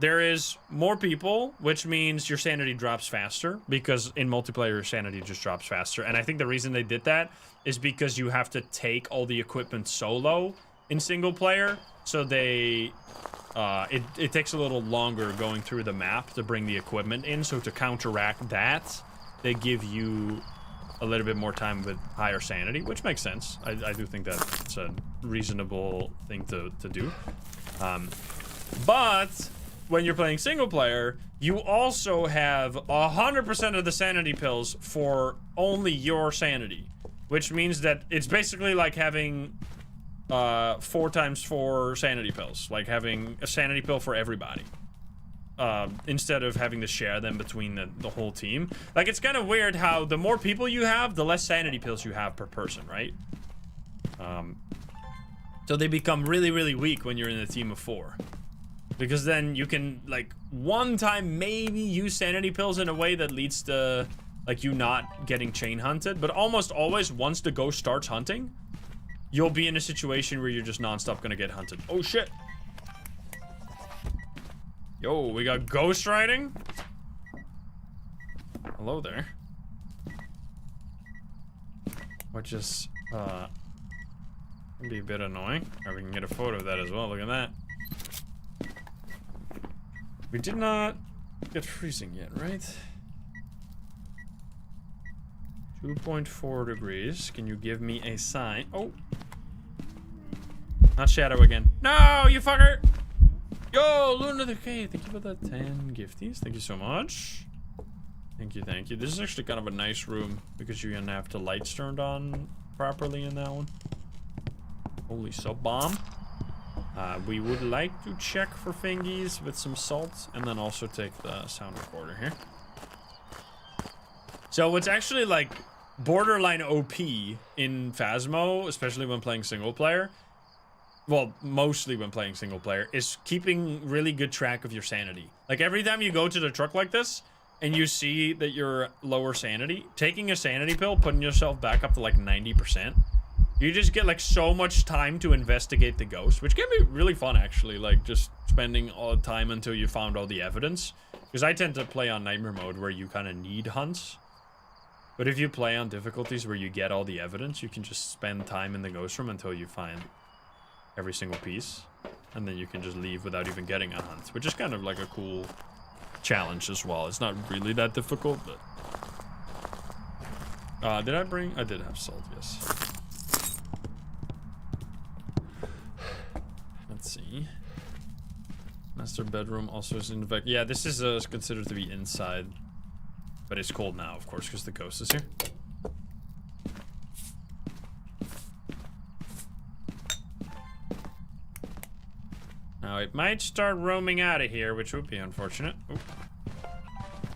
There is more people, which means your sanity drops faster, because in multiplayer, your sanity just drops faster. And I think the reason they did that is because you have to take all the equipment solo in single player, so they... it takes a little longer going through the map to bring the equipment in, so to counteract that, they give you a little bit more time with higher sanity, which makes sense. I do think that it's a reasonable thing to do. But when you're playing single player, you also have 100% of the sanity pills for only your sanity, which means that it's basically like having 4 times 4 sanity pills, like having a sanity pill for everybody. Instead of having to share them between the whole team. Like, it's kind of weird how the more people you have, the less sanity pills you have per person, right? So they become really, really weak when you're in a team of 4. Because then you can, like, one time maybe use sanity pills in a way that leads to, like, you not getting chain hunted. But almost always, once the ghost starts hunting, you'll be in a situation where you're just non-stop gonna get hunted. Oh, shit. Yo, we got ghost riding. Hello there. Which is, can be a bit annoying. Or we can get a photo of that as well. Look at that. We did not get freezing yet, right? 2.4 degrees. Can you give me a sign? Oh. Not shadow again. No, you fucker! Yo, Luna the K, thank you for the 10 gifties. Thank you so much. Thank you, thank you. This is actually kind of a nice room because you're gonna have the lights turned on properly in that one. Holy sub bomb. We would like to check for fingies with some salt and then also take the sound recorder here. So it's actually like borderline OP in Phasmo, especially when playing single player. Well, mostly when playing single player, is keeping really good track of your sanity. Like, every time you go to the truck like this, and you see that you're lower sanity, taking a sanity pill, putting yourself back up to like 90%, you just get like so much time to investigate the ghost, which can be really fun actually, like just spending all the time until you found all the evidence. Because I tend to play on nightmare mode where you kind of need hunts. But if you play on difficulties where you get all the evidence, you can just spend time in the ghost room until you find every single piece, and then you can just leave without even getting a hunt, which is kind of like a cool challenge as well. It's not really that difficult, but did I bring? I did have salt, yes. Let's see. Master bedroom also is in effect. Yeah, this is considered to be inside, but it's cold now, of course, because the ghost is here. Now, it might start roaming out of here, which would be unfortunate. Oop.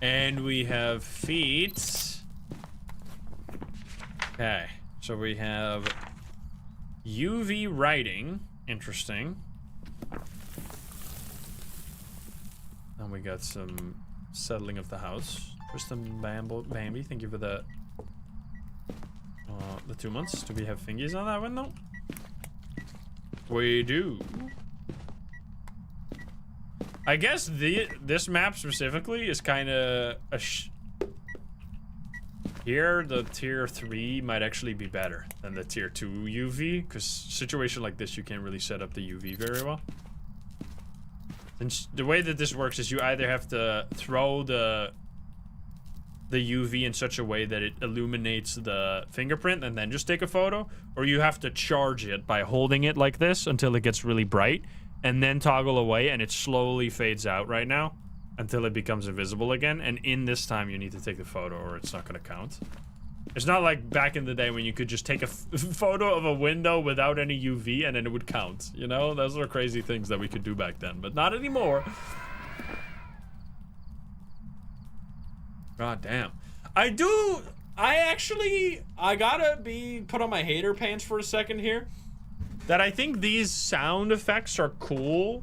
And we have feet. Okay, so we have UV writing. Interesting. And we got some settling of the house. Kristen Bambi, thank you for the 2 months. Do we have fingies on that one, though? We do. I guess this map specifically is kind of a here the tier 3 might actually be better than the tier 2 UV, because situation like this you can't really set up the UV very well. And the way that this works is you either have to throw the UV in such a way that it illuminates the fingerprint and then just take a photo, or you have to charge it by holding it like this until it gets really bright and then toggle away, and it slowly fades out right now until it becomes invisible again. And in this time you need to take the photo or it's not going to count. It's not like back in the day when you could just take a photo of a window without any UV and then it would count, you know? Those are crazy things that we could do back then, but not anymore. God damn. I gotta be put on my hater pants for a second here. That I think these sound effects are cool,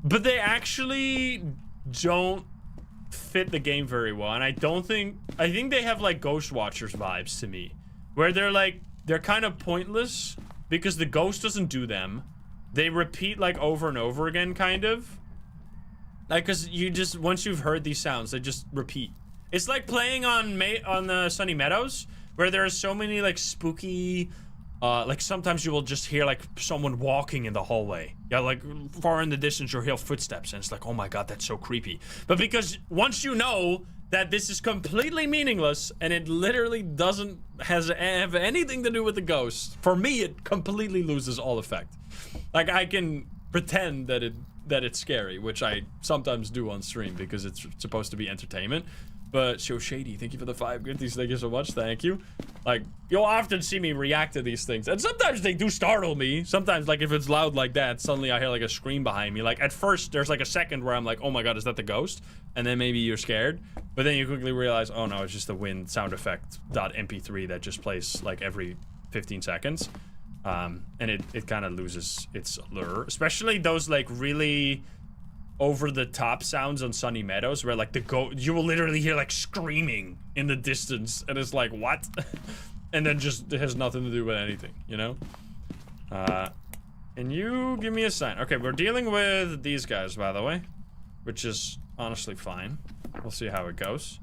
but they actually don't fit the game very well. And I think they have like Ghost Watchers vibes to me, where they're kind of pointless because the ghost doesn't do them. They repeat like over and over again, kind of. Like, cause you just, once you've heard these sounds, they just repeat. It's like playing on the Sunny Meadows, where there are so many like spooky Like sometimes you will just hear like someone walking in the hallway. Yeah, like far in the distance you'll hear footsteps and it's like, oh my god, that's so creepy. But because once you know that this is completely meaningless and it literally doesn't have anything to do with the ghost, for me it completely loses all effect. Like I can pretend that it's scary, which I sometimes do on stream because it's supposed to be entertainment. But so shady, thank you for the 5 goodies, thank you so much, thank you. Like, you'll often see me react to these things, and sometimes they do startle me. Sometimes, like, if it's loud like that, suddenly I hear, like, a scream behind me. Like, at first, there's, like, a second where I'm like, oh my god, is that the ghost? And then maybe you're scared. But then you quickly realize, oh no, it's just the wind sound effect .mp3 that just plays, like, every 15 seconds. And it kind of loses its allure. Especially those, like, really over-the-top sounds on Sunny Meadows where like you will literally hear like screaming in the distance and it's like what? And then just it has nothing to do with anything, you know? And you give me a sign. Okay, we're dealing with these guys, by the way, which is honestly fine. We'll see how it goes.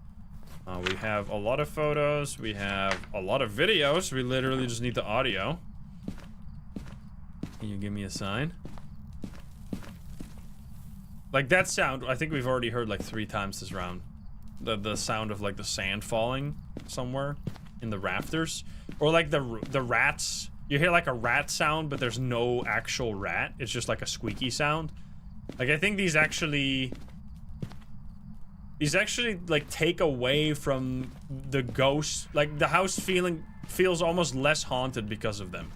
We have a lot of photos, we have a lot of videos, we literally just need the audio. Can you give me a sign? Like that sound, I think we've already heard like 3 times this round. The sound of like the sand falling somewhere in the rafters. Or like the rats. You hear like a rat sound, but there's no actual rat. It's just like a squeaky sound. Like I think these actually like take away from the ghost. Like the house feels almost less haunted because of them.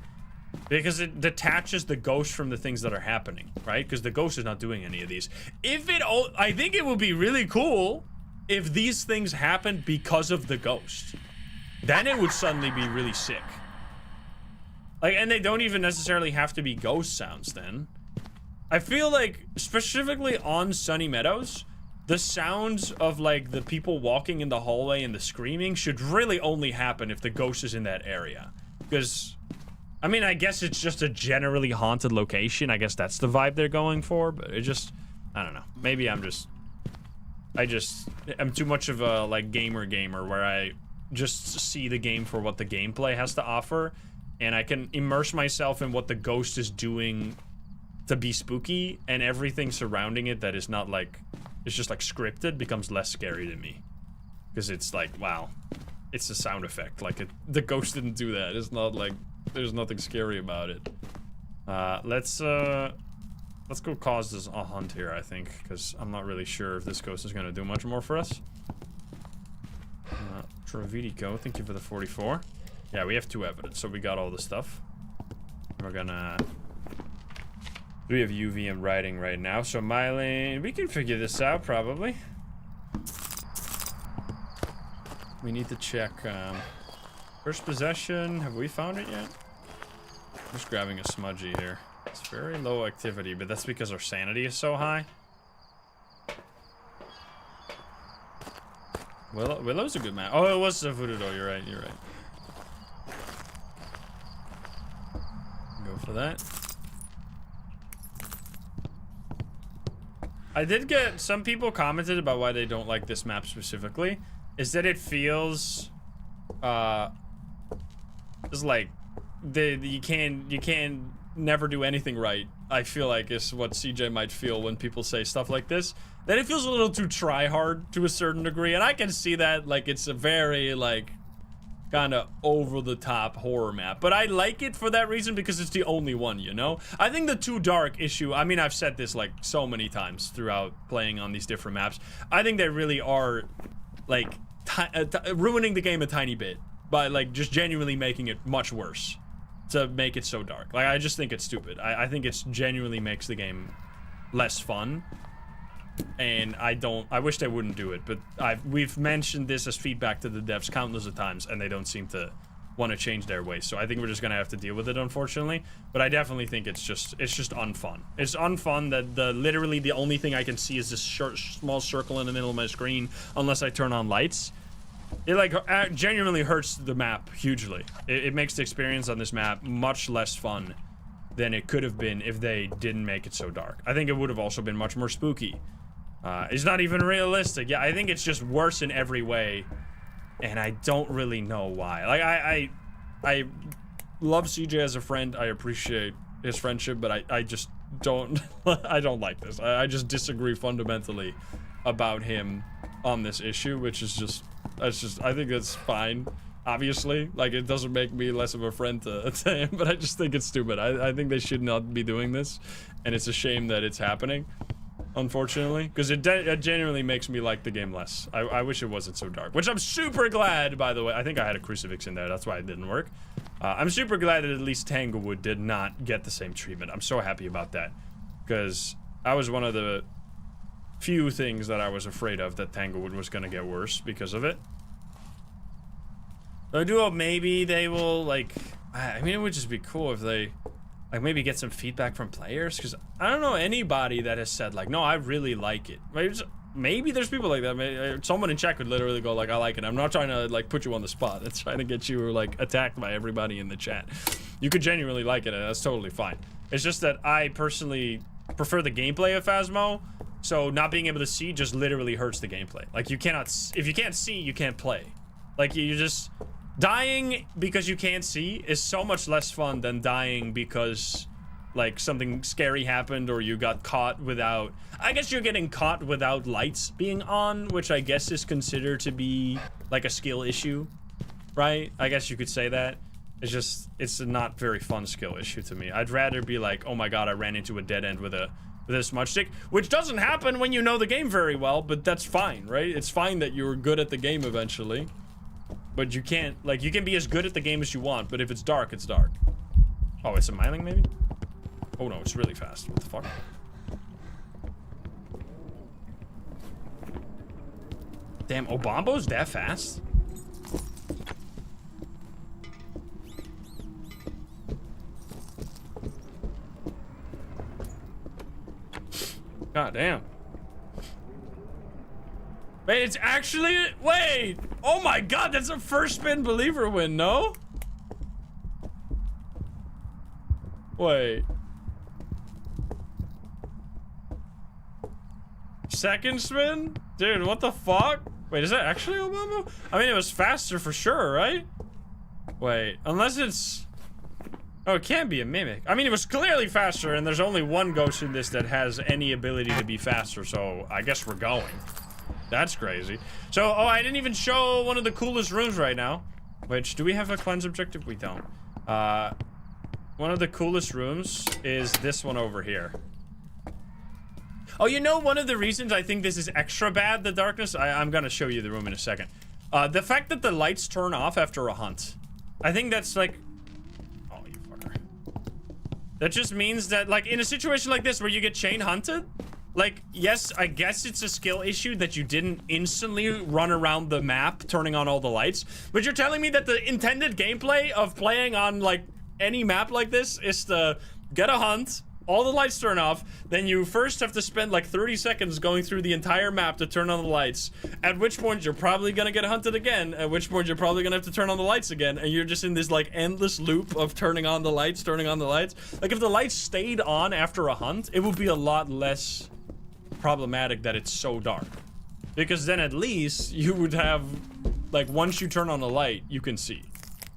Because it detaches the ghost from the things that are happening, right? Because the ghost is not doing any of these. I think it would be really cool if these things happened because of the ghost. Then it would suddenly be really sick. Like, and they don't even necessarily have to be ghost sounds then. I feel like, specifically on Sunny Meadows, the sounds of, like, the people walking in the hallway and the screaming should really only happen if the ghost is in that area. Because I mean, I guess it's just a generally haunted location. I guess that's the vibe they're going for, but it just, I don't know. Maybe I'm too much of a, like, gamer where I just see the game for what the gameplay has to offer, and I can immerse myself in what the ghost is doing to be spooky, and everything surrounding it that is not, like, it's just, like, scripted becomes less scary to me. Because it's like, wow, it's a sound effect. Like, the ghost didn't do that. It's not, like, there's nothing scary about it. Let's go cause this a hunt here, I think, because I'm not really sure if this ghost is going to do much more for us. Travidico, thank you for the 44. Yeah, we have 2 evidence, so we got all the stuff. We're gonna... We have UV and writing right now, so Mylene, we can figure this out, probably. We need to check, first possession, have we found it yet? I'm just grabbing a smudgy here. It's very low activity, but that's because our sanity is so high. Willow's a good map. Oh, it was a Voodoo, you're right. Go for that. I did get, some people commented about why they don't like this map specifically, is that it feels, it's like, you can never do anything right. I feel like is what CJ might feel when people say stuff like this. That it feels a little too try-hard to a certain degree, and I can see that, like, it's a very, like, kind of over-the-top horror map. But I like it for that reason because it's the only one, you know? I think the too dark issue, I mean, I've said this, like, so many times throughout playing on these different maps. I think they really are, like, ruining the game a tiny bit by, like, just genuinely making it much worse to make it so dark. Like, I just think it's stupid. I think it's genuinely makes the game less fun. And I wish they wouldn't do it, but we've mentioned this as feedback to the devs countless of times, and they don't seem to want to change their ways. So I think we're just gonna have to deal with it, unfortunately. But I definitely think it's just unfun. It's unfun that literally the only thing I can see is this small circle in the middle of my screen, unless I turn on lights. It, like, genuinely hurts the map hugely. It makes the experience on this map much less fun than it could have been if they didn't make it so dark. I think it would have also been much more spooky. It's not even realistic. Yeah, I think it's just worse in every way, and I don't really know why. Like, love CJ as a friend. I appreciate his friendship, but I just don't, I don't like this. I just disagree fundamentally about him on this issue, which is just, I think that's fine. Obviously, like, it doesn't make me less of a friend to him, but I just think it's stupid. I think they should not be doing this, and it's a shame that it's happening, unfortunately, because it genuinely makes me like the game less. I wish it wasn't so dark, which I'm super glad, by the way. I think I had a crucifix in there, that's why it didn't work. I'm super glad that at least Tanglewood did not get the same treatment. I'm so happy about that, because that was one of the few things that I was afraid of, that Tanglewood was going to get worse because of it. I do hope maybe they will, like, I mean, it would just be cool if they, like, maybe get some feedback from players, because I don't know anybody that has said, like, no, I really like it. Maybe there's people like that. Maybe someone in chat could literally go, like, I like it. I'm not trying to, like, put you on the spot. It's trying to get you, like, attacked by everybody in the chat. You could genuinely like it, and that's totally fine. It's just that I personally prefer the gameplay of Phasmo, so not being able to see just literally hurts the gameplay. Like, you cannot, if you can't see, you can't play. Like, you just... Dying because you can't see is so much less fun than dying because, like, something scary happened or you got caught without... I guess you're getting caught without lights being on, which I guess is considered to be, like, a skill issue, right? I guess you could say that. It's just, it's a not very fun skill issue to me. I'd rather be like, oh my god, I ran into a dead end with a smudge stick, which doesn't happen when you know the game very well, but that's fine, right? It's fine that you're good at the game eventually. But you can't, like, you can be as good at the game as you want, but if it's dark, it's dark. Oh, it's a miling, maybe? Oh, no, it's really fast. What the fuck? Damn, Obambo's that fast? God damn. Wait, it's actually... Wait! Oh my god, that's a first spin believer win, no? Wait. Second spin? Dude, what the fuck? Wait, is that actually Obama? I mean, it was faster for sure, right? Wait, unless it's... Oh, it can't be a mimic. I mean, it was clearly faster, and there's only one ghost in this that has any ability to be faster, so I guess we're going. That's crazy. So, oh, I didn't even show one of the coolest rooms right now. Which, do we have a cleanse objective? We don't. One of the coolest rooms is this one over here. Oh, you know, one of the reasons I think this is extra bad, the darkness? I'm gonna show you the room in a second. The fact that the lights turn off after a hunt. I think that's like... Oh, you fucker. That just means that, like, in a situation like this where you get chain hunted... Like, yes, I guess it's a skill issue that you didn't instantly run around the map turning on all the lights. But you're telling me that the intended gameplay of playing on, like, any map like this is to get a hunt, all the lights turn off, then you first have to spend, like, 30 seconds going through the entire map to turn on the lights, at which point you're probably gonna get hunted again, at which point you're probably gonna have to turn on the lights again, and you're just in this, like, endless loop of turning on the lights, turning on the lights. Like, if the lights stayed on after a hunt, it would be a lot less... problematic that it's so dark, because then at least you would have, like, once you turn on the light you can see,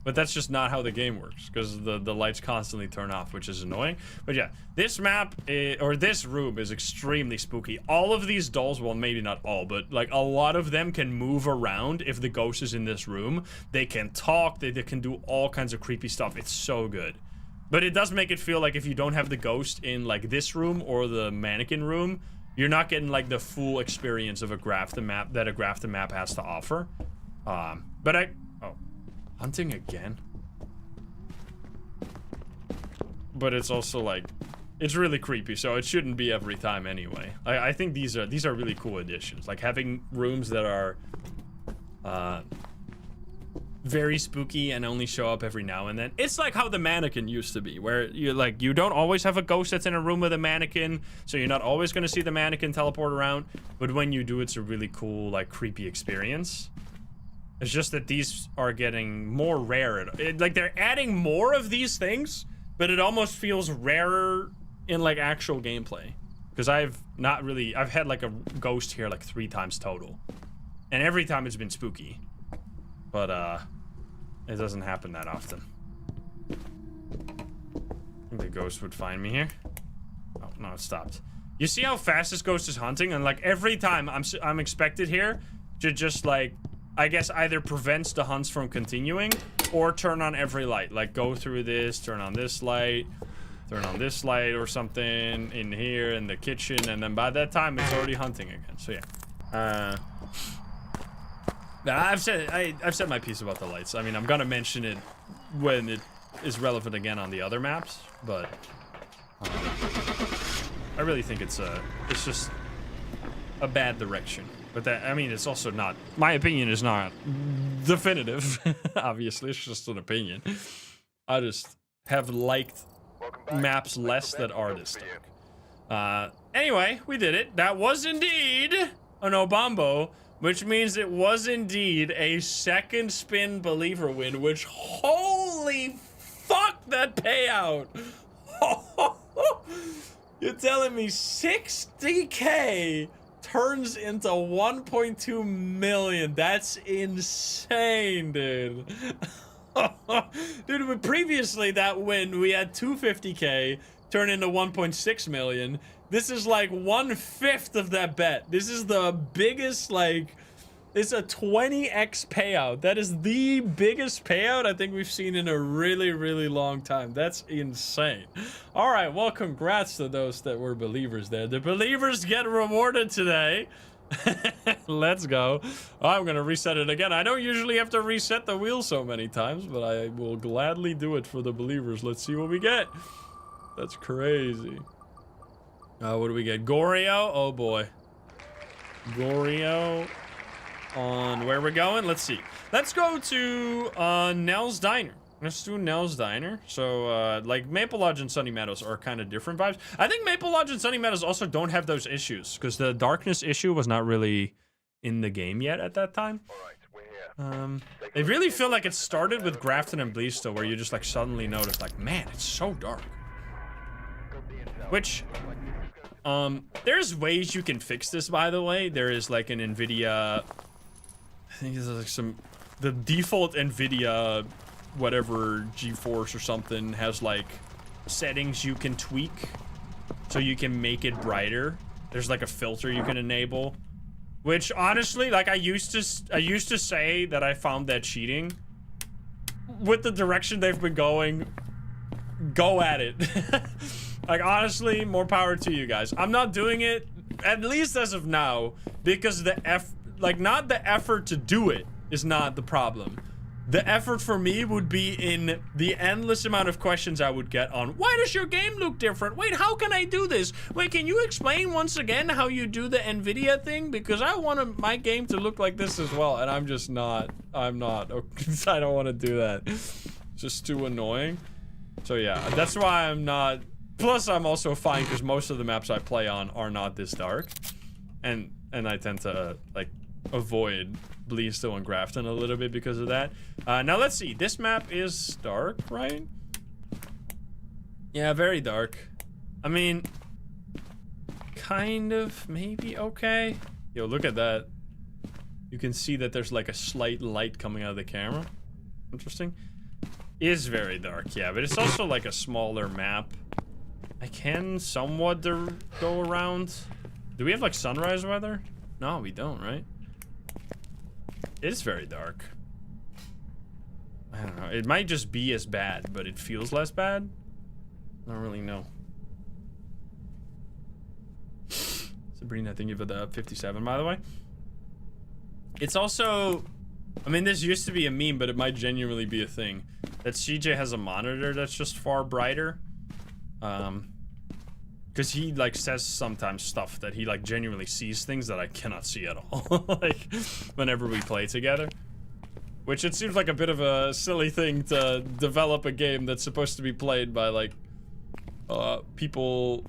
but that's just not how the game works, because the lights constantly turn off, which is annoying. But yeah, this map or this room is extremely spooky. All of these dolls, well, maybe not all, but like a lot of them can move around. If the ghost is in this room, they can talk, they can do all kinds of creepy stuff. It's so good. But it does make it feel like if you don't have the ghost in, like, this room or the mannequin room, you're not getting, like, the full experience of a Grafton map that a Grafton map has to offer. But oh, hunting again? But it's also, like, it's really creepy, so it shouldn't be every time anyway. I think these are really cool additions. Like, having rooms that are, very spooky and only show up every now and then. It's like how the mannequin used to be, where you don't always have a ghost that's in a room with a mannequin, so you're not always going to see the mannequin teleport around, but when you do, it's a really cool, like, creepy experience. It's just that these are getting more rare. Like, they're adding more of these things, but it almost feels rarer in, like, actual gameplay. Because I've had, like, a ghost here, like, 3 times total. And every time it's been spooky. But, it doesn't happen that often. the ghost would find me here. Oh, no, it stopped. You see how fast this ghost is hunting? And like every time I'm expected here to just like, I guess either prevents the hunts from continuing or turn on every light. Like go through this, turn on this light, turn on this light or something in here in the kitchen. And then by that time it's already hunting again. So yeah. I've said my piece about the lights. I mean, I'm gonna mention it when it is relevant again on the other maps, but I really think it's just a bad direction. But that, I mean, it's also not, my opinion is not definitive. Obviously, it's just an opinion. I just have liked maps less that are this dark. Anyway, we did it. That was indeed an Obambo, which means it was indeed a second spin believer win, which, holy fuck, that payout. You're telling me 60K turns into 1.2 million. That's insane, dude. Dude, but previously that win, we had 250K turn into 1.6 million. This is like 1/5 of that bet. This is the biggest, like, it's a 20x payout. That is the biggest payout I think we've seen in a really, really long time. That's insane. All right, well, congrats to those that were believers there. The believers get rewarded today. Let's go. I'm gonna reset it again. I don't usually have to reset the wheel so many times, but I will gladly do it for the believers. Let's see what we get. That's crazy. What do we get? Goreo? Oh boy. Goreo on where we're going? Let's see. Let's go to Nell's Diner. Let's do Nell's Diner. So, like, Maple Lodge and Sunny Meadows are kind of different vibes. I think Maple Lodge and Sunny Meadows also don't have those issues, because the darkness issue was not really in the game yet at that time. I really feel like it started with Grafton and Bleasdale, where you just, like, suddenly notice, like, man, it's so dark. Which, there's ways you can fix this, by the way. There is, like, an NVIDIA... I think there's, like, the default NVIDIA... whatever GeForce or something has like settings you can tweak so you can make it brighter. There's like a filter you can enable, which honestly, like, I used to say that I found that cheating. With the direction they've been going, go at it. Like, honestly, more power to you guys. I'm not doing it, at least as of now, because not the effort to do it is not the problem. The effort for me would be in the endless amount of questions I would get on, why does your game look different? Wait, how can I do this? Wait, can you explain once again how you do the NVIDIA thing? Because I want my game to look like this as well, and I'm just not. I'm not. I don't want to do that. It's just too annoying. So yeah, that's why I'm not. Plus, I'm also fine because most of the maps I play on are not this dark. And I tend to, like, avoid Bleasdale and Grafton a little bit because of that. Now let's see. This map is dark, right? Yeah, very dark. I mean, kind of, maybe okay. Yo, look at that. You can see that there's like a slight light coming out of the camera. Interesting. Is very dark, yeah, but it's also like a smaller map. I can somewhat go around. Do we have like sunrise weather? No, we don't, right? It is very dark. I don't know. It might just be as bad, but it feels less bad. I don't really know. Sabrina, thank you for the 57, by the way. It's also... I mean, this used to be a meme, but it might genuinely be a thing. That CJ has a monitor that's just far brighter. Because he, like, says sometimes stuff that he, like, genuinely sees things that I cannot see at all. Like, whenever we play together. Which it seems like a bit of a silly thing to develop a game that's supposed to be played by, like, people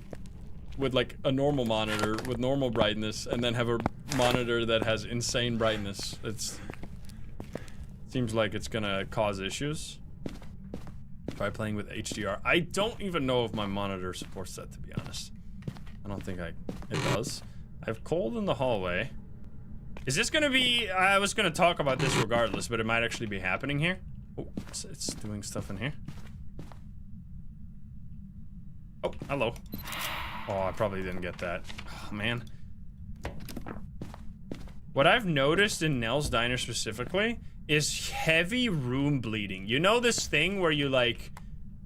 with, like, a normal monitor with normal brightness, and then have a monitor that has insane brightness. Seems like it's gonna cause issues. Try playing with HDR. I don't even know if my monitor supports that, to be honest. I don't think it does. I have cold in the hallway. Is this gonna be... I was gonna talk about this regardless, but it might actually be happening here. Oh, it's doing stuff in here. Oh, hello. Oh, I probably didn't get that. Oh, man. What I've noticed in Nell's Diner specifically is heavy room bleeding. You know this thing where you like,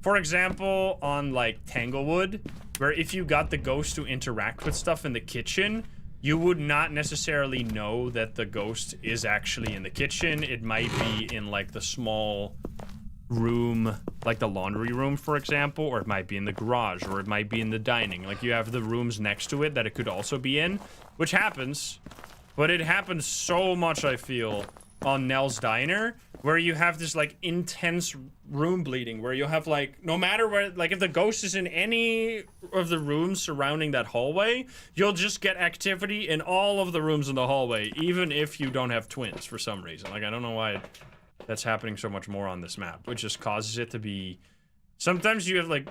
for example, on like Tanglewood, where if you got the ghost to interact with stuff in the kitchen, you would not necessarily know that the ghost is actually in the kitchen. It might be in like the small room, like the laundry room, for example, or it might be in the garage, or it might be in the dining. Like you have the rooms next to it that it could also be in, which happens, but it happens so much, I feel, on Nell's Diner, where you have this like intense room bleeding, where you have like, no matter where, like if the ghost is in any of the rooms surrounding that hallway, you'll just get activity in all of the rooms in the hallway, even if you don't have twins for some reason. Like, I don't know why that's happening so much more on this map, which just causes it to be, sometimes you have like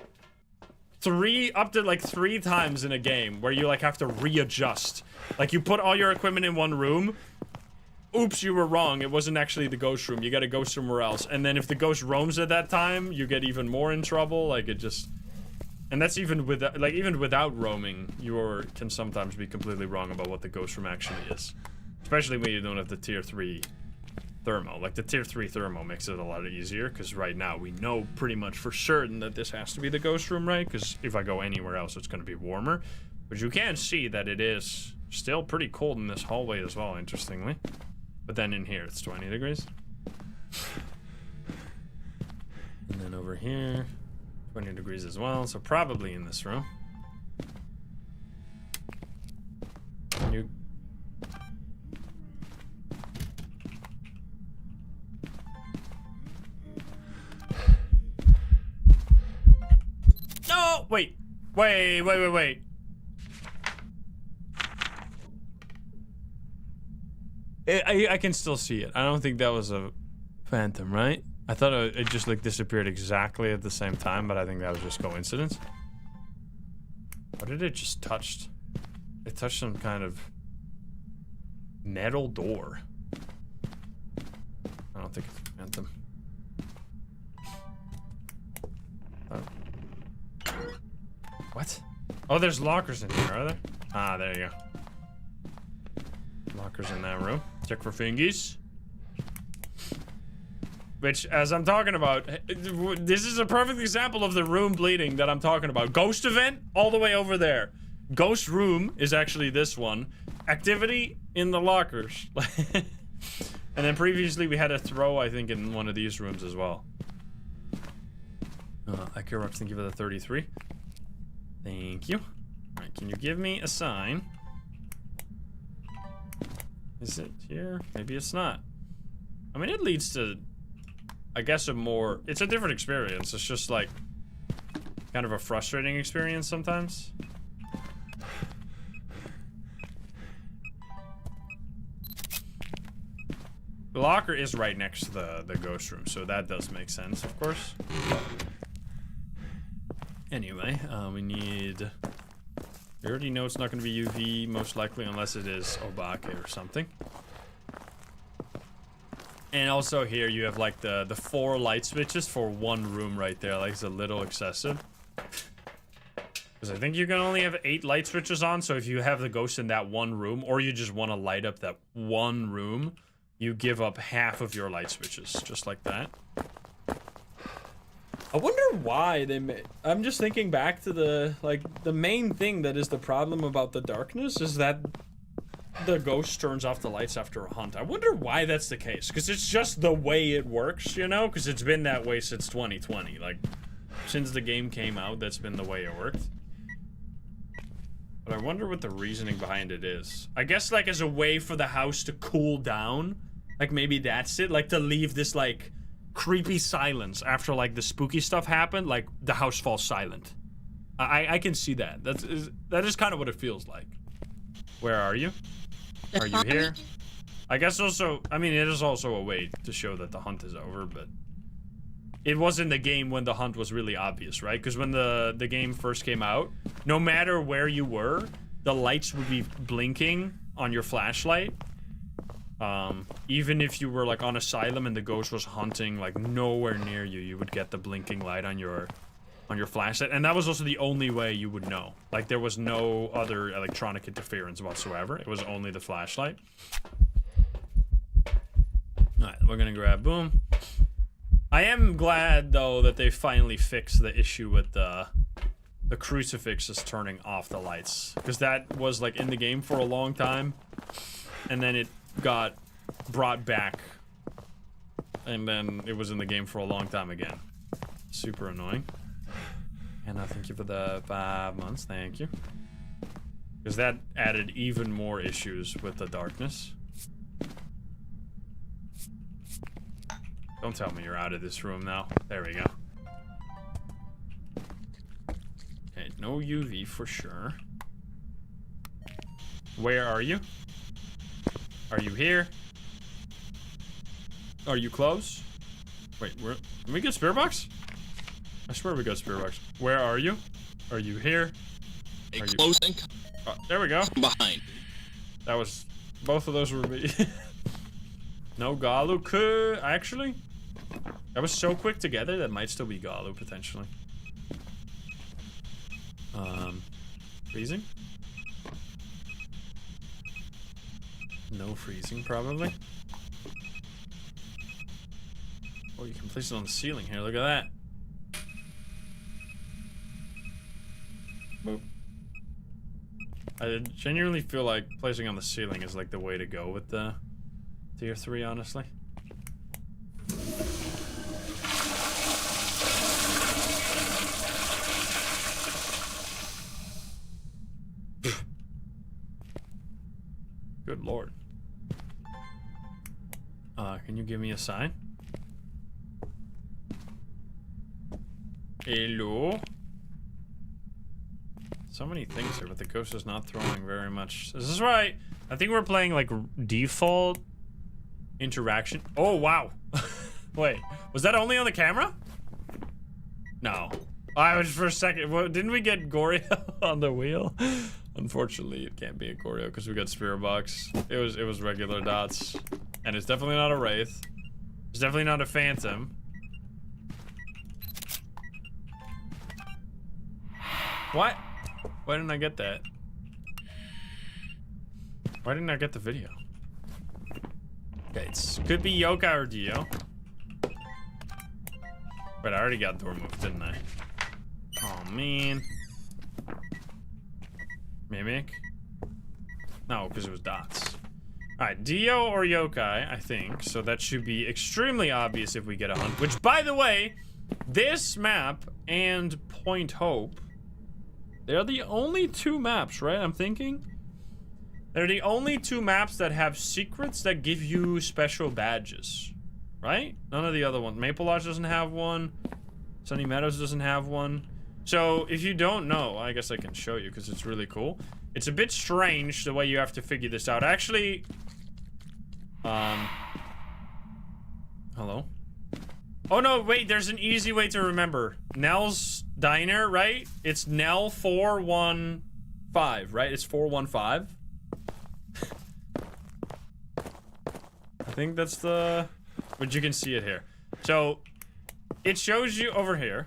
up to like 3 times in a game where you like have to readjust. Like you put all your equipment in one room, oops, you were wrong, it wasn't actually the ghost room, you gotta go somewhere else. And then if the ghost roams at that time, you get even more in trouble. Like it just, and that's even with, like, even without roaming, you can sometimes be completely wrong about what the ghost room actually is, especially when you don't have the tier 3 thermo. Like the tier 3 thermo makes it a lot easier, because right now we know pretty much for certain that this has to be the ghost room, right? Because if I go anywhere else, it's going to be warmer. But you can see that it is still pretty cold in this hallway as well, interestingly. But then in here, it's 20 degrees. And then over here, 20 degrees as well. So probably in this room. You... No! Wait. Wait. I can still see it. I don't think that was a phantom, right? I thought it just like disappeared exactly at the same time, but I think that was just coincidence. What did it just touch? It touched some kind of metal door. I don't think it's a phantom. Oh. What? Oh, there's lockers in here, are there? Ah, there you go. Lockers in that room. Check for fingies. Which, as I'm talking about, this is a perfect example of the room bleeding that I'm talking about. Ghost event, all the way over there. Ghost room is actually this one. Activity in the lockers. And then previously we had a throw, I think, in one of these rooms as well. Akira, thank you for the 33. Thank you. Alright, can you give me a sign? Is it here? Maybe it's not. I mean, it leads to, I guess, it's a different experience. It's just like kind of a frustrating experience sometimes. The locker is right next to the ghost room, so that does make sense, of course. Anyway, we already know it's not going to be UV, most likely, unless it is Obake or something. And also here you have like the 4 light switches for one room right there. Like, it's a little excessive. Because I think you can only have 8 light switches on, so if you have the ghost in that one room, or you just want to light up that one room, you give up half of your light switches, just like that. I wonder why they made... I'm just thinking back to the main thing that is the problem about the darkness is that the ghost turns off the lights after a hunt. I wonder why that's the case, because it's just the way it works, you know? Because it's been that way since 2020. Like, since the game came out, that's been the way it worked. But I wonder what the reasoning behind it is. I guess, like, as a way for the house to cool down. Like, maybe that's it. Like, to leave this, like, creepy silence after, like, the spooky stuff happened. Like, the house falls silent. I can see that. That is kind of what it feels like. Where are you? Are you here? I guess also, I mean, it is also a way to show that the hunt is over, but it was in the game when the hunt was really obvious, right? Because when the game first came out, no matter where you were, the lights would be blinking on your flashlight. Even if you were like on Asylum and the ghost was hunting like nowhere near you, you would get the blinking light on your on your flashlight, and that was also the only way you would know. Like, there was no other electronic interference whatsoever. It was only the flashlight. Alright, we're gonna grab boom. I am glad, though, that they finally fixed the issue with the crucifixes turning off the lights. Because that was, like, in the game for a long time. And then it got brought back. And then it was in the game for a long time again. Super annoying. And thank you for the 5 months, thank you. Because that added even more issues with the darkness. Don't tell me you're out of this room now. There we go. Okay, no UV for sure. Where are you? Are you here? Are you close? Wait, where? Did we get spirit box? I swear we got spirit box. Where are you? Are you here? A Are you close and oh, there we go. behind. That was both of those were me. No Galu actually. That was so quick together that might still be Galu potentially. Freezing? No freezing probably. Oh, you can place it on the ceiling here. Look at that. Boop. I genuinely feel like placing on the ceiling is like the way to go with the tier 3, honestly. Good lord. Can you give me a sign? Hello? So many things here, but the ghost is not throwing very much. This is right. I think we're playing like default interaction. Oh, wow. Wait, was that only on the camera? No. I was for a second. Well, didn't we get Goryo on the wheel? Unfortunately, it can't be a Goryo because we got Spirit Box. It was regular dots. And it's definitely not a Wraith. It's definitely not a Phantom. What? Why didn't I get that? Why didn't I get the video? Okay, it could be Yoka or Dio. But I already got door moved, didn't I? Oh, man. Mimic? No, because it was dots. Alright, Dio or Yokai, I think. So that should be extremely obvious if we get a hunt. Which, by the way, this map and Point Hope, they're the only 2 maps, right? I'm thinking? They're the only 2 maps that have secrets that give you special badges. Right? None of the other ones. Maple Lodge doesn't have one. Sunny Meadows doesn't have one. So, if you don't know, I guess I can show you because it's really cool. It's a bit strange the way you have to figure this out. Actually, hello? Oh no, wait, there's an easy way to remember. Nell's Diner, right? It's Nell 415, right? It's 415. I think that's the... But you can see it here. So, it shows you over here.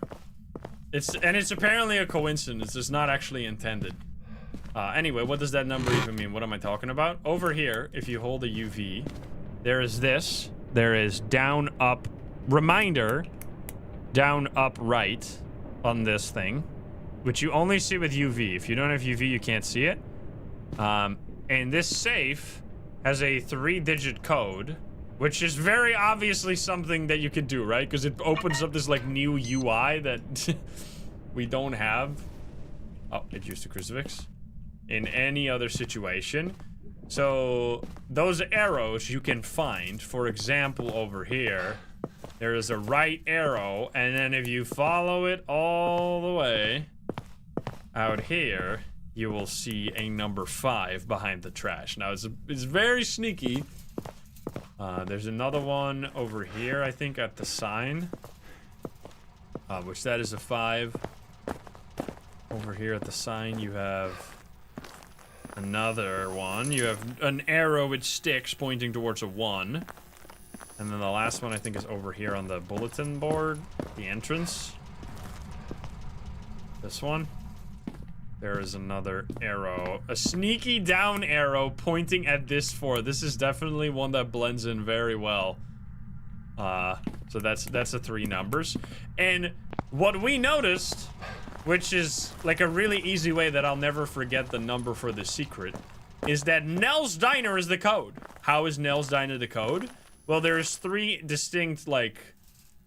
It's apparently a coincidence. It's not actually intended. Anyway, what does that number even mean? What am I talking about? Over here, if you hold a UV, there is this. There is down, up, reminder, down, up, right on this thing, which you only see with UV. If you don't have UV, you can't see it. And this safe has a 3-digit code, which is very obviously something that you could do, right? Because it opens up this, like, new UI that we don't have. Oh, it used a crucifix. In any other situation. So, those arrows you can find. For example, over here, there is a right arrow, and then if you follow it all the way out here, you will see a number 5 behind the trash. Now, it's very sneaky. There's another one over here, I think, at the sign. Which that is a 5. Over here at the sign, you have another one. You have an arrow with sticks pointing towards a 1. And then the last one, I think, is over here on the bulletin board, the entrance. This one. There is another arrow. A sneaky down arrow pointing at this 4. This is definitely one that blends in very well. So that's the 3 numbers. And what we noticed, which is like a really easy way that I'll never forget the number for the secret, is that Nell's Diner is the code. How is Nell's Diner the code? Well, there's 3 distinct, like,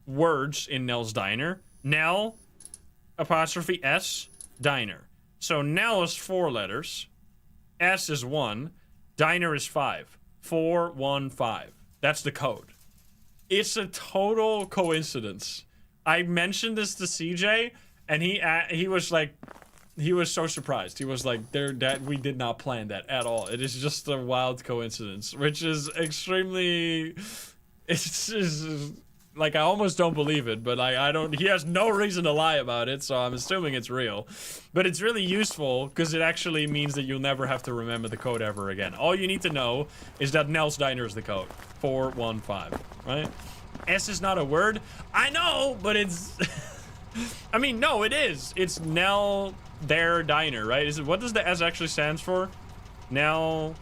words in Nell's Diner. Nell, apostrophe S, Diner. So Nell is 4 letters, S is 1, Diner is 5. 4, 1, 5. That's the code. It's a total coincidence. I mentioned this to CJ, and he was like, he was so surprised. He was like, we did not plan that at all. It is just a wild coincidence, which is extremely, it's like, I almost don't believe it, but I don't, he has no reason to lie about it, so I'm assuming it's real. But it's really useful, because it actually means that you'll never have to remember the code ever again. All you need to know is that Nell's Diner is the code. 415, right? S is not a word. I know, but it's, I mean, no, it is. It's Nell, their diner, right? Is it, what does the S actually stands for? Nell,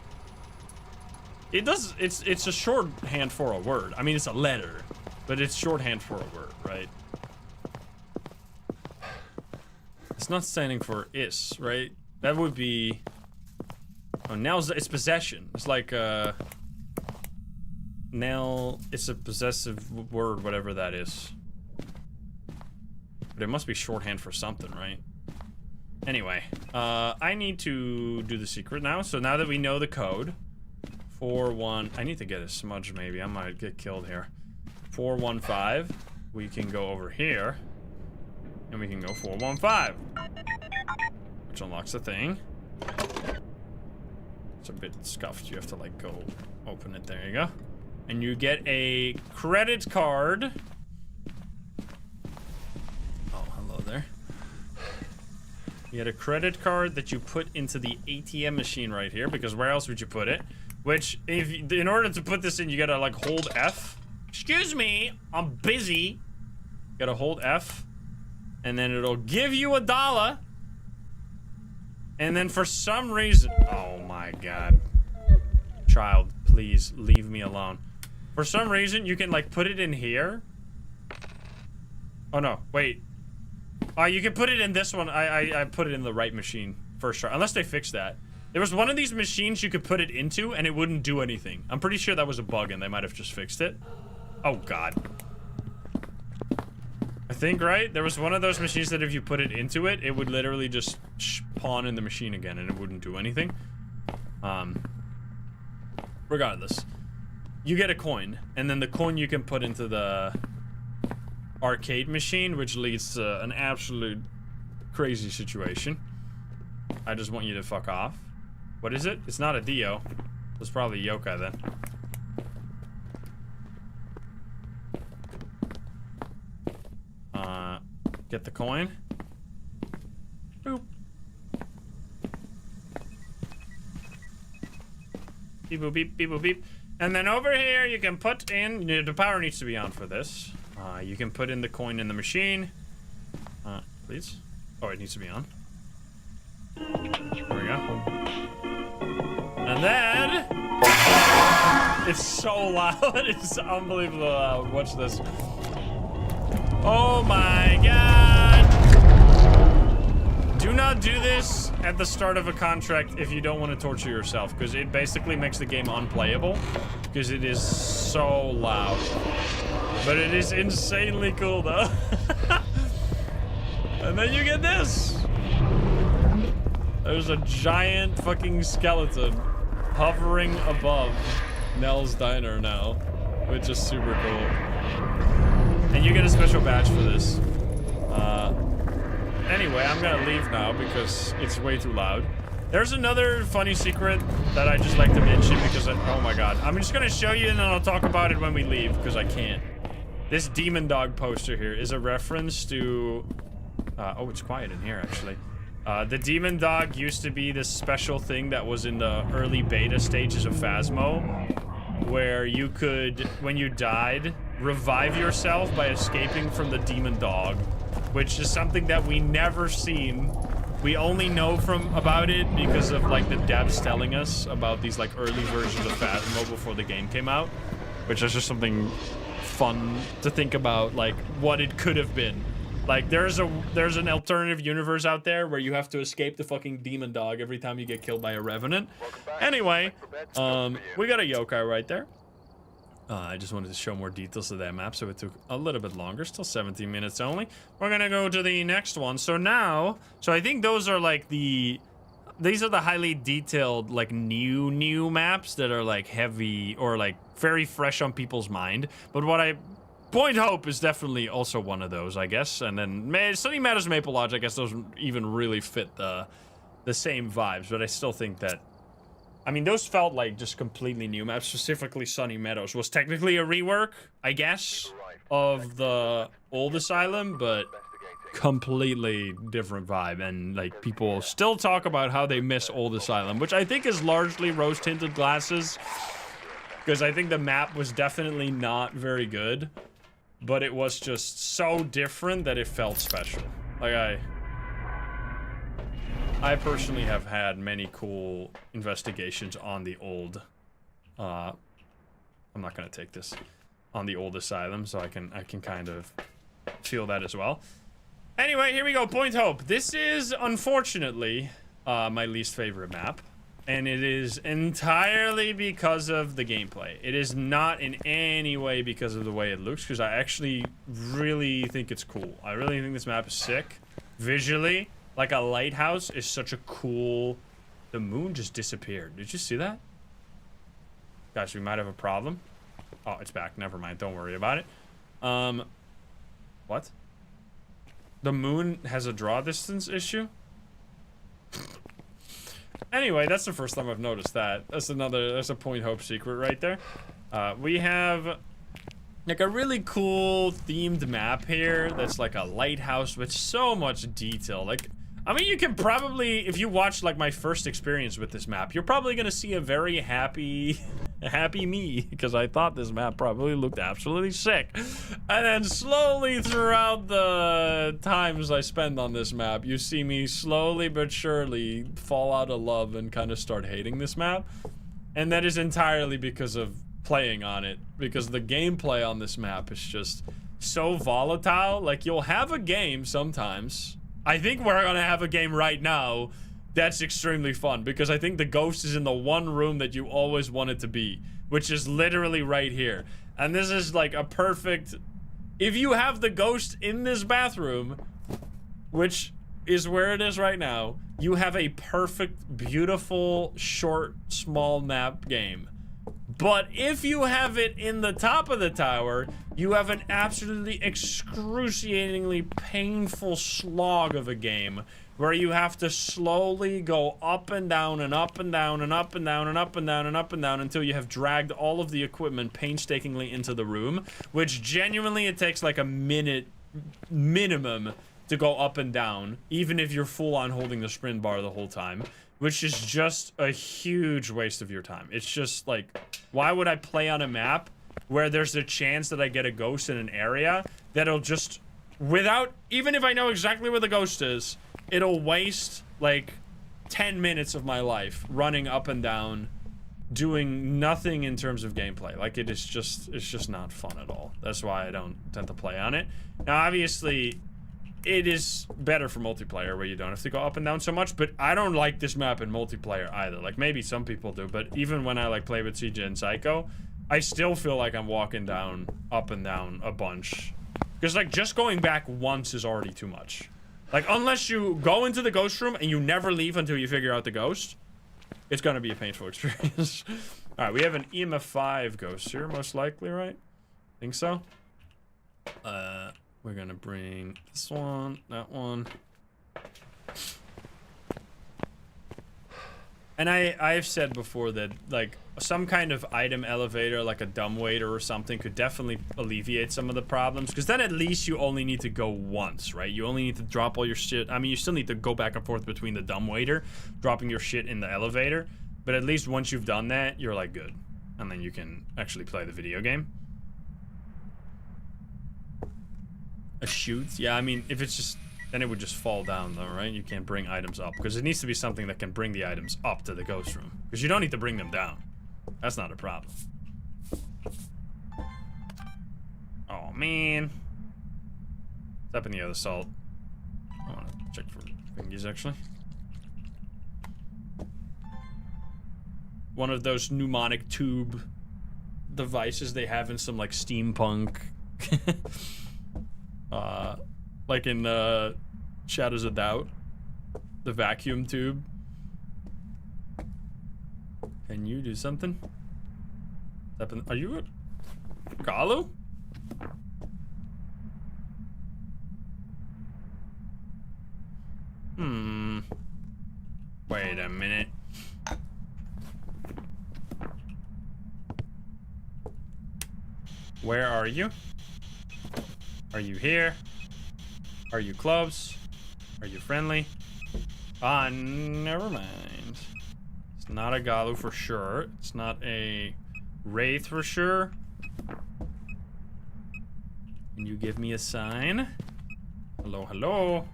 it does, it's a shorthand for a word. I mean, it's a letter. But it's shorthand for a word, right? It's not standing for is, right? That would be... Oh, Nell's... It's possession. It's like, Nell... It's a possessive word, whatever that is. But it must be shorthand for something, right? Anyway, I need to do the secret now. So now that we know the code... 4-1... I need to get a smudge, maybe. I might get killed here. 415, we can go over here, and we can go 415, which unlocks the thing. It's a bit scuffed. You have to like go open it. There you go, and you get a credit card. Oh, hello there. You get a credit card that you put into the ATM machine right here, because where else would you put it? Which, in order to put this in, you gotta like hold F. Excuse me, I'm busy. Gotta hold F, and then it'll give you $1. And then for some reason, oh my god. Child, please leave me alone. For some reason, you can like put it in here. Oh no, wait. You can put it in this one. I put it in the right machine first try, unless they fixed that. There was one of these machines you could put it into and it wouldn't do anything. I'm pretty sure that was a bug and they might have just fixed it. Oh god. I think, right? There was one of those machines that if you put it into it, it would literally just spawn in the machine again and it wouldn't do anything. Regardless. You get a coin, and then the coin you can put into the arcade machine, which leads to an absolute crazy situation. I just want you to fuck off. What is it? It's not a Dio. It's probably Yokai then. Get the coin. Boop. Beep boop beep, beep boop beep. And then over here you can put in, the power needs to be on for this. You can put in the coin in the machine. Please. Oh, it needs to be on. There we go. And then... It's so loud. It's unbelievably loud. Watch this. Oh my god! Do not do this at the start of a contract if you don't want to torture yourself, because it basically makes the game unplayable, because it is so loud. But it is insanely cool though. And then you get this! There's a giant fucking skeleton hovering above Nell's Diner now, which is super cool. And you get a special badge for this. Anyway, I'm gonna leave now because it's way too loud. There's another funny secret that I just like to mention because oh my god. I'm just gonna show you and then I'll talk about it when we leave because I can't. This demon dog poster here is a reference to... oh, it's quiet in here actually. The demon dog used to be this special thing that was in the early beta stages of Phasmo, where you could, when you died, revive yourself by escaping from the demon dog which is something that we never seen. We only know about it because of like the devs telling us about these like early versions of Phasmo before the game came out, which is just something fun to think about, like what it could have been. Like there's an alternative universe out there where you have to escape the fucking demon dog every time you get killed by a revenant. Anyway, we got a yokai right there. I just wanted to show more details of that map, so it took a little bit longer, still 17 minutes only. We're gonna go to the next one. So now, I think those are like these are the highly detailed, like new maps that are like heavy or like very fresh on people's mind. But Point Hope is definitely also one of those, I guess. And then Sunny Meadows, Maple Lodge, I guess doesn't even really fit the same vibes, but I still think that, I mean, those felt like just completely new maps. Specifically, Sunny Meadows was technically a rework, I guess, of the old Asylum, but completely different vibe. And like people still talk about how they miss old Asylum, which I think is largely rose-tinted glasses, because I think the map was definitely not very good, but it was just so different that it felt special. Like I personally have had many cool investigations on the old, I'm not gonna take this, on the old Asylum, so I can kind of feel that as well. Anyway, here we go, Point Hope. This is, unfortunately, my least favorite map, and it is entirely because of the gameplay. It is not in any way because of the way it looks, because I actually really think it's cool. I really think this map is sick, visually. Like a lighthouse is such a cool... The moon just disappeared. Did you see that? Guys, we might have a problem. Oh, it's back. Never mind. Don't worry about it. What? The moon has a draw distance issue? Anyway, that's the first time I've noticed that. That's a Point Hope secret right there. We have like a really cool themed map here that's like a lighthouse with so much detail. Like, I mean, you can probably, if you watch like my first experience with this map, you're probably gonna see a very happy me, because I thought this map probably looked absolutely sick. And then slowly throughout the times I spend on this map, you see me slowly but surely fall out of love and kind of start hating this map. And that is entirely because of playing on it, because the gameplay on this map is just so volatile. Like, you'll have a game sometimes. I think we're gonna have a game right now that's extremely fun, because I think the ghost is in the one room that you always wanted to be, which is literally right here. And this is like a perfect... If you have the ghost in this bathroom, which is where it is right now, you have a perfect, beautiful, short, small map game. But if you have it in the top of the tower, you have an absolutely excruciatingly painful slog of a game where you have to slowly go up and down and up and down and up and down and up and down and up and down until you have dragged all of the equipment painstakingly into the room, which genuinely it takes like a minute minimum to go up and down, even if you're full on holding the sprint bar the whole time. Which is just a huge waste of your time. It's just like, why would I play on a map where there's a chance that I get a ghost in an area that'll just, without, even if I know exactly where the ghost is, it'll waste like 10 minutes of my life running up and down, doing nothing in terms of gameplay. Like, it's just not fun at all. That's why I don't tend to play on it. Now, obviously, it is better for multiplayer where you don't have to go up and down so much, but I don't like this map in multiplayer either. Like, maybe some people do, but even when I like play with CJ and Psycho, I still feel like I'm walking down, up and down a bunch. Because like, just going back once is already too much. Like, unless you go into the ghost room and you never leave until you figure out the ghost, it's gonna be a painful experience. Alright, we have an EMF 5 ghost here, most likely, right? Think so? We're gonna bring this one, that one. And I've said before that, like, some kind of item elevator, like a dumbwaiter or something, could definitely alleviate some of the problems. Because then at least you only need to go once, right? You only need to drop all your shit. I mean, you still need to go back and forth between the dumbwaiter, dropping your shit in the elevator. But at least once you've done that, you're, like, good. And then you can actually play the video game. A chute? Yeah, I mean, if it's just... Then it would just fall down, though, right? You can't bring items up. Because it needs to be something that can bring the items up to the ghost room. Because you don't need to bring them down. That's not a problem. Oh, man. What's up in the other salt? I want to check for thingies, actually. One of those pneumonic tube devices they have in some, like, steampunk... like in Shadows of Doubt, the vacuum tube. Can you do something? Are you a Galu? Wait a minute. Where are you? Are you here? Are you close? Are you friendly? Ah, never mind. It's not a Galu for sure. It's not a Wraith for sure. Can you give me a sign? Hello, hello.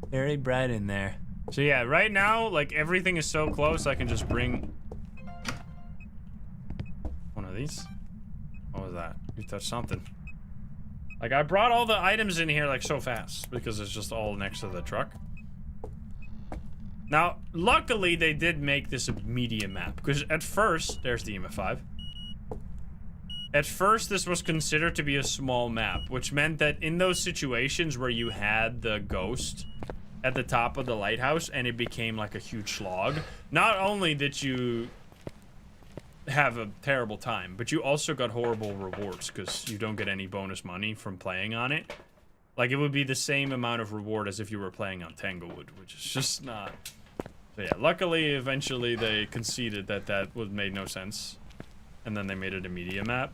Very bright in there. So yeah, right now, like, everything is so close, I can just bring one of these. What was that? You touched something. Like, I brought all the items in here, like, so fast. Because it's just all next to the truck. Now, luckily, they did make this a media map. Because at first... There's the EMF5. At first, this was considered to be a small map. Which meant that in those situations where you had the ghost at the top of the lighthouse... And it became, like, a huge slog. Not only did you... have a terrible time, but you also got horrible rewards because you don't get any bonus money from playing on it. Like, it would be the same amount of reward as if you were playing on Tanglewood, which is just not... So yeah, luckily, eventually they conceded that that would made no sense. And then they made it a media map.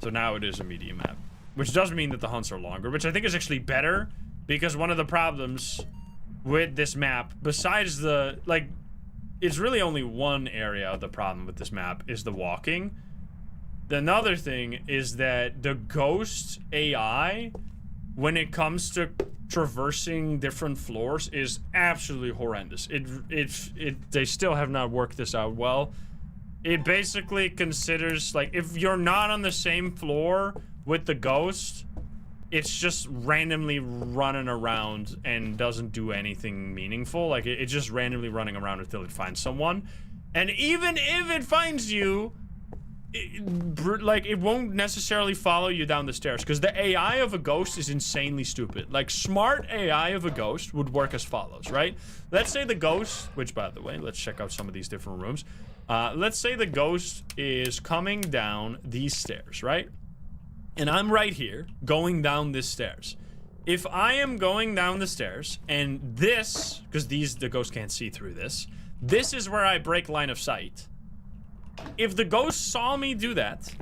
So now it is a media map. Which does mean that the hunts are longer, which I think is actually better, because one of the problems with this map, besides the, like... It's really only one area of the problem with this map is the walking. Another thing is that the ghost AI, when it comes to traversing different floors, is absolutely horrendous. They still have not worked this out well. It basically considers, like, if you're not on the same floor with the ghost, it's just randomly running around and doesn't do anything meaningful. Like, it's just randomly running around until it finds someone. And even if it finds you, it won't necessarily follow you down the stairs. Because the AI of a ghost is insanely stupid. Like, smart AI of a ghost would work as follows, right? Let's say the ghost, which, by the way, let's check out some of these different rooms. Let's say the ghost is coming down these stairs, right? And I'm right here, going down this stairs. If I am going down the stairs, and this, because the ghost can't see through this, this is where I break line of sight. If the ghost saw me do that,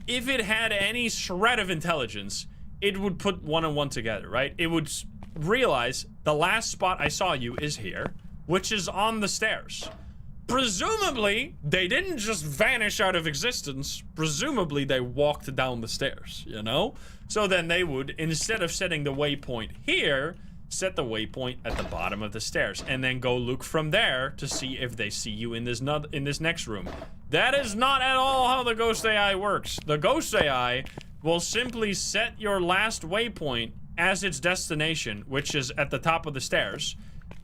if it had any shred of intelligence, it would put one and one together, right? It would realize the last spot I saw you is here, which is on the stairs. Presumably, they didn't just vanish out of existence. Presumably, they walked down the stairs, you know? So then they would, instead of setting the waypoint here, set the waypoint at the bottom of the stairs, and then go look from there to see if they see you in this next room. That is not at all how the Ghost AI works. The Ghost AI will simply set your last waypoint as its destination, which is at the top of the stairs.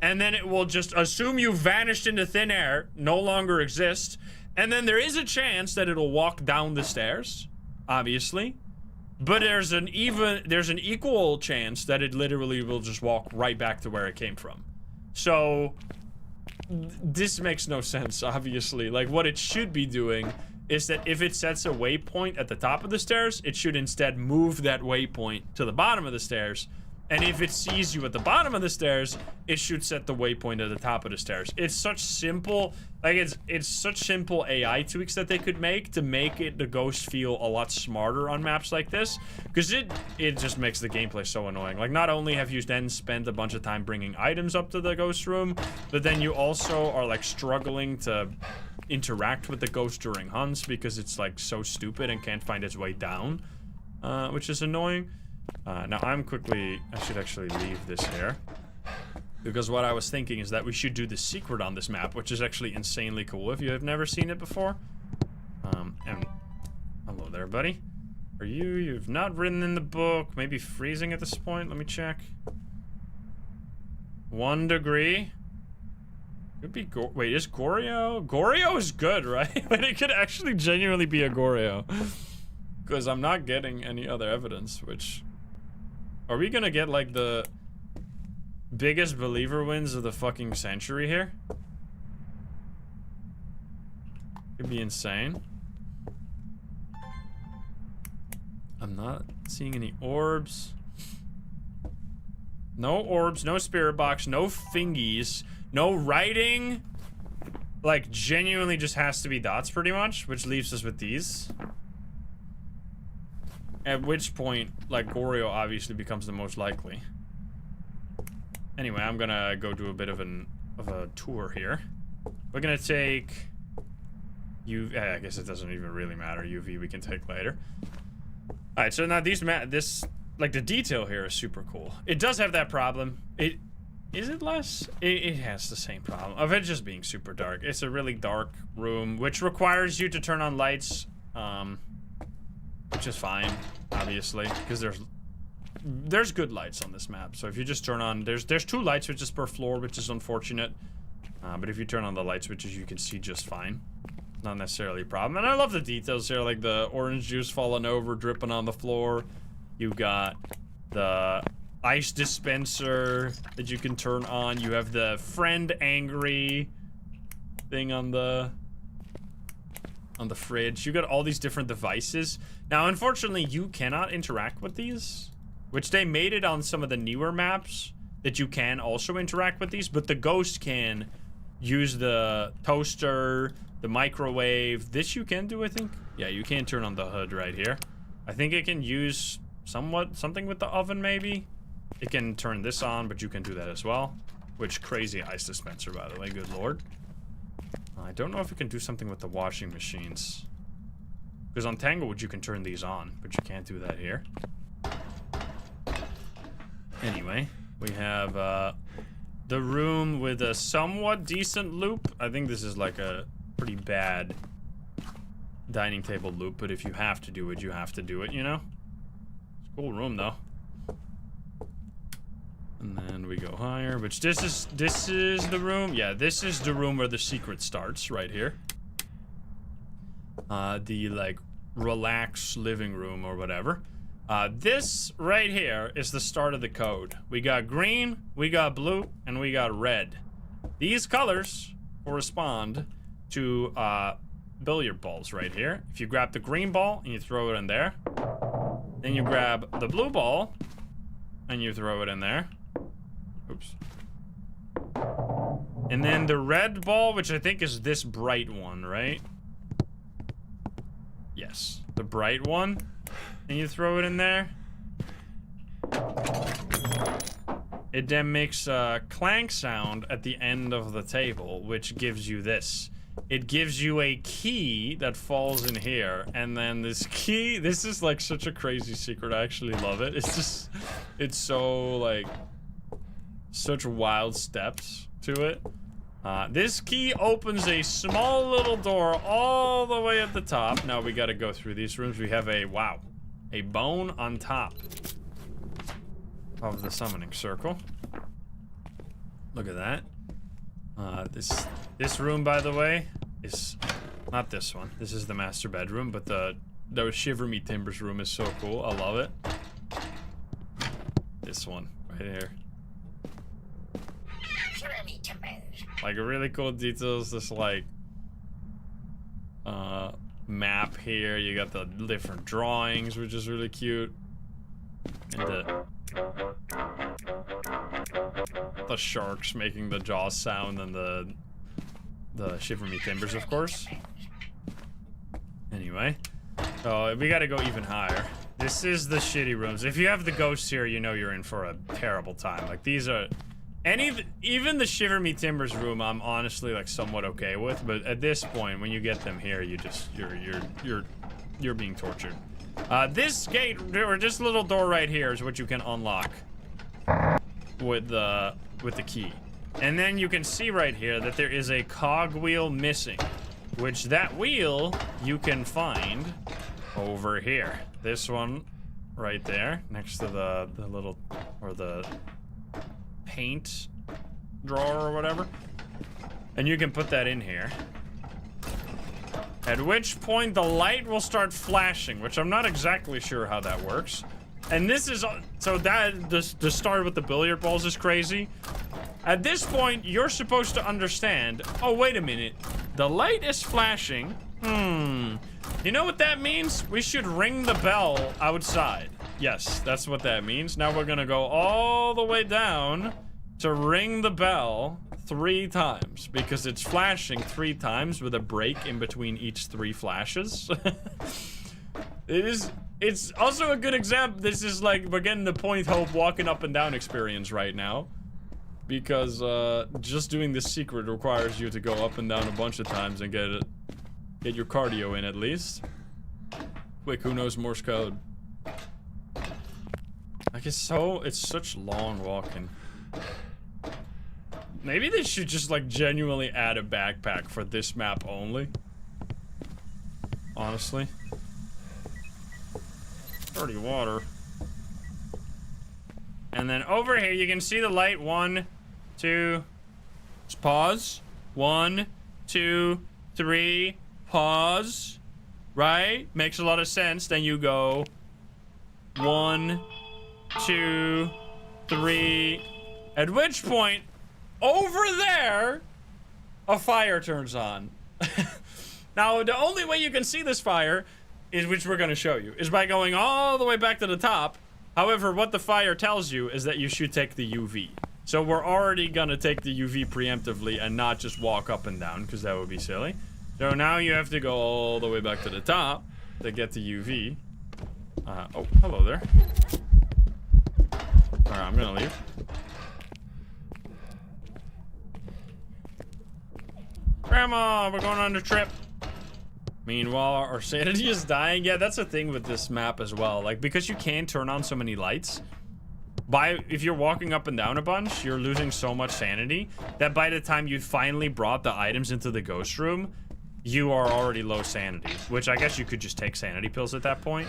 And then it will just assume you vanished into thin air, no longer exist. And then there is a chance that it'll walk down the stairs, obviously. But there's an equal chance that it literally will just walk right back to where it came from. So, this makes no sense, obviously. Like, what it should be doing is that if it sets a waypoint at the top of the stairs, it should instead move that waypoint to the bottom of the stairs. And if it sees you at the bottom of the stairs, it should set the waypoint at the top of the stairs. It's such simple, like, it's such simple AI tweaks that they could make to make it, the ghost, feel a lot smarter on maps like this. Because it just makes the gameplay so annoying. Like, not only have you then spent a bunch of time bringing items up to the ghost room, but then you also are, like, struggling to interact with the ghost during hunts because it's like so stupid and can't find its way down, which is annoying. Now I should actually leave this here, because what I was thinking is that we should do the secret on this map, which is actually insanely cool if you have never seen it before. And hello there, buddy. Are you've not written in the book, maybe freezing at this point? Let me check. 1 degree. Could be wait, is Goryo? Goryo is good, right? But it could actually genuinely be a Goryo. Because I'm not getting any other evidence, which... Are we gonna get, like, the biggest believer wins of the fucking century here? Could be insane. I'm not seeing any orbs. No orbs, no spirit box, no fingies, no writing. Like, genuinely just has to be dots pretty much, which leaves us with these. At which point, like, Goryo obviously becomes the most likely. Anyway, I'm gonna go do a bit of a tour here. We're gonna take I guess it doesn't even really matter. UV we can take later. Alright, so now like, the detail here is super cool. It does have that problem. Is it less? It has the same problem of it just being super dark. It's a really dark room, which requires you to turn on lights, which is fine, obviously, because there's good lights on this map. So if you just turn on, there's 2 light switches per floor, which is unfortunate. But if you turn on the light switches, you can see just fine. Not necessarily a problem. And I love the details here, like the orange juice falling over, dripping on the floor. You got the ice dispenser that you can turn on. You have the friend angry thing on the fridge. You got all these different devices. Now, unfortunately, you cannot interact with these, which they made it on some of the newer maps that you can also interact with these, but the ghost can use the toaster, the microwave. This you can do, I think. Yeah, you can turn on the hood right here. I think it can use something with the oven, maybe. It can turn this on, but you can do that as well. Which, crazy ice dispenser, by the way, good lord. I don't know if you can do something with the washing machines. Because on Tanglewood you can turn these on, but you can't do that here. Anyway, we have the room with a somewhat decent loop. I think this is like a pretty bad dining table loop, but if you have to do it, you have to do it, you know? It's a cool room, though. And then we go higher, which this is the room. Yeah, this is the room where the secret starts, right here. The, like, relaxed living room or whatever. This right here is the start of the code. We got green, we got blue, and we got red. These colors correspond to billiard balls right here. If you grab the green ball and you throw it in there, then you grab the blue ball and you throw it in there. Oops. And then the red ball, which I think is this bright one, right? Yes, the bright one. And you throw it in there. It then makes a clank sound at the end of the table, which gives you this. It gives you a key that falls in here, and then this key, this is like such a crazy secret. I actually love it. It's just, it's so like, such wild steps to it. This key opens a small little door all the way at the top. Now we gotta go through these rooms. We have a, wow, a bone on top of the summoning circle. Look at that. This room, by the way, is not this one. This is the master bedroom, but the Shiver Me Timbers room is so cool. I love it. This one right here. Like, really cool details. This like map here. You got the different drawings, which is really cute. And the sharks making the jaw sound, and the Shiver Me Timbers, of course. Anyway, so we gotta go even higher. This is the shitty rooms. If you have the ghosts here, you know you're in for a terrible time. Like, these are Even the Shiver Me Timbers room, I'm honestly like somewhat okay with, but at this point, when you get them here, you're being tortured. This gate or this little door right here is what you can unlock with the key, and then you can see right here that there is a cogwheel missing, which that wheel you can find over here. This one right there, next to the little or the paint drawer or whatever, and you can put that in here, at which point the light will start flashing, which I'm not exactly sure how that works. And this is so that the start with the billiard balls is crazy. At this point you're supposed to understand, oh wait a minute, the light is flashing, you know what that means? We should ring the bell outside. Yes, that's what that means. Now we're gonna go all the way down to ring the bell 3 times, because it's flashing 3 times with a break in between each 3 flashes. It's also a good example. This is like, we're getting the Point Hope walking up and down experience right now, because just doing this secret requires you to go up and down a bunch of times and get your cardio in at least. Quick, who knows Morse code? Like, it's such long walking. Maybe they should just like genuinely add a backpack for this map only. Honestly. Dirty water. And then over here you can see the light. 1, 2. Just pause. 1, 2, 3. Pause. Right? Makes a lot of sense. Then you go 1, 2, 3. At which point, over there, a fire turns on. Now, the only way you can see this fire is, which we're going to show you, is by going all the way back to the top. However, what the fire tells you is that you should take the UV. So we're already going to take the UV preemptively and not just walk up and down, because that would be silly. So now you have to go all the way back to the top to get the UV. Oh, hello there. Alright, I'm going to leave. Grandma, we're going on a trip. Meanwhile, our sanity is dying. Yeah, that's a thing with this map as well. Like, because you can't turn on so many lights, if you're walking up and down a bunch, you're losing so much sanity that by the time you finally brought the items into the ghost room, you are already low sanity. Which I guess you could just take sanity pills at that point.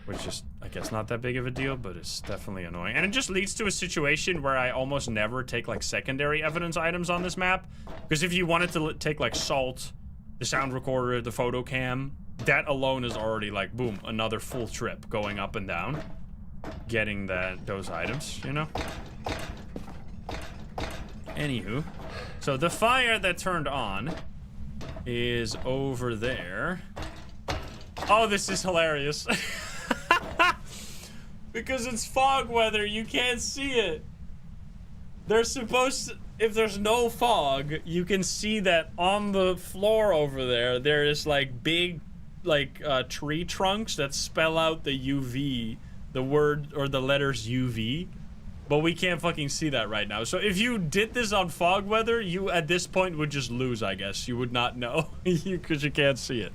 Which is, I guess, not that big of a deal, but it's definitely annoying. And it just leads to a situation where I almost never take, like, secondary evidence items on this map. Because if you wanted to take, like, salt, the sound recorder, the photo cam, that alone is already, like, boom, another full trip going up and down. Getting those items, you know? Anywho. So the fire that turned on is over there. Oh, this is hilarious. Because it's fog weather, you can't see it. They're supposed to, if there's no fog, you can see that on the floor over there, there is like big, like tree trunks that spell out the UV, the word or the letters UV. But we can't fucking see that right now. So if you did this on fog weather, you at this point would just lose, I guess. You would not know because you can't see it.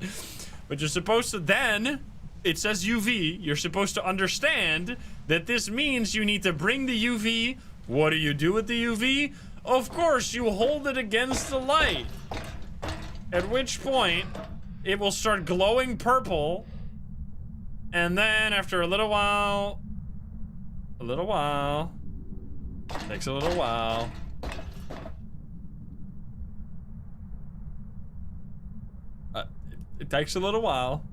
But you're supposed to then, it says UV, you're supposed to understand that this means you need to bring the UV. What do you do with the UV? Of course, you hold it against the light. At which point, it will start glowing purple. And then after a little while, takes a little while. It takes a little while.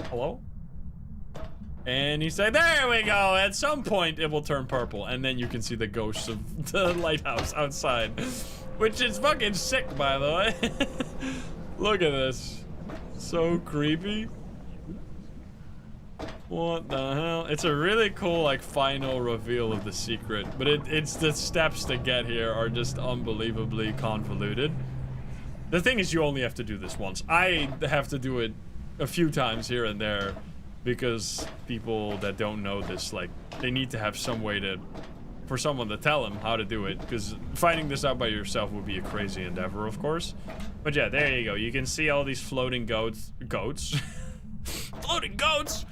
Hello? And you say, there we go. At some point, it will turn purple. And then you can see the ghosts of the lighthouse outside. Which is fucking sick, by the way. Look at this. So creepy. What the hell? It's a really cool, like, final reveal of the secret. But it's the steps to get here are just unbelievably convoluted. The thing is, you only have to do this once. I have to do it a few times here and there because people that don't know this, like, they need to have some way to for someone to tell him how to do it, because finding this out by yourself would be a crazy endeavor, of course. But yeah, there you go. You can see all these floating goats. Floating goats!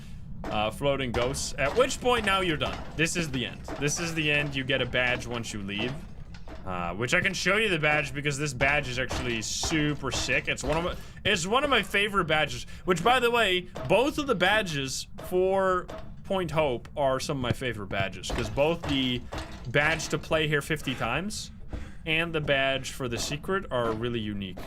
Floating ghosts. At which point, now you're done. This is the end. This is the end. You get a badge once you leave. Which I can show you the badge because this badge is actually super sick. It's one of my favorite badges. Which, by the way, both of the badges for Point Hope are some of my favorite badges, because both the badge to play here 50 times and the badge for the secret are really unique.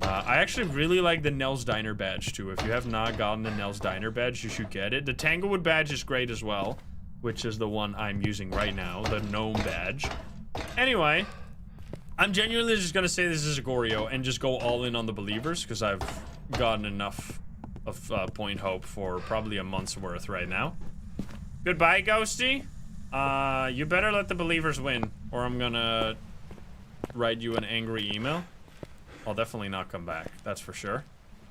I actually really like the Nell's Diner badge too. If you have not gotten the Nell's Diner badge, you should get it. The Tanglewood badge is great as well, which is the one I'm using right now, the gnome badge. Anyway, I'm genuinely just gonna say this is a Goryo and just go all in on the believers, because I've gotten enough of Point Hope for probably a month's worth right now. Goodbye, Ghosty. You better let the believers win, or I'm gonna write you an angry email. I'll definitely not come back, that's for sure.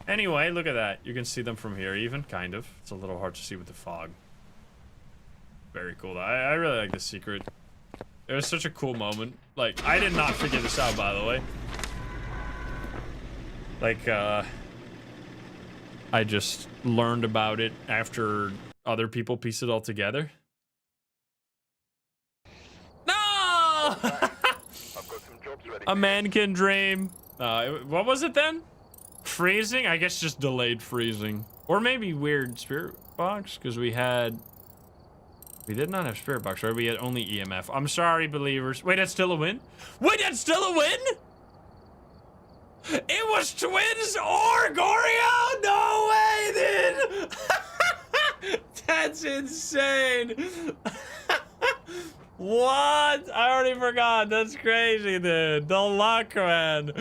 Anyway, look at that. You can see them from here even, kind of. It's a little hard to see with the fog. Very cool. I really like this secret. It was such a cool moment. Like, I did not figure this out, by the way. Like, I just learned about it after other people pieced it all together. No! A man can dream. What was it then? Freezing? I guess just delayed freezing. Or maybe weird spirit box, because we did not have spirit box, right? We had only EMF. I'm sorry, believers. Wait, that's still a win? Wait, that's still a win? It was twins or Goryo? No way, dude! That's insane. What? I already forgot. That's crazy, dude. The luck, man.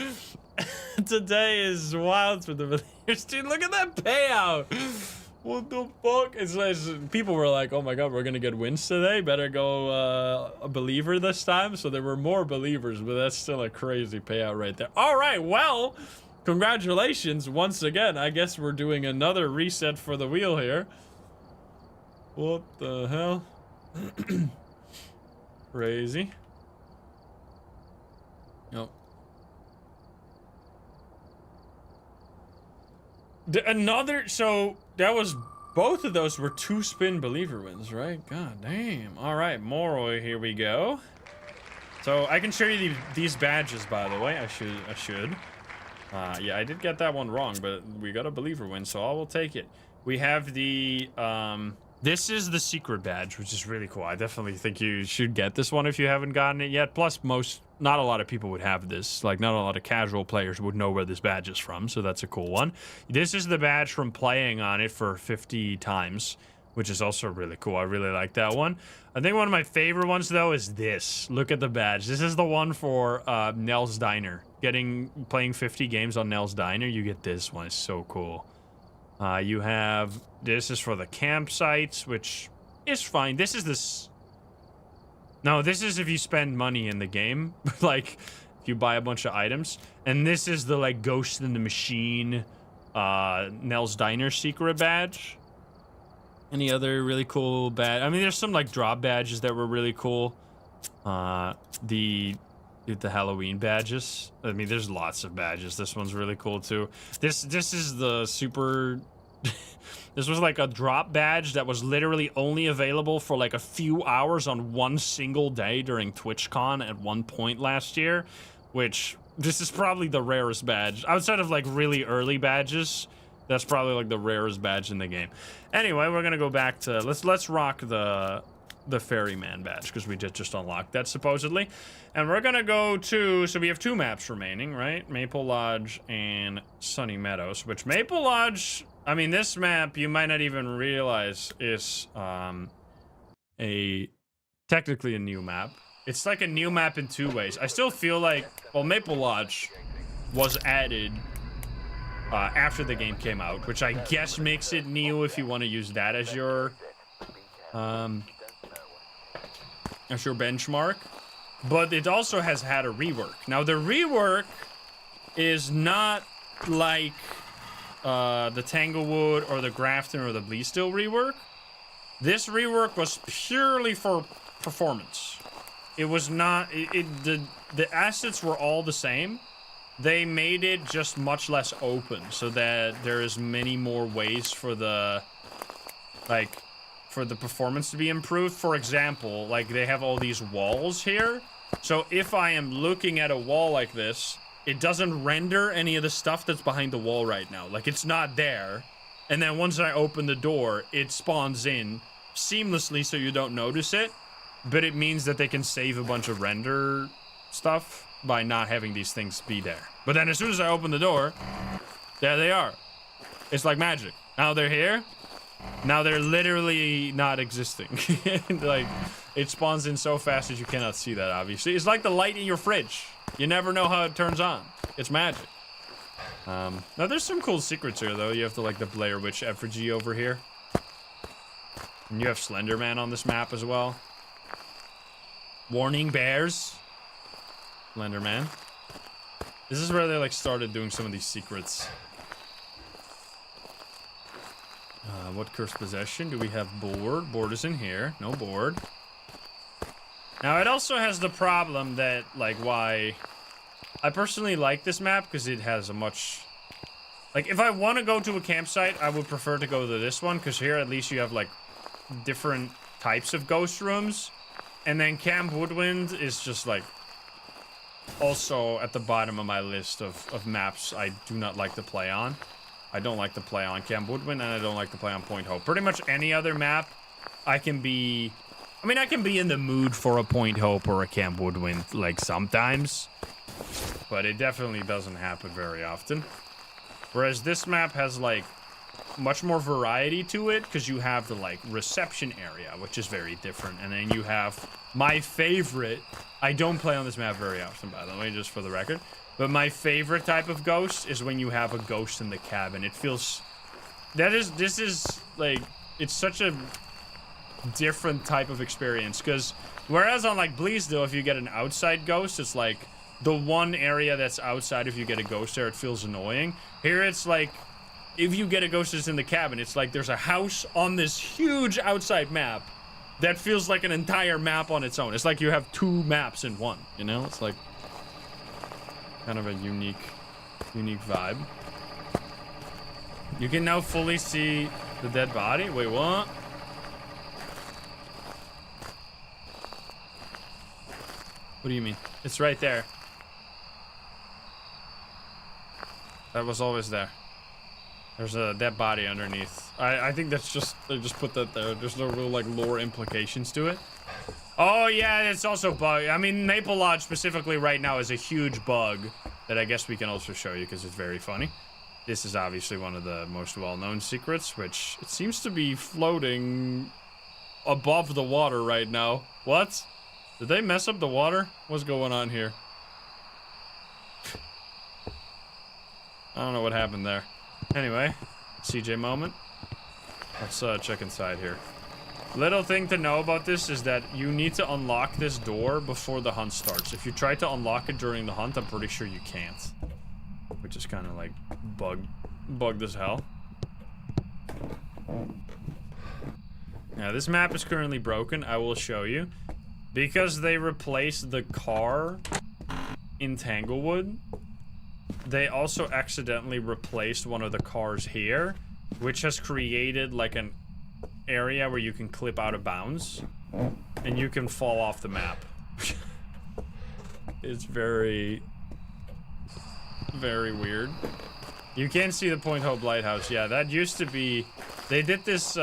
Today is wild for the believers. Dude, look at that payout. What the fuck? It's like, people were like, oh my god, we're gonna get wins today. Better go a believer this time. So there were more believers, but that's still a crazy payout right there. All right, well, congratulations once again. I guess we're doing another reset for the wheel here. What the hell? Crazy. Nope. Another, so that was, both of those were 2 spin believer wins, right? God damn. All right, Moro, here we go. So I can show you these badges, by the way. I should. Yeah, I did get that one wrong, but we got a believer win, so I will take it. We have the, this is the secret badge, which is really cool. I definitely think you should get this one if you haven't gotten it yet. Plus, not a lot of people would have this. Like, not a lot of casual players would know where this badge is from, so that's a cool one. This is the badge from playing on it for 50 times, which is also really cool. I really like that one. I think one of my favorite ones, though, is this. Look at the badge. This is the one for Nell's Diner. Playing 50 games on Nell's Diner, you get this one. It's so cool. You have, this is for the campsites, which is fine. This is this. No, this is if you spend money in the game. Like, if you buy a bunch of items. And this is the, like, Ghost in the Machine, Nell's Diner secret badge. Any other really cool badge? I mean, there's some, like, drop badges that were really cool. The Halloween badges. I mean, there's lots of badges. This one's really cool too. This is the super. This was like a drop badge that was literally only available for like a few hours on one single day during TwitchCon at one point last year, which this is probably the rarest badge outside of like really early badges. That's probably like the rarest badge in the game. Anyway, we're gonna go back to let's rock the ferryman badge, because we just unlocked that supposedly. And we're gonna go to, so we have 2 maps remaining, right? Maple Lodge and Sunny Meadows, which Maple Lodge, I mean, this map you might not even realize is technically a new map. It's like a new map in 2 ways. I still feel like, well, Maple Lodge was added after the game came out, which I guess makes it new if you want to use that as your benchmark. But it also has had a rework. Now, the rework is not like the Tanglewood or the Grafton or the Bleasdale rework. This rework was purely for performance. it was not, the assets were all the same. They made it just much less open so that there is many more ways for the, like, for the performance to be improved. For example, like they have all these walls here. So if I am looking at a wall like this, it doesn't render any of the stuff that's behind the wall right now. Like it's not there. And then once I open the door, it spawns in seamlessly so you don't notice it. But it means that they can save a bunch of render stuff by not having these things be there. But then as soon as I open the door, there they are. It's like magic. Now they're here. Now they're literally not existing. Like, it spawns in so fast that you cannot see that, obviously. It's like the light in your fridge. You never know how it turns on. It's magic. Now, there's some cool secrets here, though. You have the, like, the Blair Witch effigy over here. And you have Slender Man on this map as well. Warning bears. Slender Man. This is where they, like, started doing some of these secrets. What cursed possession? Do we have board? Board is in here. No board. Now, it also has the problem that, like, why... I personally like this map because it has a much... Like, if I want to go to a campsite, I would prefer to go to this one because here at least you have, like, different types of ghost rooms. And then Camp Woodwind is just, like, also at the bottom of my list of maps I do not like to play on. I don't like to play on Camp Woodwind, and I don't like to play on Point Hope. Pretty much any other map, I can be... I mean, I can be in the mood for a Point Hope or a Camp Woodwind, like, sometimes. But it definitely doesn't happen very often. Whereas this map has, like, much more variety to it, because you have the, like, reception area, which is very different. And then you have my favorite... I don't play on this map very often, by the way, just for the record. But my favorite type of ghost is when you have a ghost in the cabin. It feels... This is, like... It's such a different type of experience. Because, whereas on, like, Bleasdale, if you get an outside ghost, it's, like, the one area that's outside, if you get a ghost there, it feels annoying. Here, it's, like, if you get a ghost that's in the cabin, it's like there's a house on this huge outside map that feels like an entire map on its own. It's like you have two maps in one, you know? It's, like... kind of a unique vibe. You can now fully see the dead body. Wait, what? What do you mean? It's right there. That was always there. There's a dead body underneath. I think that's just, they just put that there. There's no real, like, lore implications to it. Oh, yeah, it's also bug. I mean, Maple Lodge specifically right now is a huge bug that I guess we can also show you because it's very funny. This is obviously one of the most well-known secrets, which it seems to be floating above the water right now. What? Did they mess up the water? What's going on here? I don't know what happened there. Anyway, CJ moment. Let's check inside here. Little thing to know about this is that you need to unlock this door before the hunt starts. If you try to unlock it during the hunt, I'm pretty sure you can't. Which is kind of like bugged as hell. Now, this map is currently broken. I will show you. Because they replaced the car in Tanglewood, they also accidentally replaced one of the cars here, which has created like an area where you can clip out of bounds and you can fall off the map. It's very weird. You can see the Point Hope Lighthouse. Yeah, that used to be... They did this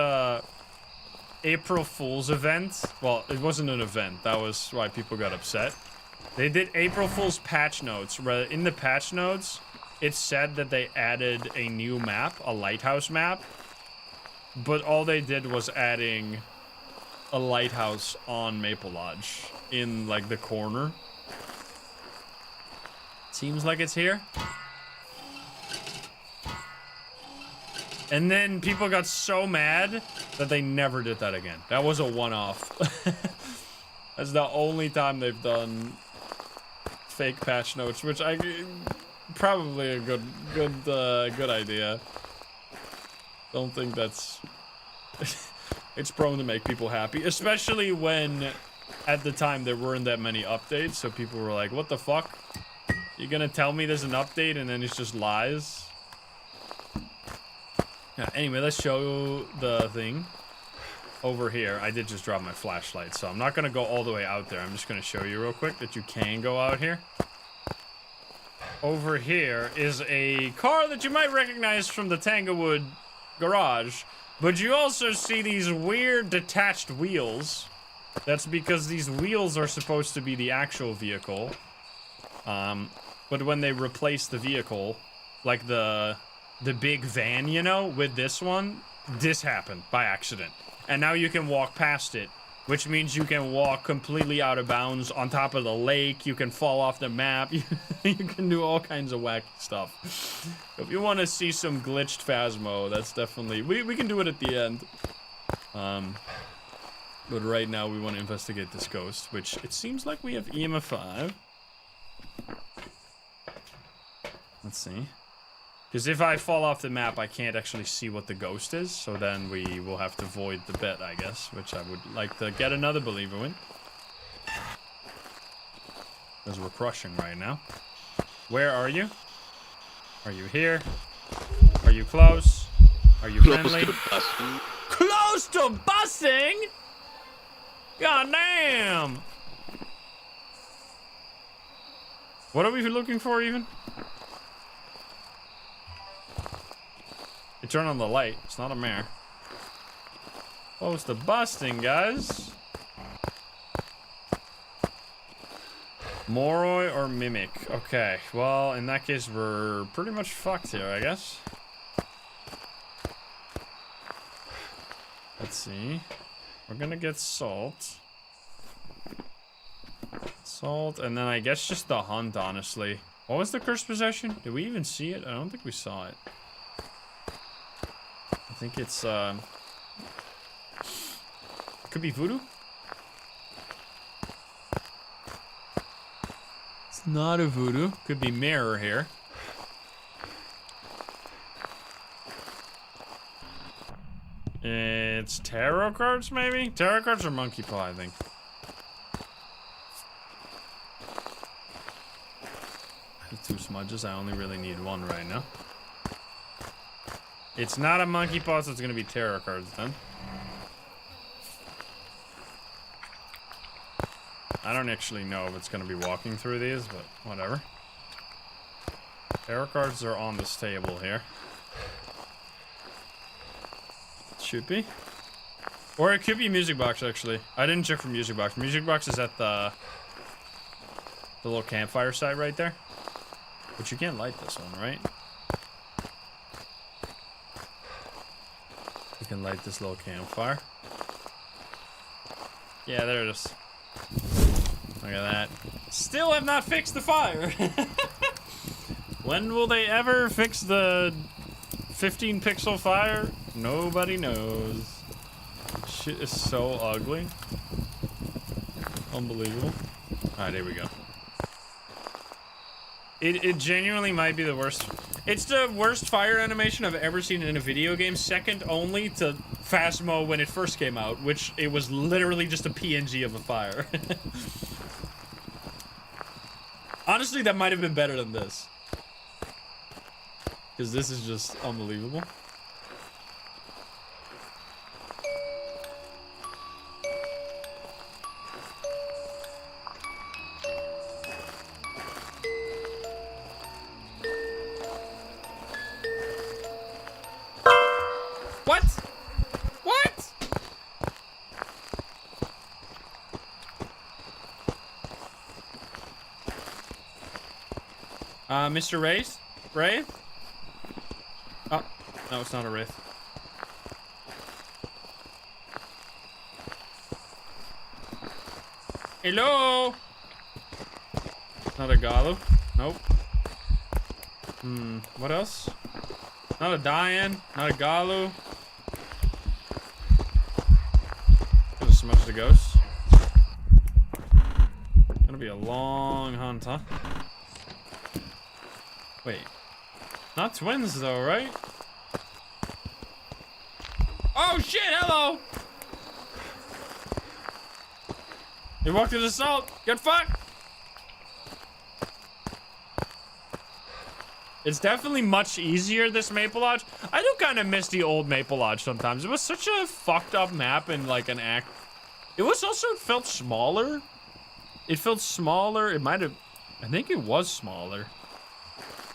April Fool's event. Well, it wasn't an event. That was why people got upset. They did April Fool's patch notes, where in the patch notes, it said that they added a new map, a lighthouse map. But all they did was adding a lighthouse on Maple Lodge in, like, the corner. Seems like it's here. And then people got so mad that they never did that again. That was a one-off. That's the only time they've done fake patch notes, which I probably a good idea. Don't think that's... It's prone to make people happy, especially when at the time there weren't that many updates, so people were like, what the fuck? You're gonna tell me there's an update and then it's just lies? Yeah, anyway, let's show the thing over here. I did just drop my flashlight, so I'm not gonna go all the way out there. I'm just gonna show you real quick that you can go out here. Over here is a car that you might recognize from the Tanglewood garage, but you also see these weird detached wheels. That's because these wheels are supposed to be the actual vehicle. But when they replace the vehicle, like the big van, you know, with this one, this happened by accident. And now you can walk past it, which means you can walk completely out of bounds on top of the lake. You can fall off the map. You can do all kinds of wacky stuff. If you want to see some glitched Phasmo, that's definitely... We can do it at the end. But right now we want to investigate this ghost, which it seems like we have EMF 5. Let's see. Because if I fall off the map, I can't actually see what the ghost is. So then we will have to void the bet, I guess. Which I would like to get another believer in. Because we're crushing right now. Where are you? Are you here? Are you close? Are you friendly? Close to busting? God damn! What are we looking for even? You turn on the light. It's not a mare. Close to busting, guys. Moroi or Mimic? Okay, well, in that case, we're pretty much fucked here, I guess. Let's see. We're gonna get salt. Salt, and then I guess just the hunt, honestly. What was the cursed possession? Did we even see it? I don't think we saw it. I think it's, could be voodoo? It's not a voodoo. Could be mirror here. It's tarot cards, maybe? Tarot cards or monkey paw, I think. Two smudges. I only really need one right now. It's not a monkey paw, so it's gonna be tarot cards then. I don't actually know if it's gonna be walking through these, but whatever. Tarot cards are on this table here. Should be. Or it could be music box, actually. I didn't check for music box. Music box is at the little campfire site right there. But you can't light this one, right? You can light this little campfire. Yeah, there it is. Look at that. Still have not fixed the fire. When will they ever fix the 15 pixel fire? Nobody knows. Shit is so ugly. Unbelievable. Alright, here we go. It genuinely might be the worst. It's the worst fire animation I've ever seen in a video game, second only to Phasmo when it first came out, which it was literally just a PNG of a fire. Honestly, that might have been better than this. Because this is just unbelievable. What? What? Mr. Wraith? Wraith? Oh, no, it's not a Wraith. Hello? Not a Galu? Nope. What else? Not a Diane, not a Galu. Gonna smudge the ghost. Gonna be a long hunt, huh? Wait. Not twins though, right? Oh shit, hello! He walked in the salt. Get fucked. It's definitely much easier, this Maple Lodge. I do kind of miss the old Maple Lodge sometimes. It was such a fucked up map and like an act. It was also, it felt smaller. It felt smaller. It might have, I think it was smaller.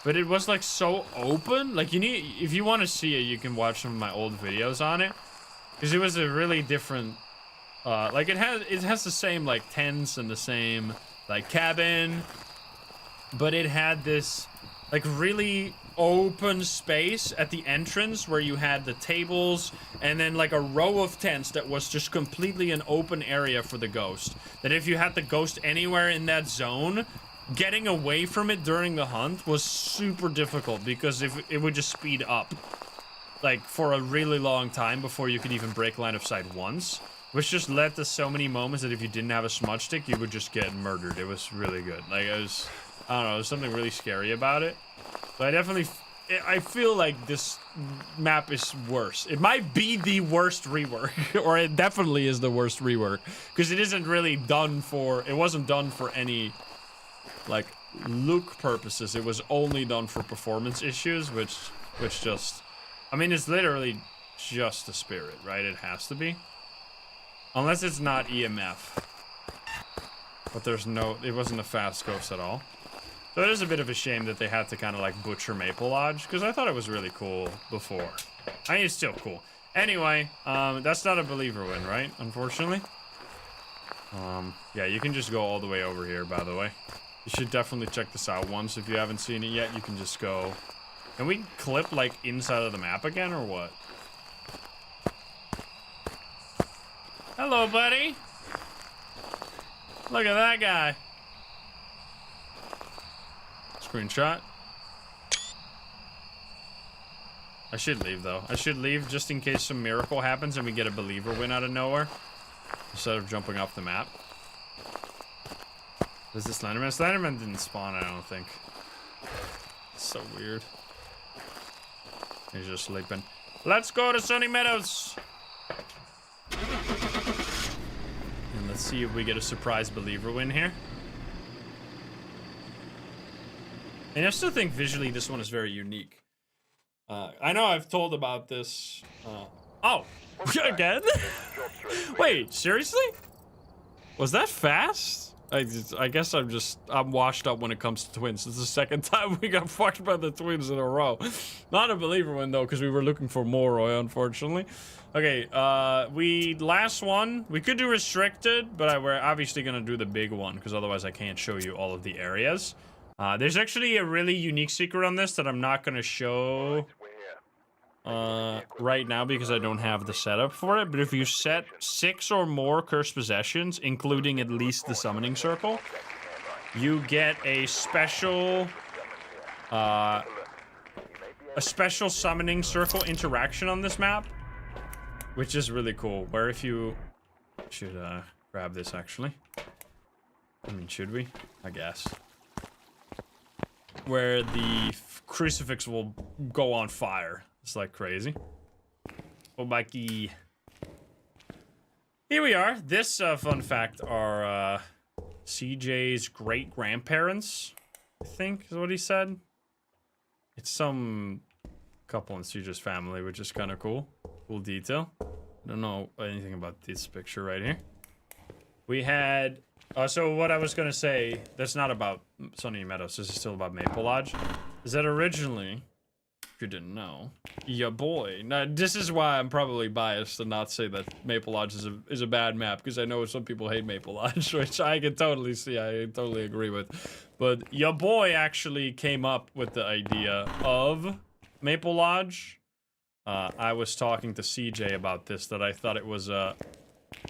But it was like so open. Like you need, if you want to see it, you can watch some of my old videos on it. Because it was a really different, like it has the same like tents and the same like cabin. But it had this like really open space at the entrance where you had the tables and then like a row of tents that was just completely an open area for the ghost. That if you had the ghost anywhere in that zone, getting away from it during the hunt was super difficult because if it would just speed up like for a really long time before you could even break line of sight once, which just led to so many moments that if you didn't have a smudge stick, you would just get murdered. It was really good. Like it was, I don't know, there's something really scary about it. But I feel like this map is worse. It might be the worst rework, or it definitely is the worst rework, because it isn't really done for, it wasn't done for any, like, look purposes. It was only done for performance issues, which just, I mean, it's literally just the spirit, right? It has to be. Unless it's not EMF. But there's no, it wasn't a fast ghost at all. So it is a bit of a shame that they had to kind of like butcher Maple Lodge, because I thought it was really cool before. I mean, it's still cool. Anyway, that's not a believer win, right? Unfortunately. Yeah, you can just go all the way over here, by the way. You should definitely check this out once. If you haven't seen it yet, you can just go. Can we clip like inside of the map again, or what? Hello, buddy. Look at that guy. Screenshot. I should leave though. I should leave just in case some miracle happens and we get a believer win out of nowhere instead of jumping off the map. Is this Slenderman? Slenderman didn't spawn, I don't think. It's so weird. He's just sleeping. Let's go to Sunny Meadows. And let's see if we get a surprise believer win here. And I still think visually this one is very unique. I know I've told about this. Oh, again? Wait, seriously? Was that fast? I guess I'm washed up when it comes to twins. It's the second time we got fucked by the twins in a row. Not a believer win though, because we were looking for more Roy, unfortunately. Okay, last one. We could do restricted, but we're obviously gonna do the big one, because otherwise I can't show you all of the areas. There's actually a really unique secret on this that I'm not going to show right now because I don't have the setup for it. But if you set 6 or more cursed possessions, including at least the summoning circle, you get a special summoning circle interaction on this map, which is really cool. Where if you should grab this actually. I mean, should we? I guess. Where the crucifix will go on fire. It's like crazy. Oh, Mikey. Here we are. This fun fact are CJ's great-grandparents, I think is what he said. It's some couple in CJ's family, which is kind of cool. Cool detail. Don't know anything about this picture right here. We had... so what I was gonna say, that's not about Sunny Meadows, this is still about Maple Lodge, is that originally, if you didn't know, ya boy, now this is why I'm probably biased to not say that Maple Lodge is a bad map, because I know some people hate Maple Lodge, which I can totally see, I totally agree with, but ya boy actually came up with the idea of Maple Lodge. I was talking to CJ about this, that I thought it was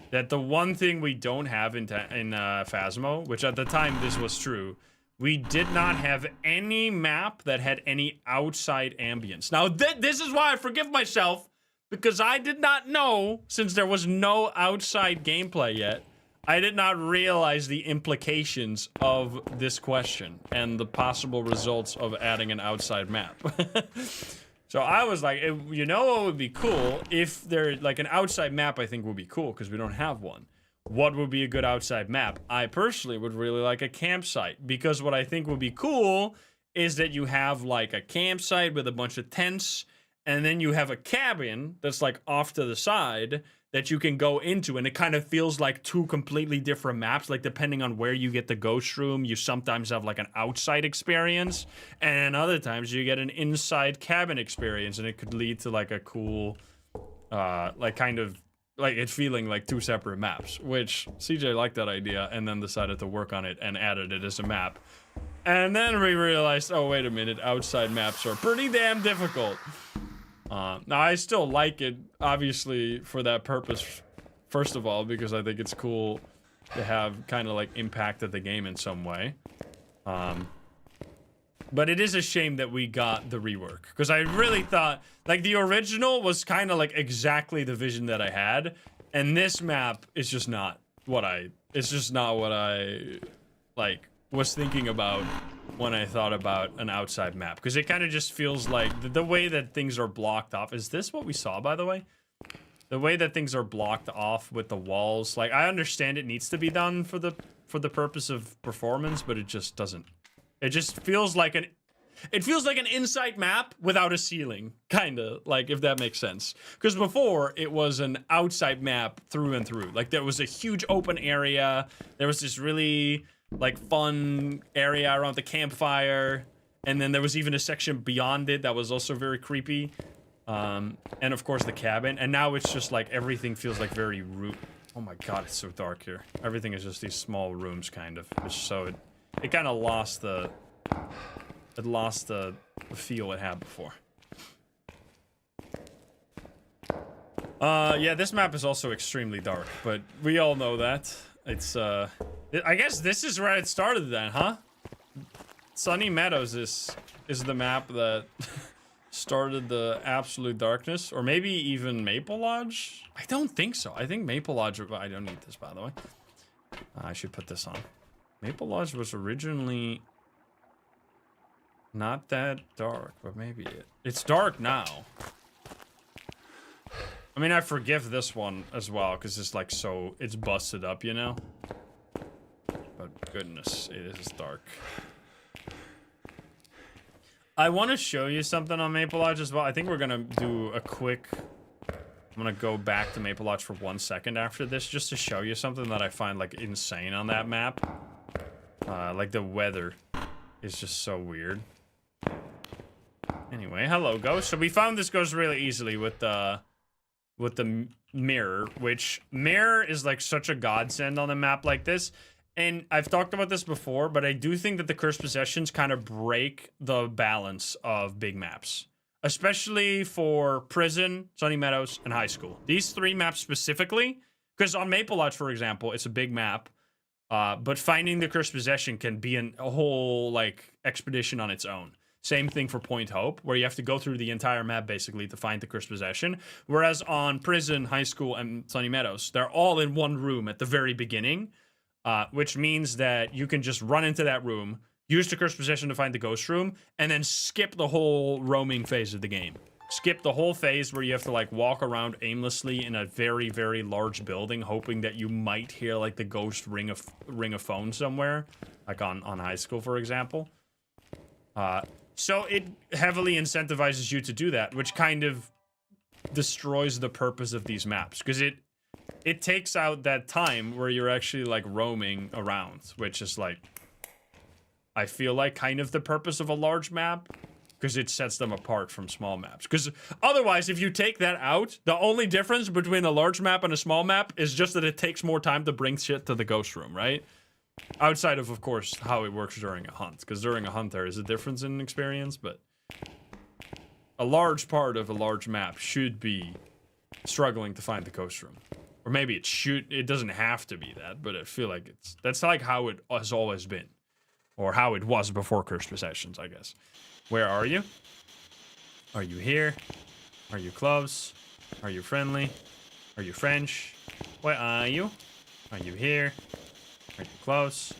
that the one thing we don't have in Phasmo, which at the time this was true, we did not have any map that had any outside ambience. Now, this is why I forgive myself, because I did not know, since there was no outside gameplay yet, I did not realize the implications of this question and the possible results of adding an outside map. So I was like, you know what would be cool? If there, like an outside map I think would be cool because we don't have one. what would be a good outside map? I personally would really like a campsite, because what I think would be cool is that you have like a campsite with a bunch of tents, and then you have a cabin that's like off to the side that you can go into, and it kind of feels like two completely different maps. Like, depending on where you get the ghost room, you sometimes have like an outside experience, and other times you get an inside cabin experience, and it could lead to like a cool, like kind of like it feeling like two separate maps, which CJ liked that idea and then decided to work on it and added it as a map. And then we realized, oh, wait a minute, outside maps are pretty damn difficult. Now, I still like it, obviously, for that purpose, first of all, because I think it's cool to have kind of, like, impacted the game in some way. But it is a shame that we got the rework, because I really thought, like, the original was kind of, like, exactly the vision that I had, and this map is just not what I, like, was thinking about when I thought about an outside map, because it kind of just feels like the way that things are blocked off. Is this what we saw, by the way? The way that things are blocked off with the walls, like, I understand it needs to be done for the purpose of performance, but it just doesn't. It just feels like an inside map without a ceiling, kind of, like, if that makes sense. Because before, it was an outside map through and through. Like, there was a huge open area. There was this really, like, fun area around the campfire. And then there was even a section beyond it that was also very creepy. And, of course, the cabin. And now it's just, like, everything feels, like, very oh my god, it's so dark here. Everything is just these small rooms, kind of. So it kind of lost the... It lost the feel it had before. Yeah, this map is also extremely dark, but we all know that. It's, I guess this is where it started then, huh? Sunny Meadows is the map that started the absolute darkness. Or maybe even Maple Lodge? I don't think so. I think Maple Lodge... I don't need this, by the way. I should put this on. Maple Lodge was originally... not that dark, but maybe it's dark now. I mean, I forgive this one as well, because it's like it's busted up, you know? But goodness, it is dark. I want to show you something on Maple Lodge as well. I think we're gonna do a quick... I'm gonna go back to Maple Lodge for 1 second after this, just to show you something that I find, like, insane on that map. Like, the weather is just so weird. Anyway, hello, ghost. So we found this ghost really easily with the mirror, which mirror is like such a godsend on a map like this. And I've talked about this before, but I do think that the cursed possessions kind of break the balance of big maps, especially for Prison, Sunny Meadows, and High School. These three maps specifically, because on Maple Lodge, for example, it's a big map, but finding the cursed possession can be a whole, like, expedition on its own. Same thing for Point Hope, where you have to go through the entire map, basically, to find the cursed possession. Whereas on Prison, High School, and Sunny Meadows, they're all in one room at the very beginning, which means that you can just run into that room, use the cursed possession to find the ghost room, and then skip the whole roaming phase of the game. Skip the whole phase where you have to, like, walk around aimlessly in a very, very large building, hoping that you might hear, like, the ghost ring a phone somewhere, like on High School, for example. So it heavily incentivizes you to do that, which kind of destroys the purpose of these maps, because it takes out that time where you're actually, like, roaming around, which is, like, I feel like kind of the purpose of a large map, because it sets them apart from small maps. Because otherwise, if you take that out, the only difference between a large map and a small map is just that it takes more time to bring shit to the ghost room, right? Outside of course, how it works during a hunt. Because during a hunt, there is a difference in experience, but a large part of a large map should be struggling to find the ghost room. Or maybe it doesn't have to be that, but I feel like that's like how it has always been. Or how it was before Cursed Possessions, I guess. Where are you? Are you here? Are you close? Are you friendly? Are you French? Where are you? Are you here? Are you close?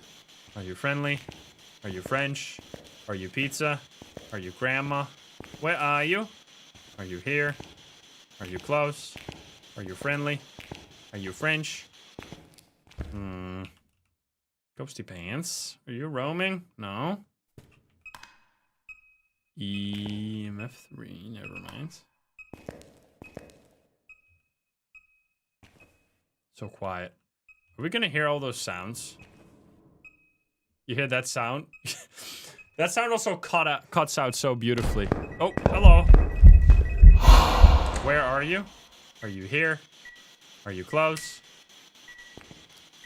Are you friendly? Are you French? Are you pizza? Are you grandma? Where are you? Are you here? Are you close? Are you friendly? Are you French? Ghosty Pants. Are you roaming? No. EMF 3, never mind. So quiet. Are we gonna hear all those sounds? You hear that sound? That sound also cuts out so beautifully. Oh, hello. Where are you? Are you here? Are you close?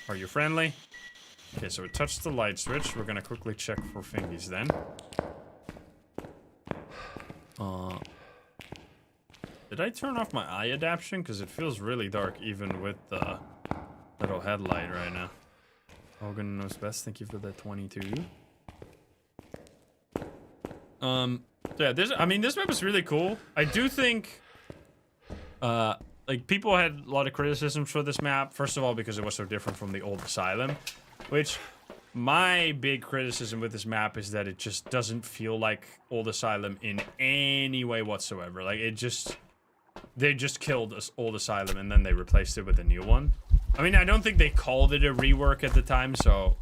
Are you friendly? Okay, so we touched the light switch. We're gonna quickly check for fingies then. Did I turn off my eye adaptation? Because it feels really dark even with the little headlight right now. Hogan knows best. Thank you for that 22. Yeah, this map is really cool. I do think, like, people had a lot of criticisms for this map. First of all, because it was so different from the old Asylum, which my big criticism with this map is that it just doesn't feel like old Asylum in any way whatsoever. Like, they just killed old Asylum and then they replaced it with a new one. I mean, I don't think they called it a rework at the time, so...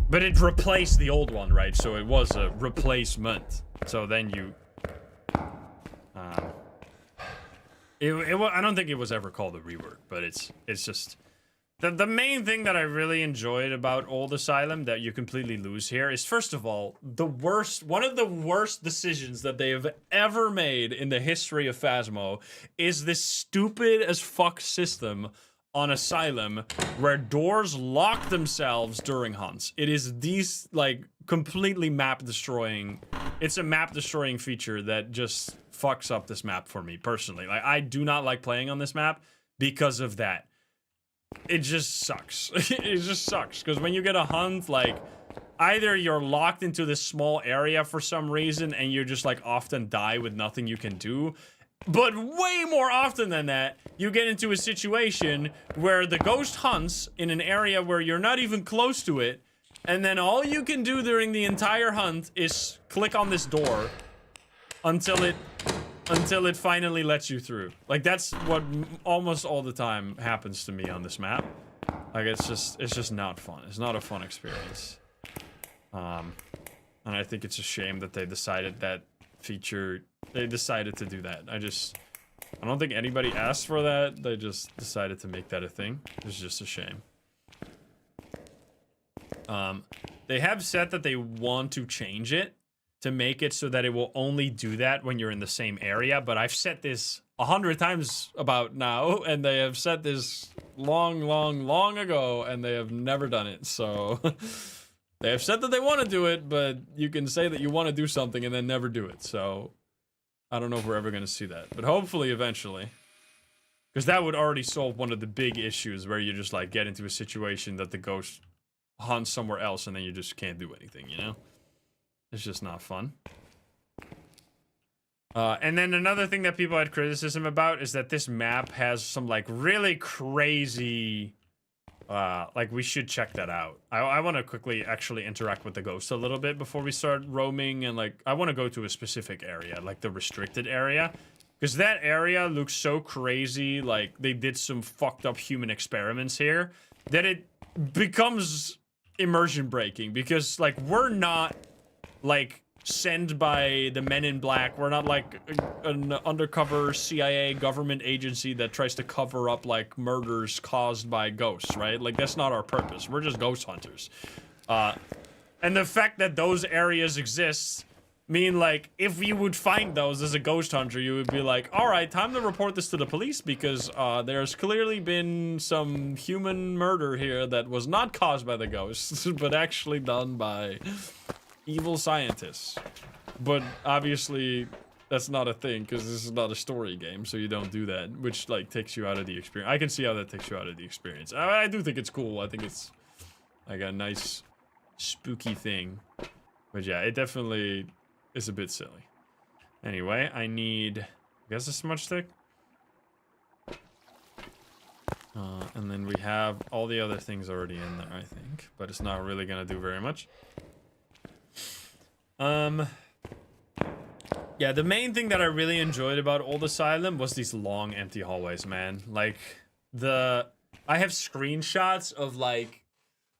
But it replaced the old one, right? So it was a replacement. So then you... I don't think it was ever called a rework, but it's just... The main thing that I really enjoyed about Old Asylum that you completely lose here is, first of all, one of the worst decisions that they have ever made in the history of Phasmo is this stupid as fuck system on Asylum where doors lock themselves during hunts. It is these, like, completely map destroying. It's a map destroying feature that just fucks up this map for me personally. Like, I do not like playing on this map because of that. It just sucks. It just sucks because when you get a hunt, like, either you're locked into this small area for some reason and you're just, like, often die with nothing you can do. But way more often than that, you get into a situation where the ghost hunts in an area where you're not even close to it, and then all you can do during the entire hunt is click on this door until it finally lets you through. Like, that's what almost all the time happens to me on this map. Like, it's just not fun. It's not a fun experience. And I think it's a shame that they decided that feature... They decided to do that. I don't think anybody asked for that. They just decided to make that a thing. It's just a shame. They have said that they want to change it to make it so that it will only do that when you're in the same area, but I've said this 100 times about now, and they have said this long ago, and they have never done it, so... They have said that they want to do it, but you can say that you want to do something and then never do it, so... I don't know if we're ever going to see that, but hopefully eventually. Because that would already solve one of the big issues where you just, like, get into a situation that the ghost hunts somewhere else and then you just can't do anything, you know? It's just not fun. And then another thing that people had criticism about is that this map has some, like, really crazy... like, we should check that out. I want to quickly actually interact with the ghost a little bit before we start roaming, and, like, I want to go to a specific area, like the restricted area. Because that area looks so crazy, like, they did some fucked up human experiments here, that it becomes immersion breaking. Because, like, we're not, like, sent by the Men in Black. We're not, like, an undercover CIA government agency that tries to cover up, like, murders caused by ghosts, right? Like, that's not our purpose. We're just ghost hunters. And the fact that those areas exist mean, like, if you would find those as a ghost hunter, you would be like, alright, time to report this to the police because, there's clearly been some human murder here that was not caused by the ghosts, but actually done by evil scientists. But obviously that's not a thing because this is not a story game, so you don't do that, which, like, takes you out of the experience. I can see how that takes you out of the experience. I do think it's cool. I think it's like a nice spooky thing, but yeah, it definitely is a bit silly. Anyway, I need, I guess, a smudge stick, and then we have all the other things already in there, I think, but it's not really gonna do very much. Yeah, the main thing that I really enjoyed about Old Asylum was these long empty hallways, man. Like, I have screenshots of like,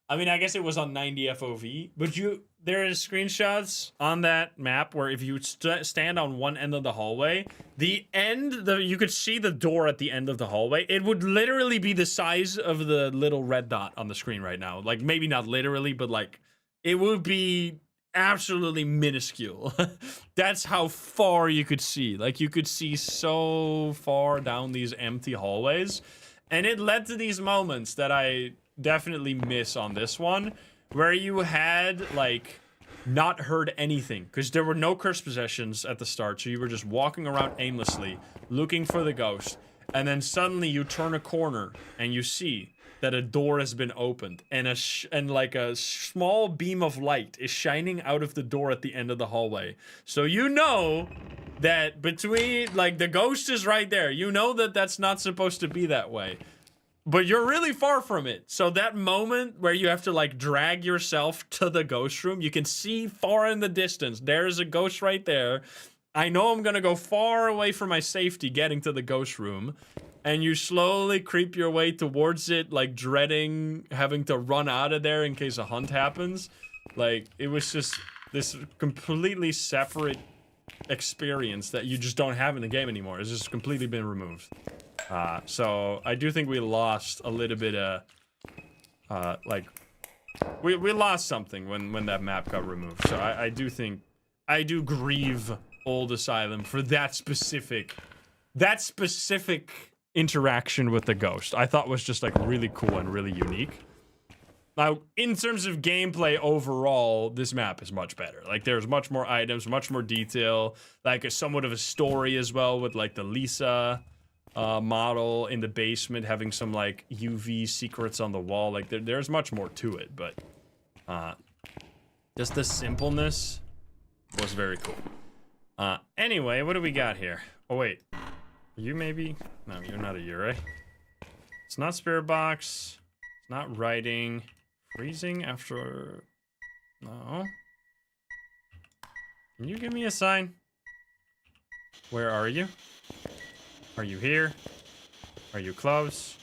I mean, I guess it was on 90 FOV, but there is screenshots on that map where if you stand on one end of the hallway, you could see the door at the end of the hallway. It would literally be the size of the little red dot on the screen right now. Like, maybe not literally, but like, it would be absolutely minuscule. That's how far you could see. Like, you could see so far down these empty hallways. And it led to these moments that I definitely miss on this one, where you had, like, not heard anything. Because there were no cursed possessions at the start, so you were just walking around aimlessly, looking for the ghost. And then suddenly you turn a corner, and you see that a door has been opened, and like a small beam of light is shining out of the door at the end of the hallway. So you know that between, like, the ghost is right there. You know that that's not supposed to be that way. But you're really far from it. So that moment where you have to, like, drag yourself to the ghost room, you can see far in the distance, there's a ghost right there. I know I'm gonna go far away from my safety getting to the ghost room. And you slowly creep your way towards it, like, dreading having to run out of there in case a hunt happens. Like, it was just this completely separate experience that you just don't have in the game anymore. It's just completely been removed. So I do think we lost a little bit of, like, we lost something when that map got removed. So I do think, I do grieve Old Asylum for that specific interaction with the ghost. I thought was just, like, really cool and really unique. Now, in terms of gameplay overall, this map is much better. Like, there's much more items, much more detail, like somewhat of a story as well, with, like, the Lisa model in the basement having some, like, UV secrets on the wall. Like, there's much more to it, but just the simpleness was very cool. Anyway, what do we got here? Oh, wait. You maybe? No, you're not a Yurei. It's not Spirit Box. It's not writing. Freezing after... No. Can you give me a sign? Where are you? Are you here? Are you close?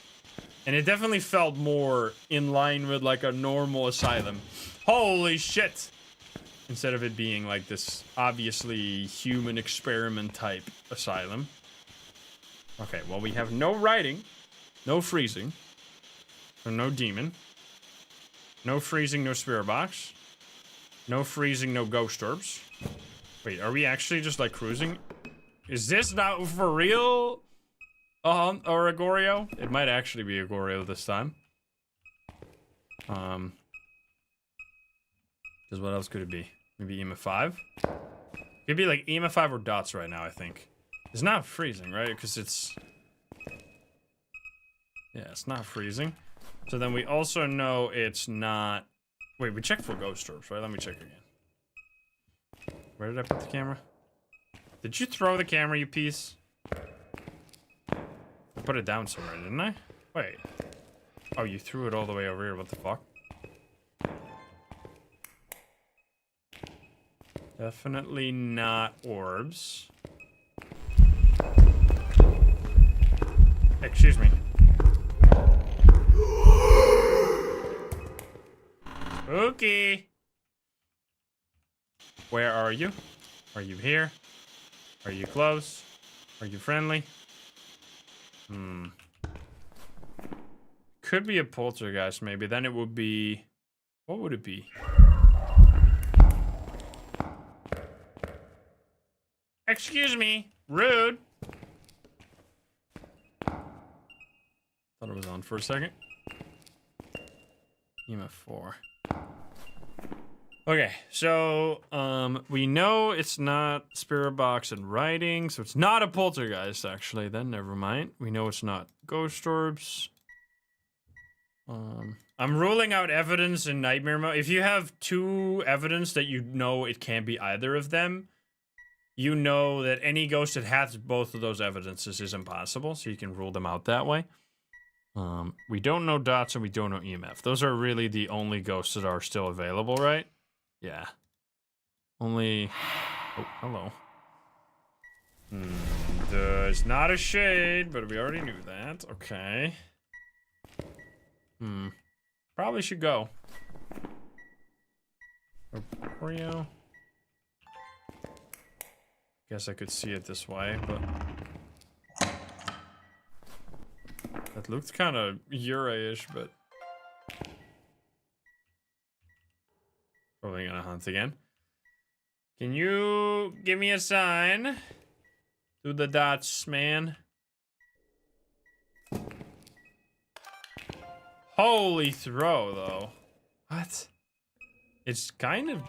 And it definitely felt more in line with, like, a normal asylum. Holy shit! Instead of it being like this obviously human experiment type asylum. Okay, well, we have no writing, no freezing, so no demon, no freezing, no spirit box, no freezing, no ghost orbs. Wait, are we actually just, like, cruising? Is this not for real? Or a Goryo? It might actually be a Goryo this time. Because what else could it be? Maybe EMF 5? Could be like EMF 5 or dots right now, I think. It's not freezing, right? Because it's... Yeah, it's not freezing. So then we also know it's not... Wait, we checked for ghost orbs, right? Let me check again. Where did I put the camera? Did you throw the camera, you piece? I put it down somewhere, didn't I? Wait. Oh, you threw it all the way over here. What the fuck? Definitely not orbs. Excuse me. Okay. Where are you? Are you here? Are you close? Are you friendly? Could be a poltergeist, maybe. Then it would be... What would it be? Excuse me. Rude. Thought it was on for a second. EMF 4. Okay, so, we know it's not Spirit Box and writing, so it's not a poltergeist, actually, then never mind. We know it's not ghost orbs. I'm ruling out evidence in nightmare mode. If you have 2 evidence that you know it can't be either of them, you know that any ghost that has both of those evidences is impossible, so you can rule them out that way. We don't know dots and we don't know EMF. Those are really the only ghosts that are still available, right? Yeah. Only... Oh, hello. It's not a shade, but we already knew that. Okay. Probably should go. Oreo. Guess I could see it this way, but that looked kind of Ura-ish, but probably gonna hunt again. Can you give me a sign? Do the dots, man. Holy throw, though. What? It's kind of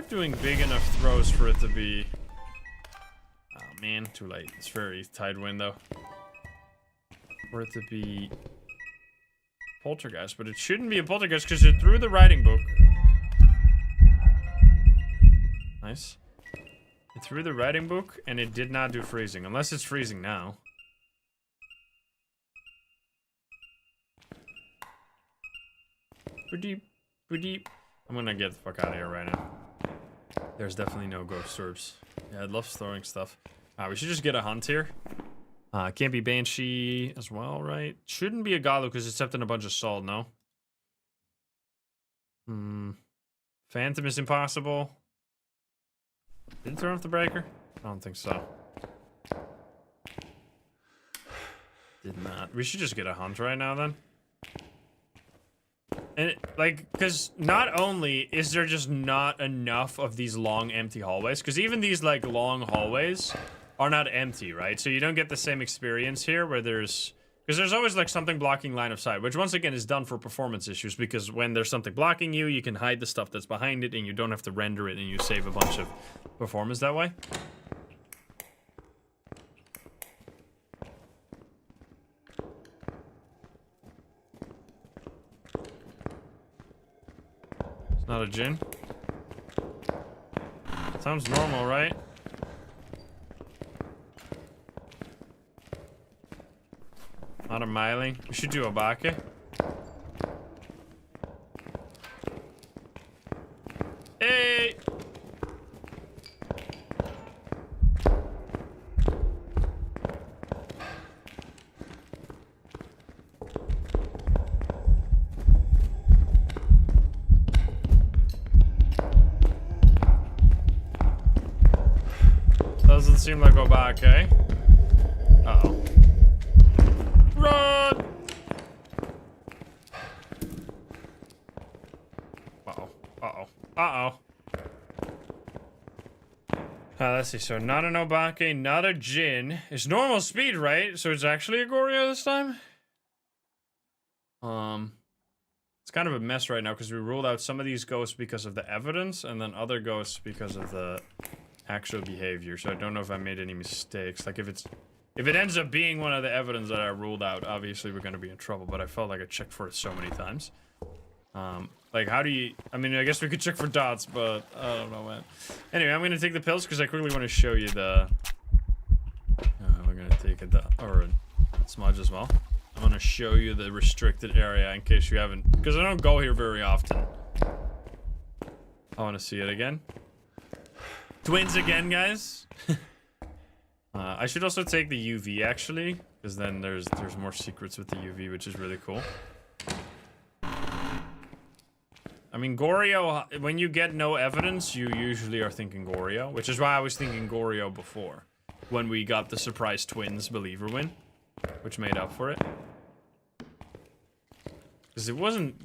doing big enough throws for it to be... Oh man, too late. It's very tight window. For it to be poltergeist, but it shouldn't be a poltergeist because it threw the writing book. Nice. It threw the writing book and it did not do freezing, unless it's freezing now. Pretty. I'm gonna get the fuck out of here right now. There's definitely no ghost orbs. Yeah, it loves throwing stuff. We should just get a hunt here. Can't be Banshee as well, right? Shouldn't be a Galu because it's stepped in a bunch of salt, no? Phantom is impossible. Did it turn off the breaker? I don't think so. Did not. We should just get a hunt right now then. And like, because not only is there just not enough of these long empty hallways, because even these like long hallways are not empty, right? So you don't get the same experience here where there's, because there's always like something blocking line of sight, which once again is done for performance issues, because when there's something blocking you, you can hide the stuff that's behind it and you don't have to render it and you save a bunch of performance that way. Not a djinn. Sounds normal, right? Not a myling. We should do a bake. Hey! Doesn't seem like Obake. Uh-oh. Run! Uh-oh. Uh-oh. Uh-oh. Let's see. So not an Obake, not a djinn. It's normal speed, right? So it's actually a Goryo this time? It's kind of a mess right now because we ruled out some of these ghosts because of the evidence and then other ghosts because of the actual behavior. So I don't know if I made any mistakes. Like if it ends up being one of the evidence that I ruled out, obviously we're gonna be in trouble, but I felt like I checked for it so many times. Like how do you, I mean, I guess we could check for dots, but I don't know, man. Anyway, I'm gonna take the pills because I quickly want to show you the, we're gonna take a dot, or a smudge as well. I'm gonna show you the restricted area in case you haven't, because I don't go here very often. I want to see it again. Twins again, guys. I should also take the UV actually, because then there's more secrets with the UV, which is really cool. I mean, Goryo, when you get no evidence, you usually are thinking Goryo, which is why I was thinking Goryo before, when we got the surprise twins believer win, which made up for it. Because it wasn't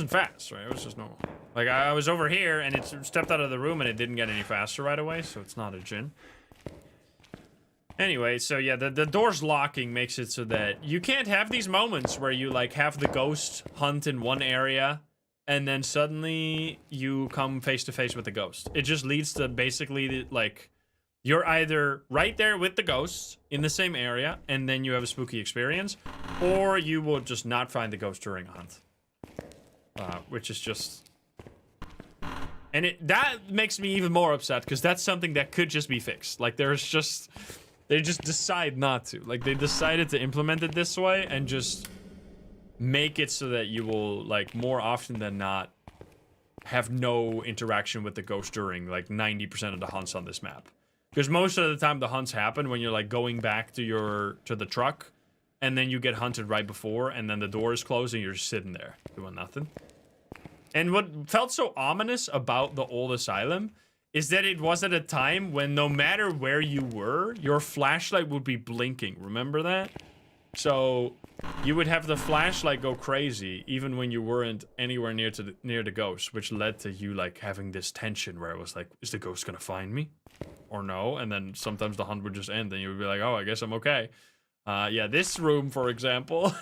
fast, right? It was just normal. Like, I was over here, and it stepped out of the room, and it didn't get any faster right away, so it's not a djinn. Anyway, so yeah, the door's locking makes it so that you can't have these moments where you, like, have the ghost hunt in one area, and then suddenly you come face-to-face with the ghost. It just leads to basically, like, you're either right there with the ghost in the same area, and then you have a spooky experience, or you will just not find the ghost during a hunt. Which is just... And that makes me even more upset, because that's something that could just be fixed. Like, they just decide not to. Like, they decided to implement it this way, and just make it so that you will, like, more often than not, have no interaction with the ghost during, like, 90% of the hunts on this map. Because most of the time the hunts happen when you're like going back to the truck, and then you get hunted right before, and then the door is closed and you're just sitting there doing nothing. And what felt so ominous about the old asylum is that it was at a time when no matter where you were, your flashlight would be blinking. Remember that? So you would have the flashlight go crazy even when you weren't anywhere near the ghost, which led to you like having this tension where it was like, is the ghost gonna find me or no? And then sometimes the hunt would just end and you would be like, oh, I guess I'm okay. Yeah, this room, for example,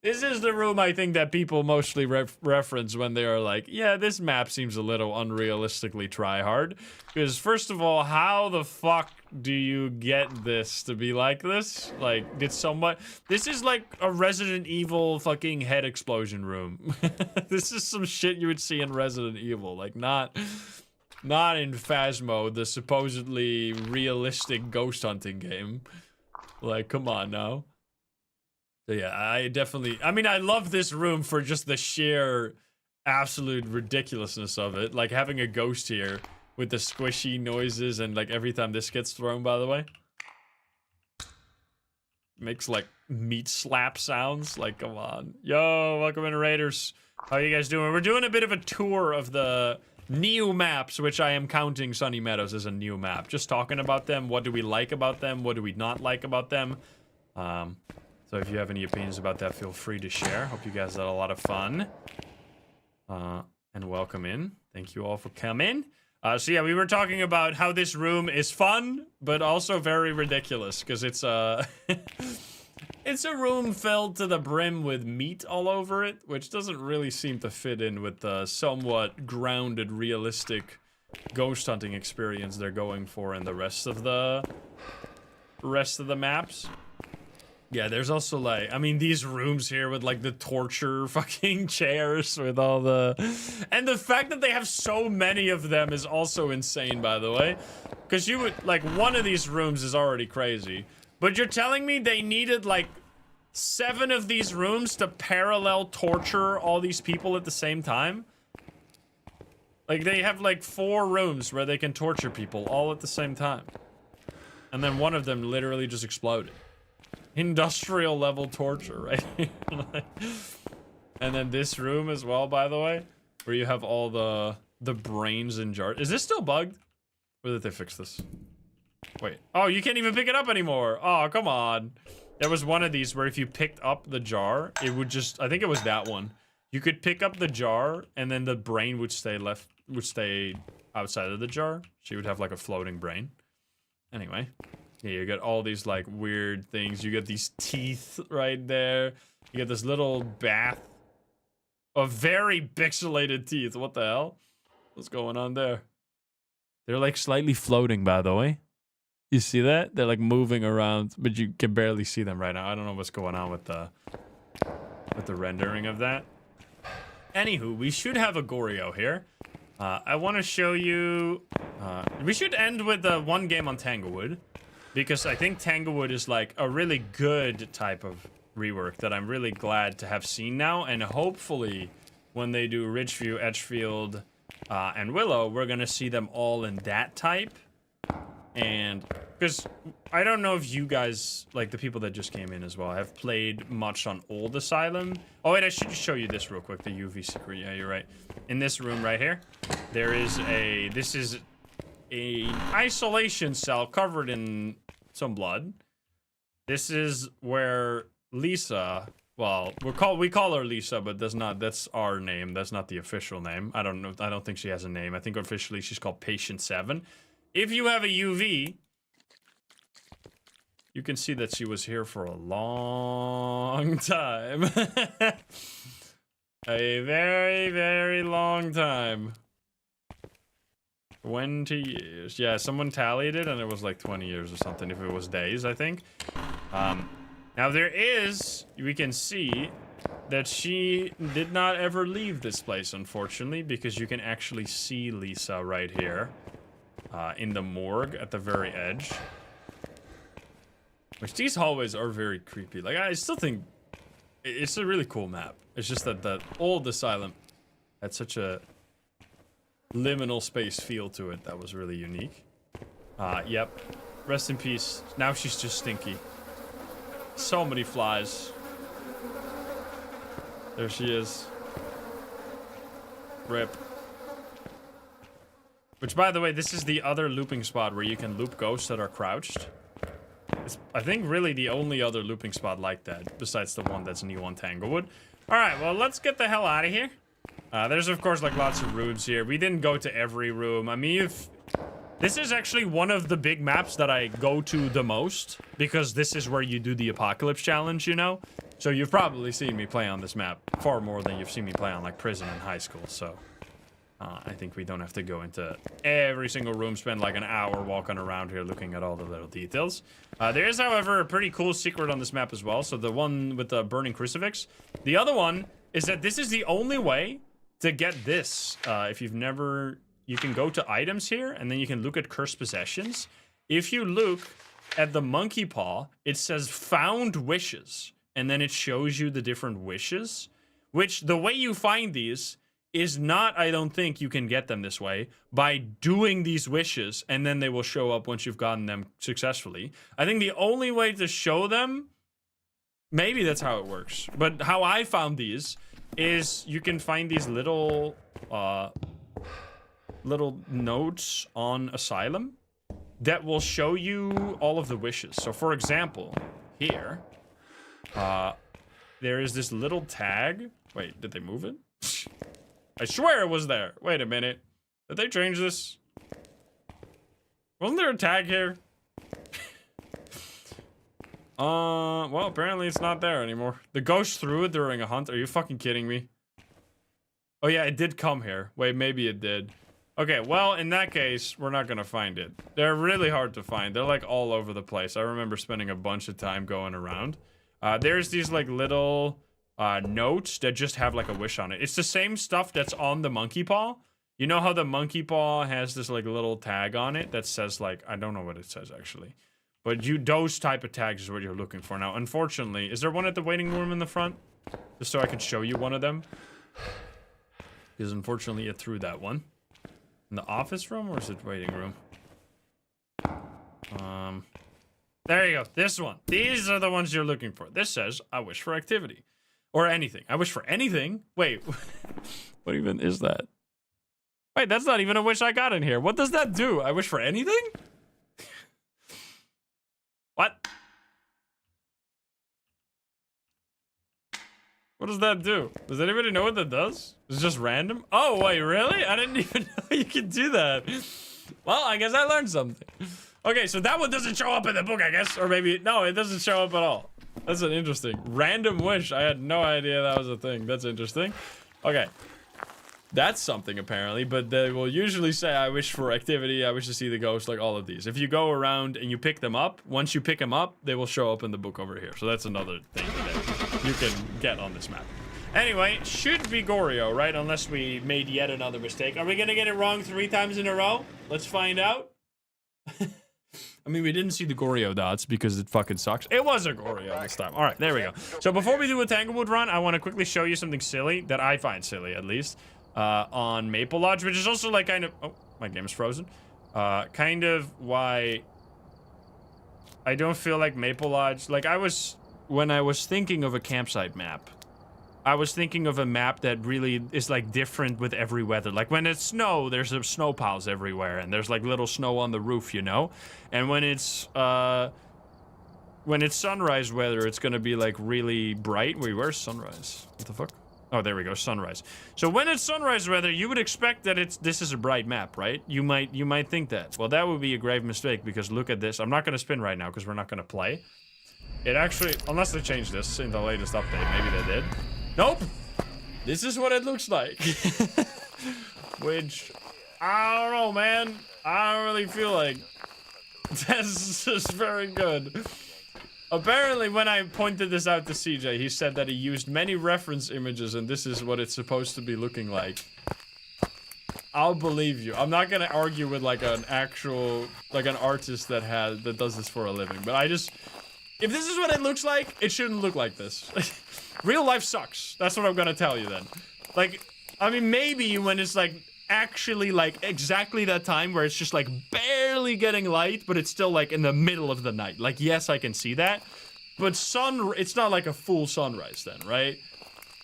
this is the room I think that people mostly reference when they are like, yeah, this map seems a little unrealistically try-hard. Because first of all, how the fuck do you get this to be like this? Like, did someone... This is like a Resident Evil fucking head explosion room. This is some shit you would see in Resident Evil. Like, not in Phasmo, the supposedly realistic ghost hunting game. Like, come on now. So yeah, I mean, I love this room for just the sheer absolute ridiculousness of it. Like having a ghost here with the squishy noises and like every time this gets thrown, by the way. Makes like meat slap sounds. Like, come on. Yo, welcome in, Raiders. How you guys doing? We're doing a bit of a tour of the new maps, which I am counting Sunny Meadows as a new map. Just talking about them. What do we like about them? What do we not like about them? So if you have any opinions about that, feel free to share. Hope you guys had a lot of fun. And welcome in. Thank you all for coming. So yeah, we were talking about how this room is fun, but also very ridiculous, because it's it's a room filled to the brim with meat all over it, which doesn't really seem to fit in with the somewhat grounded, realistic ghost hunting experience they're going for in the rest of the maps. Yeah, there's also like, I mean, these rooms here with like the torture fucking chairs with all the... And the fact that they have so many of them is also insane, by the way. Because you would, like, one of these rooms is already crazy. But you're telling me they needed like 7 of these rooms to parallel torture all these people at the same time? Like, they have like 4 rooms where they can torture people all at the same time. And then one of them literally just exploded. Industrial level torture, right? And then this room as well, by the way, where you have all the brains in jars. Is this still bugged? Or did they fix this? Wait. Oh, you can't even pick it up anymore. Oh, come on. There was one of these where if you picked up the jar, it would just... I think it was that one. You could pick up the jar, and then the brain would stay outside of the jar. So you would have like a floating brain. Anyway. Yeah, you get all these like weird things. You get these teeth right there. You get this little bath of very pixelated teeth. What the hell? What's going on there? They're like slightly floating, by the way. You see that? They're like moving around, but you can barely see them right now. I don't know what's going on with the rendering of that. Anywho, we should have a Goryo here. I want to show you... we should end with the one game on Tanglewood. Because I think Tanglewood is like a really good type of rework that I'm really glad to have seen now. And hopefully when they do Ridgeview, Edgefield, and Willow, we're going to see them all in that type. And because I don't know if you guys, like the people that just came in as well, have played much on Old Asylum. Oh wait, I should just show you this real quick, the UV secret. Yeah, you're right. In this room right here, there is this is an isolation cell covered in some blood. This is where Lisa, well, we call her Lisa, but that's our name. That's not the official name. I don't know. I don't think she has a name. I think officially she's called Patient 7. If you have a UV, you can see that she was here for a long time. A very, very long time. 20 years. Yeah, someone tallied it and it was like 20 years or something if it was days, I think. Now there is, we can see that she did not ever leave this place, unfortunately, because you can actually see Lisa right here in the morgue at the very edge. Which these hallways are very creepy. Like, I still think it's a really cool map. It's just that the old Asylum had such a liminal space feel to it that was really unique. Yep. Rest in peace. Now she's just stinky. So many flies. There she is. Rip. Which, by the way, this is the other looping spot where you can loop ghosts that are crouched. It's, I think, really the only other looping spot like that, besides the one that's new on Tanglewood. Alright, well, let's get the hell out of here. There's, of course, like, lots of rooms here. We didn't go to every room. I mean, this is actually one of the big maps that I go to the most, because this is where you do the Apocalypse Challenge, you know? So you've probably seen me play on this map far more than you've seen me play on, like, Prison and High School, so... I think we don't have to go into every single room, spend like an hour walking around here looking at all the little details. There is, however, a pretty cool secret on this map as well. So the one with the burning crucifix. The other one is that this is the only way to get this. If you've never... You can go to items here, and then you can look at cursed possessions. If you look at the monkey paw, it says found wishes. And then it shows you the different wishes. Which, the way you find these... is not, I don't think you can get them this way, by doing these wishes, and then they will show up once you've gotten them successfully. I think the only way to show them, maybe that's how it works, but how I found these is you can find these little, little notes on Asylum that will show you all of the wishes. So, for example, here, there is this little tag. Wait, did they move it? I swear it was there. Wait a minute. Did they change this? Wasn't there a tag here? Well, apparently it's not there anymore. The ghost threw it during a hunt. Are you fucking kidding me? Oh yeah, it did come here. Wait, maybe it did. Okay, well, in that case, we're not gonna find it. They're really hard to find. They're like all over the place. I remember spending a bunch of time going around. There's these like little... notes that just have like a wish on it. It's the same stuff that's on the monkey paw. You know how the monkey paw has this like little tag on it that says like, I don't know what it says actually, but those type of tags is what you're looking for. Now, unfortunately, is there one at the waiting room in the front? Just so I can show you one of them. Because unfortunately it threw that one. In the office room, or is it waiting room? There you go. This one. These are the ones you're looking for. This says, I wish for activity. Or anything. I wish for anything? Wait. What even is that? Wait, that's not even a wish I got in here. What does that do? I wish for anything? What? What does that do? Does anybody know what that does? It's just random? Oh, wait, really? I didn't even know you could do that. Well, I guess I learned something. Okay, so that one doesn't show up in the book, I guess. Or maybe, no, it doesn't show up at all. That's an interesting random wish. I had no idea that was a thing. That's interesting. Okay. That's something apparently, but they will usually say, I wish for activity, I wish to see the ghost, like all of these. If you go around and you pick them up, once you pick them up, they will show up in the book over here. So that's another thing that you can get on this map. Anyway, should be Goryo, right? Unless we made yet another mistake. Are we gonna get it wrong 3 times in a row? Let's find out. I mean, we didn't see the Goryo dots because it fucking sucks. It was a Goryo this time. All right, there we go. So before we do a Tanglewood run, I want to quickly show you something silly that I find silly, at least, on Maple Lodge, which is also like kind of... Oh, my game is frozen. Kind of why I don't feel like Maple Lodge... Like, when I was thinking of a campsite map, I was thinking of a map that really is like different with every weather. Like when it's snow, there's snow piles everywhere, and there's like little snow on the roof, you know? And when it's sunrise weather, it's gonna be like really bright. Wait, where's sunrise? What the fuck? Oh, there we go, sunrise. So when it's sunrise weather, you would expect that this is a bright map, right? You might think that. Well, that would be a grave mistake, because look at this. I'm not gonna spin right now because we're not gonna play. It actually, unless they changed this in the latest update, maybe they did. Nope. This is what it looks like. Which, I don't know, man. I don't really feel like this is very good. Apparently, when I pointed this out to CJ, he said that he used many reference images, and this is what it's supposed to be looking like. I'll believe you. I'm not gonna argue with like an actual, like an artist that does this for a living. But I just, if this is what it looks like, it shouldn't look like this. Real life sucks. That's what I'm gonna tell you then. Like, I mean, maybe when it's like actually like exactly that time where it's just like barely getting light, but it's still like in the middle of the night. Like, yes, I can see that, but it's not like a full sunrise then, right?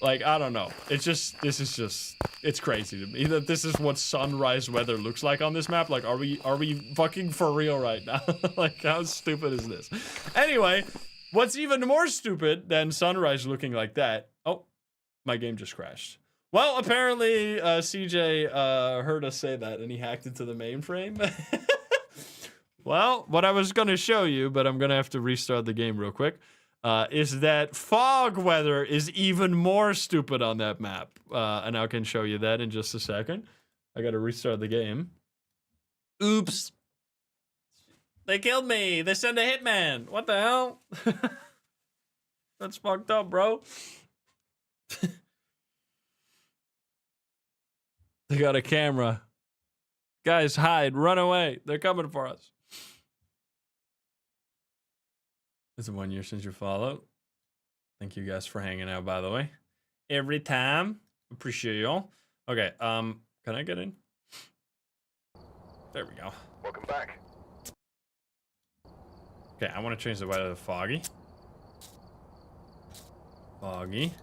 Like, I don't know. It's just, it's crazy to me that this is what sunrise weather looks like on this map. Like, are we fucking for real right now? Like, how stupid is this? Anyway, what's even more stupid than sunrise looking like that? Oh, my game just crashed. Well, apparently, CJ heard us say that and he hacked into the mainframe. Well, what I was gonna show you, but I'm gonna have to restart the game real quick, is that fog weather is even more stupid on that map. And I can show you that in just a second. I gotta restart the game. Oops. They killed me. They sent a hitman. What the hell? That's fucked up, bro. They got a camera. Guys, hide. Run away. They're coming for us. It's 1 year since you followed. Thank you guys for hanging out, by the way. Every time. Appreciate y'all. Okay, can I get in? There we go. Welcome back. Okay, I want to change the weather to foggy. Foggy.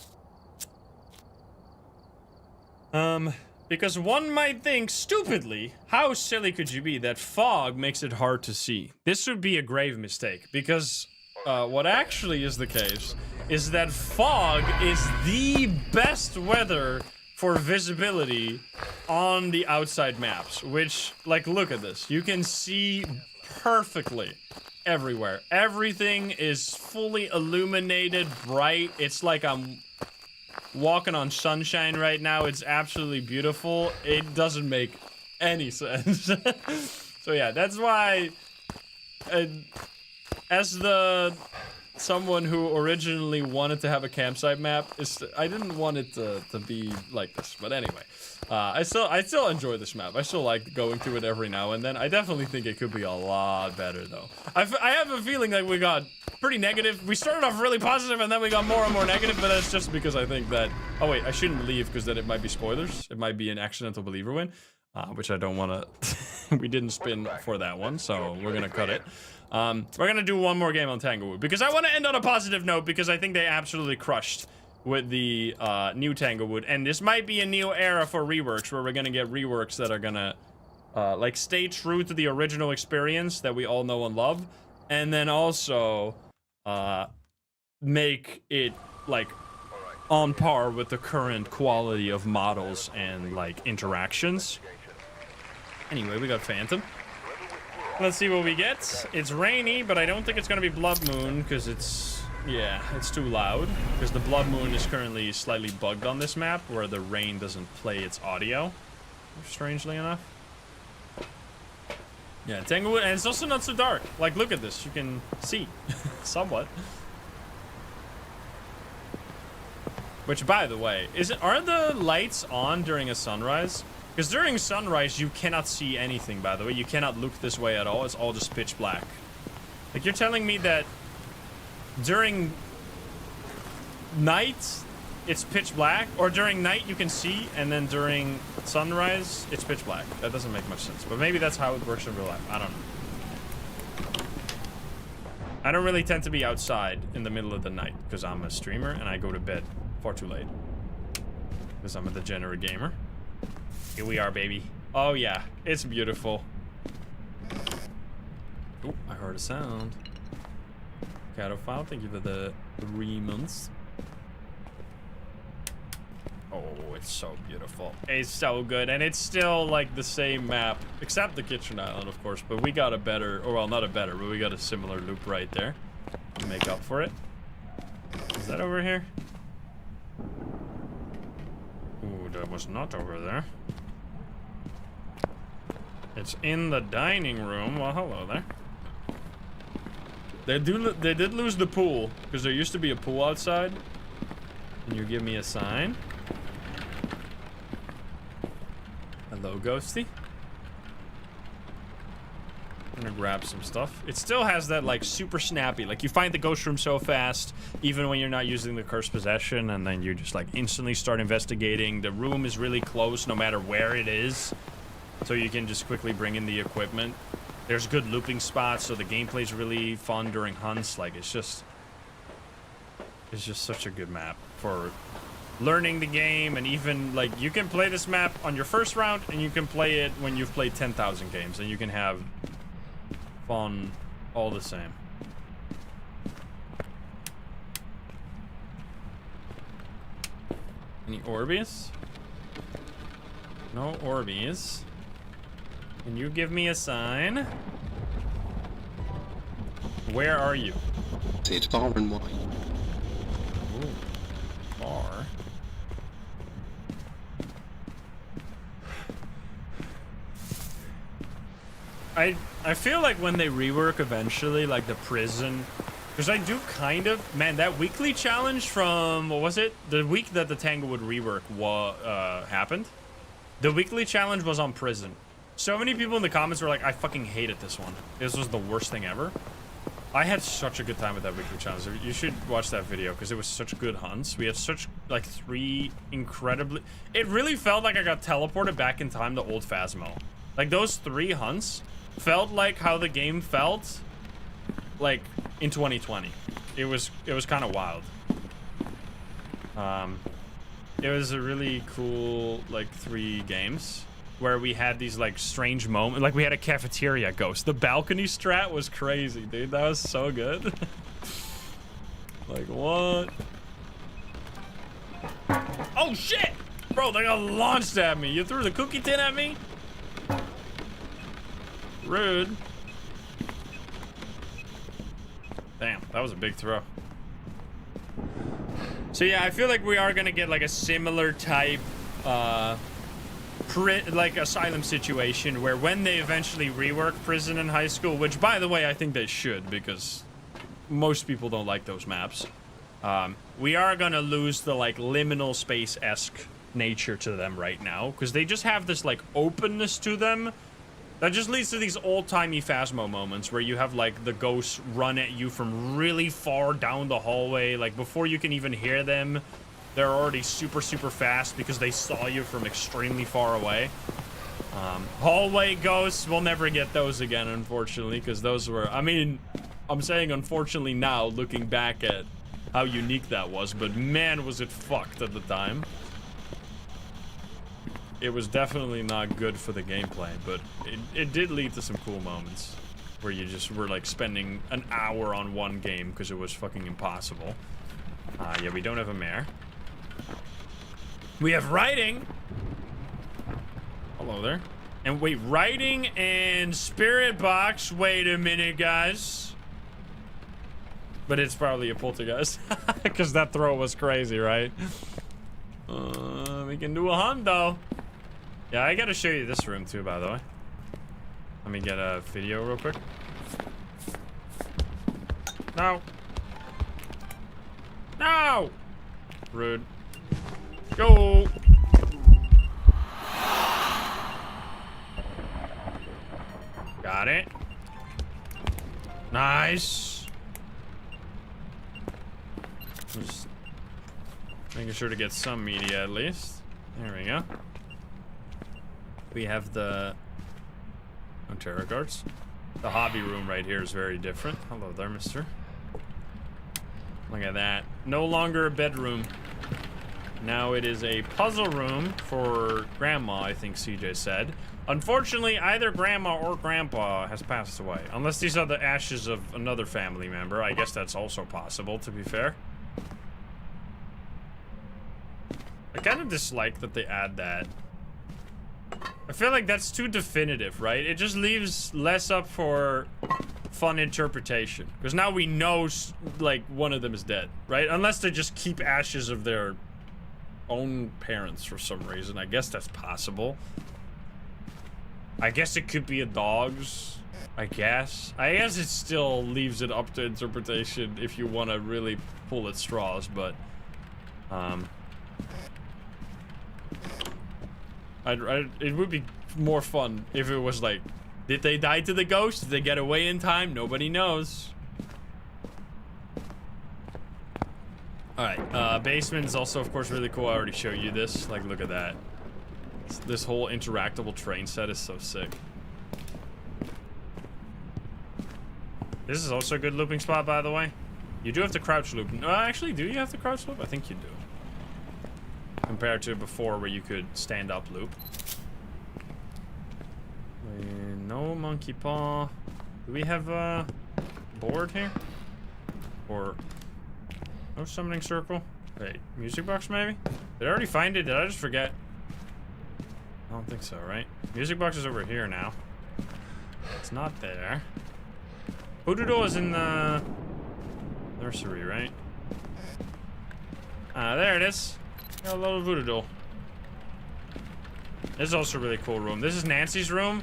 Because one might think, stupidly, how silly could you be that fog makes it hard to see? This would be a grave mistake, because what actually is the case is that fog is the best weather for visibility on the outside maps, which, like, look at this. You can see perfectly everywhere. Everything is fully illuminated, bright. It's like I'm walking on sunshine right now. It's absolutely beautiful. It doesn't make any sense. So yeah, that's why as someone who originally wanted to have a campsite map, I didn't want it to be like this. But anyway, I still enjoy this map. I still like going through it every now and then. I definitely think it could be a lot better though. I have a feeling like we got pretty negative. We started off really positive and then we got more and more negative, but that's just because I think that, oh wait, I shouldn't leave because then it might be spoilers. It might be an accidental believer win, which I don't want to. We didn't spin for that one, so we're gonna cut it. We're gonna do one more game on Tanglewood because I want to end on a positive note, because I think they absolutely crushed with the new Tanglewood, and this might be a new era for reworks where we're gonna get reworks that are gonna like stay true to the original experience that we all know and love, and then also make it like on par with the current quality of models and like interactions. Anyway, we got Phantom. Let's see what we get. It's rainy, but I don't think it's gonna be Blood Moon because it's too loud. Because the Blood Moon is currently slightly bugged on this map where the rain doesn't play its audio, strangely enough. Yeah, Tanglewood, and it's also not so dark. Like, look at this. You can see somewhat. Which, by the way, are the lights on during a sunrise? Because during sunrise, you cannot see anything, by the way. You cannot look this way at all. It's all just pitch black. Like, you're telling me that during night, it's pitch black? Or during night, you can see, and then during sunrise, it's pitch black. That doesn't make much sense. But maybe that's how it works in real life. I don't know. I don't really tend to be outside in the middle of the night, because I'm a streamer, and I go to bed far too late. Because I'm a degenerate gamer. Here we are, baby. Oh, yeah. It's beautiful. Oh, I heard a sound. Catophile, thank you for the 3 months. Oh, it's so beautiful. It's so good. And it's still, like, the same map. Except the kitchen island, of course. But we got a better... Or, well, not a better, but we got a similar loop right there to make up for it. Is that over here? Ooh, that was not over there. It's in the dining room. Well, hello there. They did lose the pool, because there used to be a pool outside. Can you give me a sign? Hello, Ghosty. I'm gonna grab some stuff. It still has that like super snappy, like you find the ghost room so fast, even when you're not using the cursed possession, and then you just like instantly start investigating. The room is really close no matter where it is, so you can just quickly bring in the equipment. There's good looping spots, so the gameplay's really fun during hunts. Like it's just such a good map for learning the game, and even like you can play this map on your first round, and you can play it when you've played 10,000 games, and you can have fun all the same. Any Orbeez? No Orbeez. Can you give me a sign? Where are you? It's far and wide. Ooh, far. I feel like when they rework eventually, like the prison, because I do kind of, man, that weekly challenge from, what was it? The week that the Tanglewood rework happened. The weekly challenge was on prison. So many people in the comments were like, I fucking hated this one. This was the worst thing ever. I had such a good time with that weekly challenge. You should watch that video because it was such good hunts. We had such, like, 3 incredibly... It really felt like I got teleported back in time to old Phasmo. Like, those 3 hunts felt like how the game felt, like, in 2020. It was kind of wild. It was a really cool, like, 3 games where we had these, like, strange moments. Like, we had a cafeteria ghost. The balcony strat was crazy, dude. That was so good. Like, what? Oh, shit! Bro, they got launched at me. You threw the cookie tin at me? Rude. Damn, that was a big throw. So yeah, I feel like we are gonna get like a similar type like Asylum situation where when they eventually rework prison and high school, which by the way I think they should because most people don't like those maps, we are gonna lose the like liminal space-esque nature to them right now because they just have this like openness to them that just leads to these old-timey Phasmo moments where you have, like, the ghosts run at you from really far down the hallway. Like, before you can even hear them, they're already super, super fast because they saw you from extremely far away. Hallway ghosts, we'll never get those again, unfortunately, because those were... I mean, I'm saying unfortunately now, looking back at how unique that was, but man, was it fucked at the time. It was definitely not good for the gameplay, but it did lead to some cool moments where you just were like spending an hour on one game because it was fucking impossible. Yeah, we don't have a mare. We have writing. Hello there. And wait, writing and spirit box. Wait a minute, guys. But it's probably a poltergeist because that throw was crazy, right? We can do a hunt though. Yeah, I gotta show you this room too, by the way. Let me get a video real quick. No. No! Rude. Go! Got it. Nice. Just making sure to get some media at least. There we go. We have the tarot cards. The hobby room right here is very different. Hello there, mister. Look at that. No longer a bedroom. Now it is a puzzle room for grandma, I think CJ said. Unfortunately, either grandma or grandpa has passed away. Unless these are the ashes of another family member. I guess that's also possible, to be fair. I kind of dislike that they add that. I feel like that's too definitive, right? It just leaves less up for fun interpretation. Because now we know, like, one of them is dead, right? Unless they just keep ashes of their own parents for some reason. I guess that's possible. I guess it could be a dog's. I guess it still leaves it up to interpretation if you want to really pull at straws, but... it would be more fun if it was like Did they die to the ghost? Did they get away in time? Nobody knows. Alright, basement is also, of course, really cool. I already showed you this. Like, look at that. This whole interactable train set is so sick. This is also a good looping spot, by the way. You do have to crouch loop. No, actually, do you have to crouch loop? I think you do. Compared to before where you could stand up loop. No monkey paw. Do we have a board here? Or no summoning circle? Wait, music box maybe? Did I already find it? Did I just forget? I don't think so, right? Music box is over here now. It's not there. Voodoo is in the nursery, right? There it is. Got a little voodoo doll. This is also a really cool room. This is Nancy's room.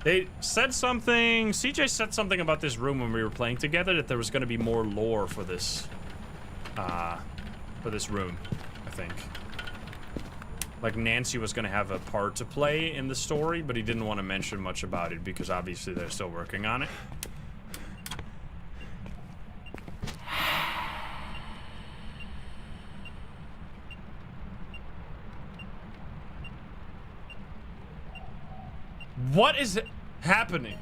They said something, CJ said something about this room when we were playing together, that there was going to be more lore for this room, I think. Like Nancy was going to have a part to play in the story, but he didn't want to mention much about it because obviously they're still working on it. What is happening?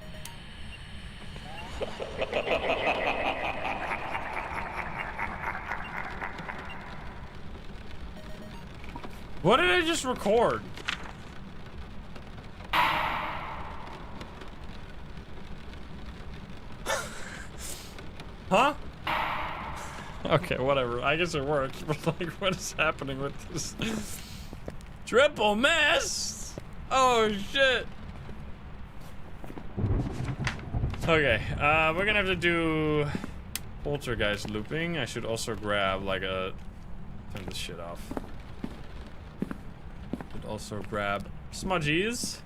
What did I just record? Huh? Okay, whatever. I guess it worked. But like, what is happening with this? Triple mess! Oh shit! Okay, we're gonna have to do poltergeist looping. I should also grab like a... Turn this shit off. Should also grab smudgies.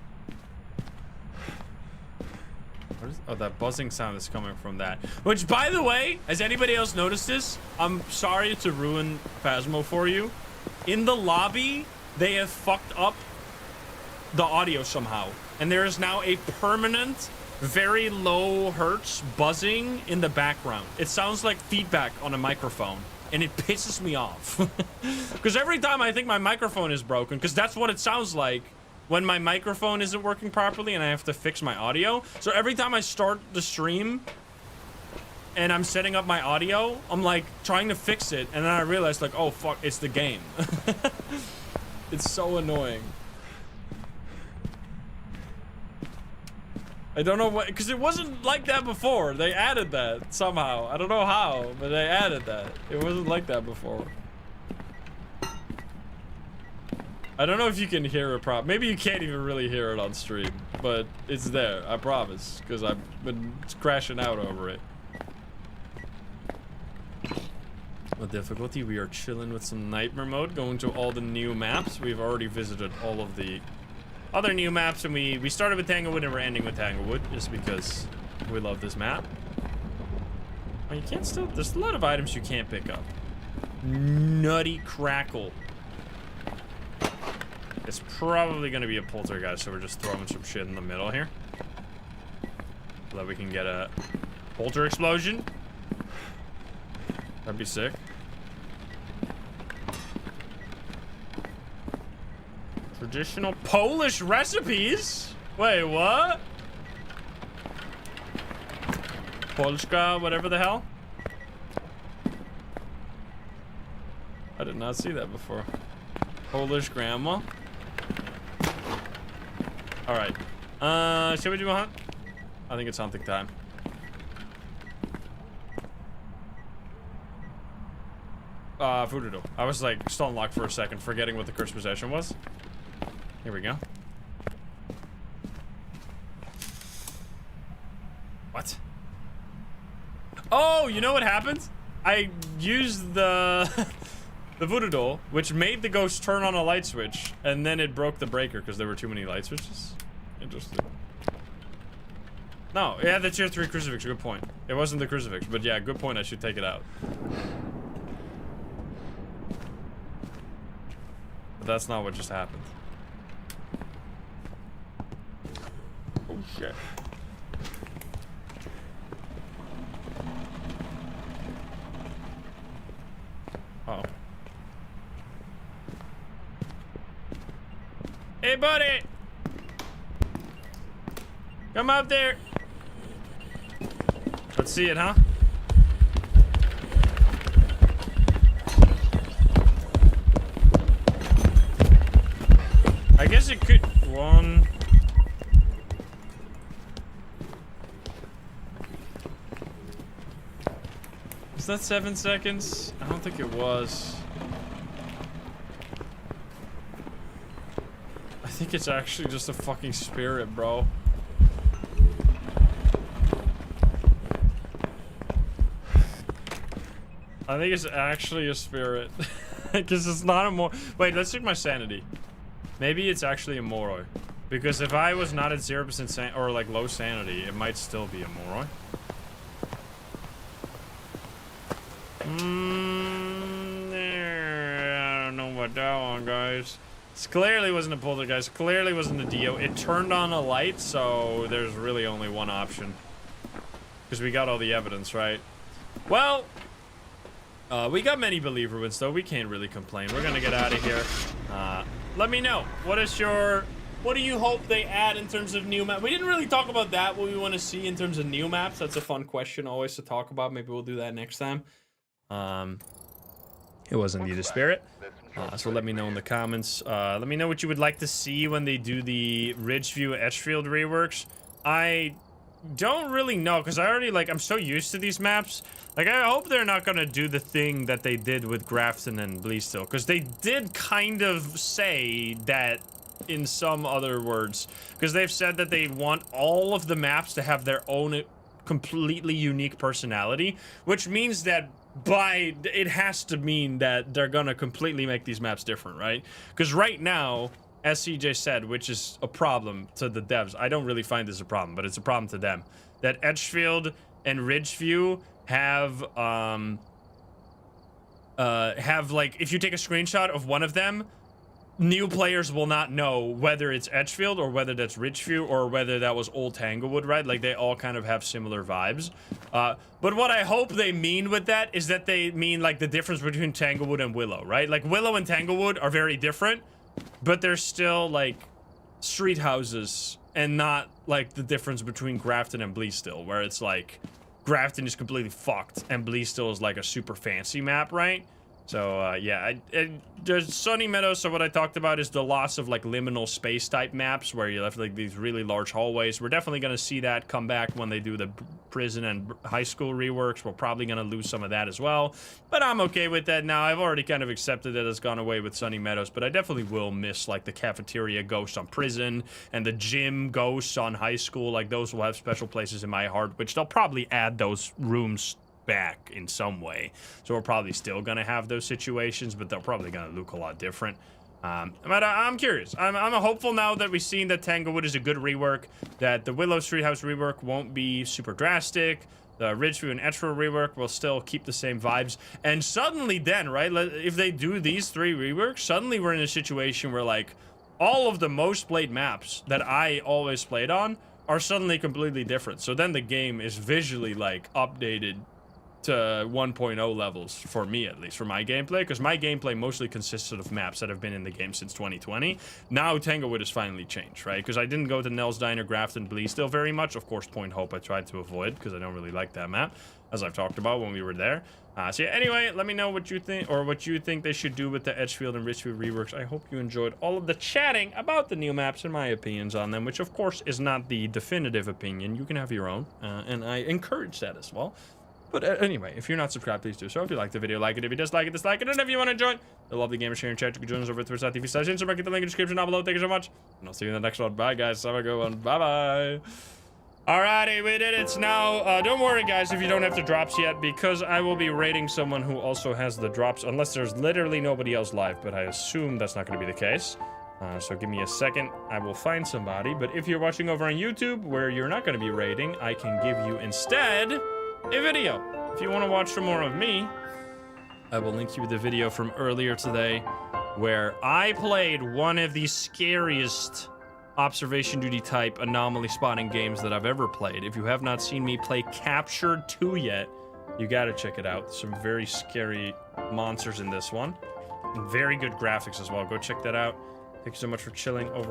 What is... Oh, that buzzing sound is coming from that. Which, by the way, has anybody else noticed this? I'm sorry to ruin Phasmo for you. In the lobby, they have fucked up the audio somehow. And there is now a permanent... very low hertz buzzing in the background. It sounds like feedback on a microphone, and it pisses me off. Because every time I think my microphone is broken, because that's what it sounds like when my microphone isn't working properly and I have to fix my audio. So every time I start the stream and I'm setting up my audio, I'm like trying to fix it, and then I realize like, oh fuck, it's the game. It's so annoying. I don't know what, because it wasn't like that before. They added that somehow. I don't know how, but they added that. It wasn't like that before. I don't know if you can hear it properly. Maybe you can't even really hear it on stream, but it's there, I promise, because I've been crashing out over it. What difficulty? We are chilling with some nightmare mode, going to all the new maps. We've already visited all of the other new maps, and we started with Tanglewood and we're ending with Tanglewood just because we love this map. Oh, you can't still... There's a lot of items you can't pick up. Nutty crackle. It's probably gonna be a poltergeist, so we're just throwing some shit in the middle here so that we can get a polter explosion. That'd be sick. Traditional Polish recipes? Wait, what? Polska, whatever the hell? I did not see that before. Polish grandma. Alright. Shall we do a hunt? I think it's hunting time. Voodoo doll. I was like stone locked for a second, forgetting what the cursed possession was. Here we go. What? Oh, you know what happened? I used the the voodoo doll, which made the ghost turn on a light switch, and then it broke the breaker because there were too many light switches. Interesting. No, yeah, the tier 3 crucifix. Good point. It wasn't the crucifix, but yeah, good point. I should take it out. But that's not what just happened. Oh shit. Hey, buddy! Come up there! Let's see it, huh? I guess it could... One... Was that 7 seconds? I don't think it was. I think it's actually just a fucking spirit, bro. I think it's actually a spirit. Because it's not a Moroi. Wait, let's check my sanity. Maybe it's actually a Moroi. Because if I was not at 0% or like low sanity, it might still be a Moroi. I don't know about that one, guys. This clearly wasn't a poltergeist. Clearly wasn't a Dio. It turned on a light, so there's really only one option. Because we got all the evidence, right? Well, we got many believer wins, though. We can't really complain. We're gonna get out of here. Let me know. What do you hope they add in terms of new map? We didn't really talk about that, what we want to see in terms of new maps. That's a fun question always to talk about. Maybe we'll do that next time. It was indeed a spirit. So let me know in the comments. Let me know what you would like to see when they do the Ridgeview Edgefield reworks. I don't really know, because I already, like, I'm so used to these maps. Like, I hope they're not gonna do the thing that they did with Grafton and Bleasdale, because they did kind of say that in some other words, because they've said that they want all of the maps to have their own completely unique personality, which means that it has to mean that they're gonna completely make these maps different, right? Because right now, as CJ said, which is a problem to the devs, I don't really find this a problem, but it's a problem to them, that Edgefield and Ridgeview have like, if you take a screenshot of one of them, new players will not know whether it's Edgefield or whether that's Ridgeview or whether that was old Tanglewood, right? Like, they all kind of have similar vibes. But what I hope they mean with that is that they mean, like, the difference between Tanglewood and Willow, right? Like, Willow and Tanglewood are very different, but they're still, like, street houses and not, like, the difference between Grafton and Bleasdale, where it's, like, Grafton is completely fucked and Bleasdale is, like, a super fancy map, right? So, yeah, there's Sunny Meadows, so what I talked about is the loss of, like, liminal space type maps where you left, like, these really large hallways. We're definitely gonna see that come back when they do the prison and high school reworks. We're probably gonna lose some of that as well, but I'm okay with that now. I've already kind of accepted that it's gone away with Sunny Meadows, but I definitely will miss, like, the cafeteria ghosts on prison and the gym ghosts on high school. Like, those will have special places in my heart, which they'll probably add those rooms back in some way, so we're probably still gonna have those situations, but they're probably gonna look a lot different. But I'm curious. I'm hopeful now that we've seen that Tanglewood is a good rework, that the Willow Street House rework won't be super drastic, the Ridgeview and Edgefield rework will still keep the same vibes, and suddenly then, right, if they do these 3 reworks, suddenly we're in a situation where, like, all of the most played maps that I always played on are suddenly completely different. So then the game is visually, like, updated to 1.0 levels, for me at least, for my gameplay, because my gameplay mostly consisted of maps that have been in the game since 2020. Now Tanglewood has finally changed, right? Because I didn't go to Nell's Diner, Grafton, Bleasdale very much. Of course, Point Hope I tried to avoid because I don't really like that map, as I've talked about when we were there. So yeah, anyway, let me know what you think, or what you think they should do with the Edgefield and Ridgeview reworks. I hope you enjoyed all of the chatting about the new maps and my opinions on them, which of course is not the definitive opinion. You can have your own, and I encourage that as well. But anyway, if you're not subscribed, please do so. If you like the video, like it. If you dislike it, dislike it. And if you want to join the lovely gamer sharing chat, you can join us over at twitch.tv/Instagram. Get the link in the description down below. Thank you so much. And I'll see you in the next one. Bye, guys. Have a good one. Bye-bye. Alrighty, we did it. Now, don't worry, guys, if you don't have the drops yet, because I will be rating someone who also has the drops, unless there's literally nobody else live, but I assume that's not going to be the case. So give me a second. I will find somebody. But if you're watching over on YouTube, where you're not going to be rating, I can give you instead a video. If you want to watch some more of me, I will link you the video from earlier today where I played one of the scariest observation duty type anomaly spotting games that I've ever played. If you have not seen me play Captured 2 yet, you gotta check it out. Some very scary monsters in this one. And very good graphics as well. Go check that out. Thank you so much for chilling over